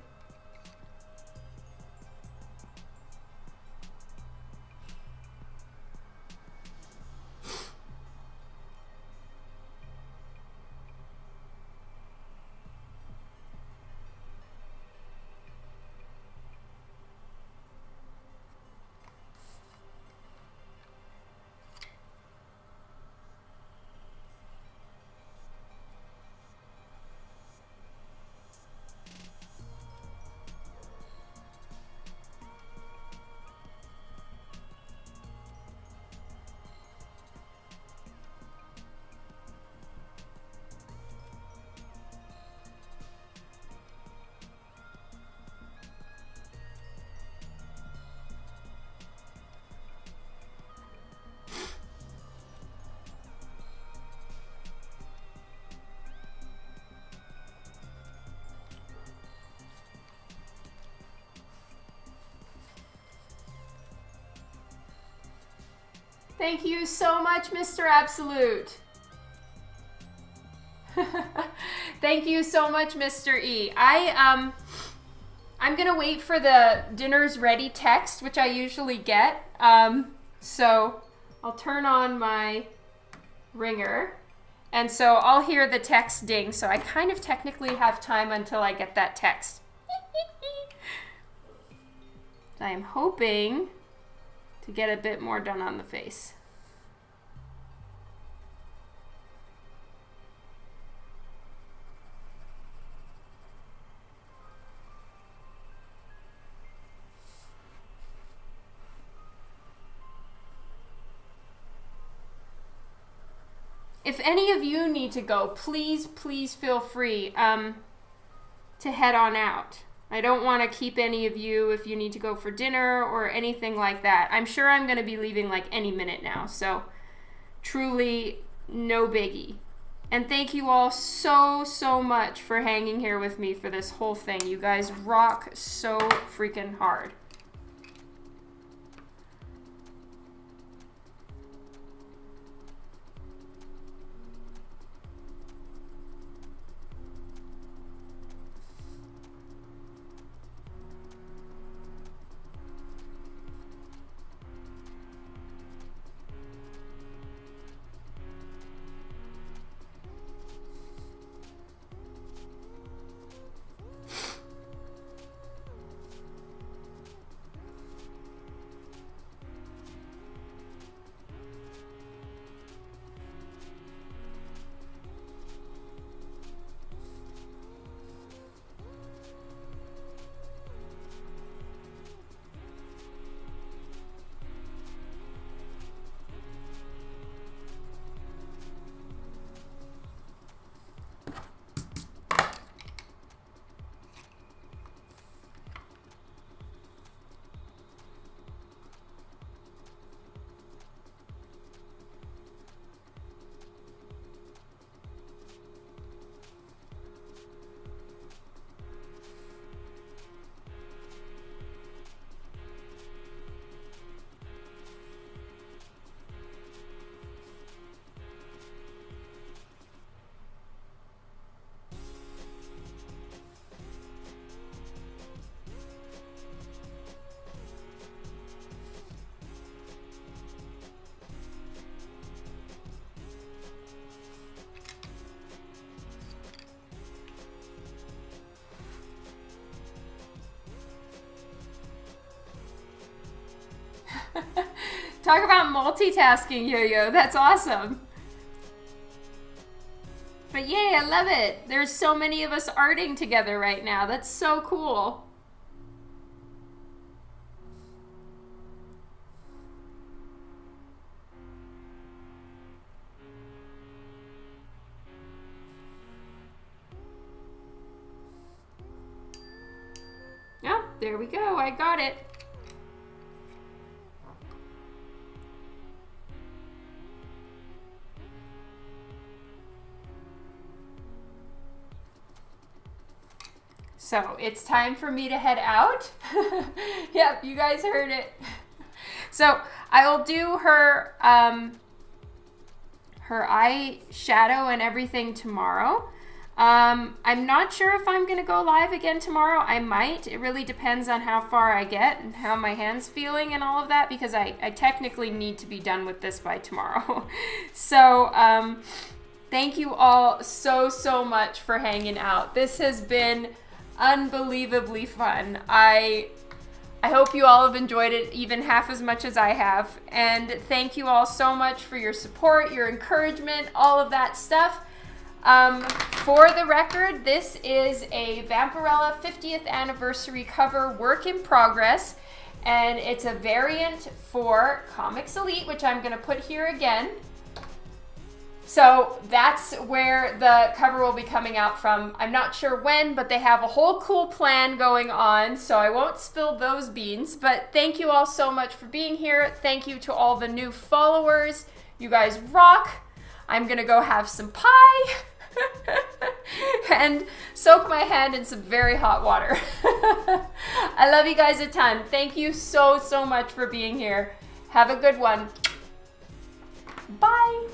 Thank you so much, Mr. Absolute. Thank you so much, Mr. E. I'm gonna wait for the dinner's ready text, which I usually get. So I'll turn on my ringer, and so I'll hear the text ding. So I kind of technically have time until I get that text. I am hoping to get a bit more done on the face. If any of you need to go, please feel free to head on out. I don't want to keep any of you if you need to go for dinner or anything like that. I'm sure I'm going to be leaving like any minute now, so truly no biggie. And thank you all so much for hanging here with me for this whole thing. You guys rock so freaking hard.
Talk about multitasking, Yo-Yo. That's awesome. But yay, I love it. There's so many of us arting together right now. That's so cool. Oh, there we go. I got it. So it's time for me to head out. Yep, you guys heard it. So I will do her her eyeshadow and everything tomorrow. I'm not sure if I'm gonna go live again tomorrow. I might. It really depends on how far I get and how my hand's feeling and all of that, because I technically need to be done with this by tomorrow. So thank you all so much for hanging out. This has been unbelievably fun. I hope you all have enjoyed it even half as much as I have. And thank you all so much for your support, your encouragement, all of that stuff. For the record, this is a Vampirella 50th anniversary cover work in progress. And it's a variant for Comics Elite, which I'm going to put here again. So that's where the cover will be coming out from. I'm not sure when, but they have a whole cool plan going on, so I won't spill those beans. But thank you all so much for being here. Thank you to all the new followers. You guys rock. I'm gonna go have some pie and soak my hand in some very hot water. I love you guys a ton. Thank you so much for being here. Have a good one. Bye.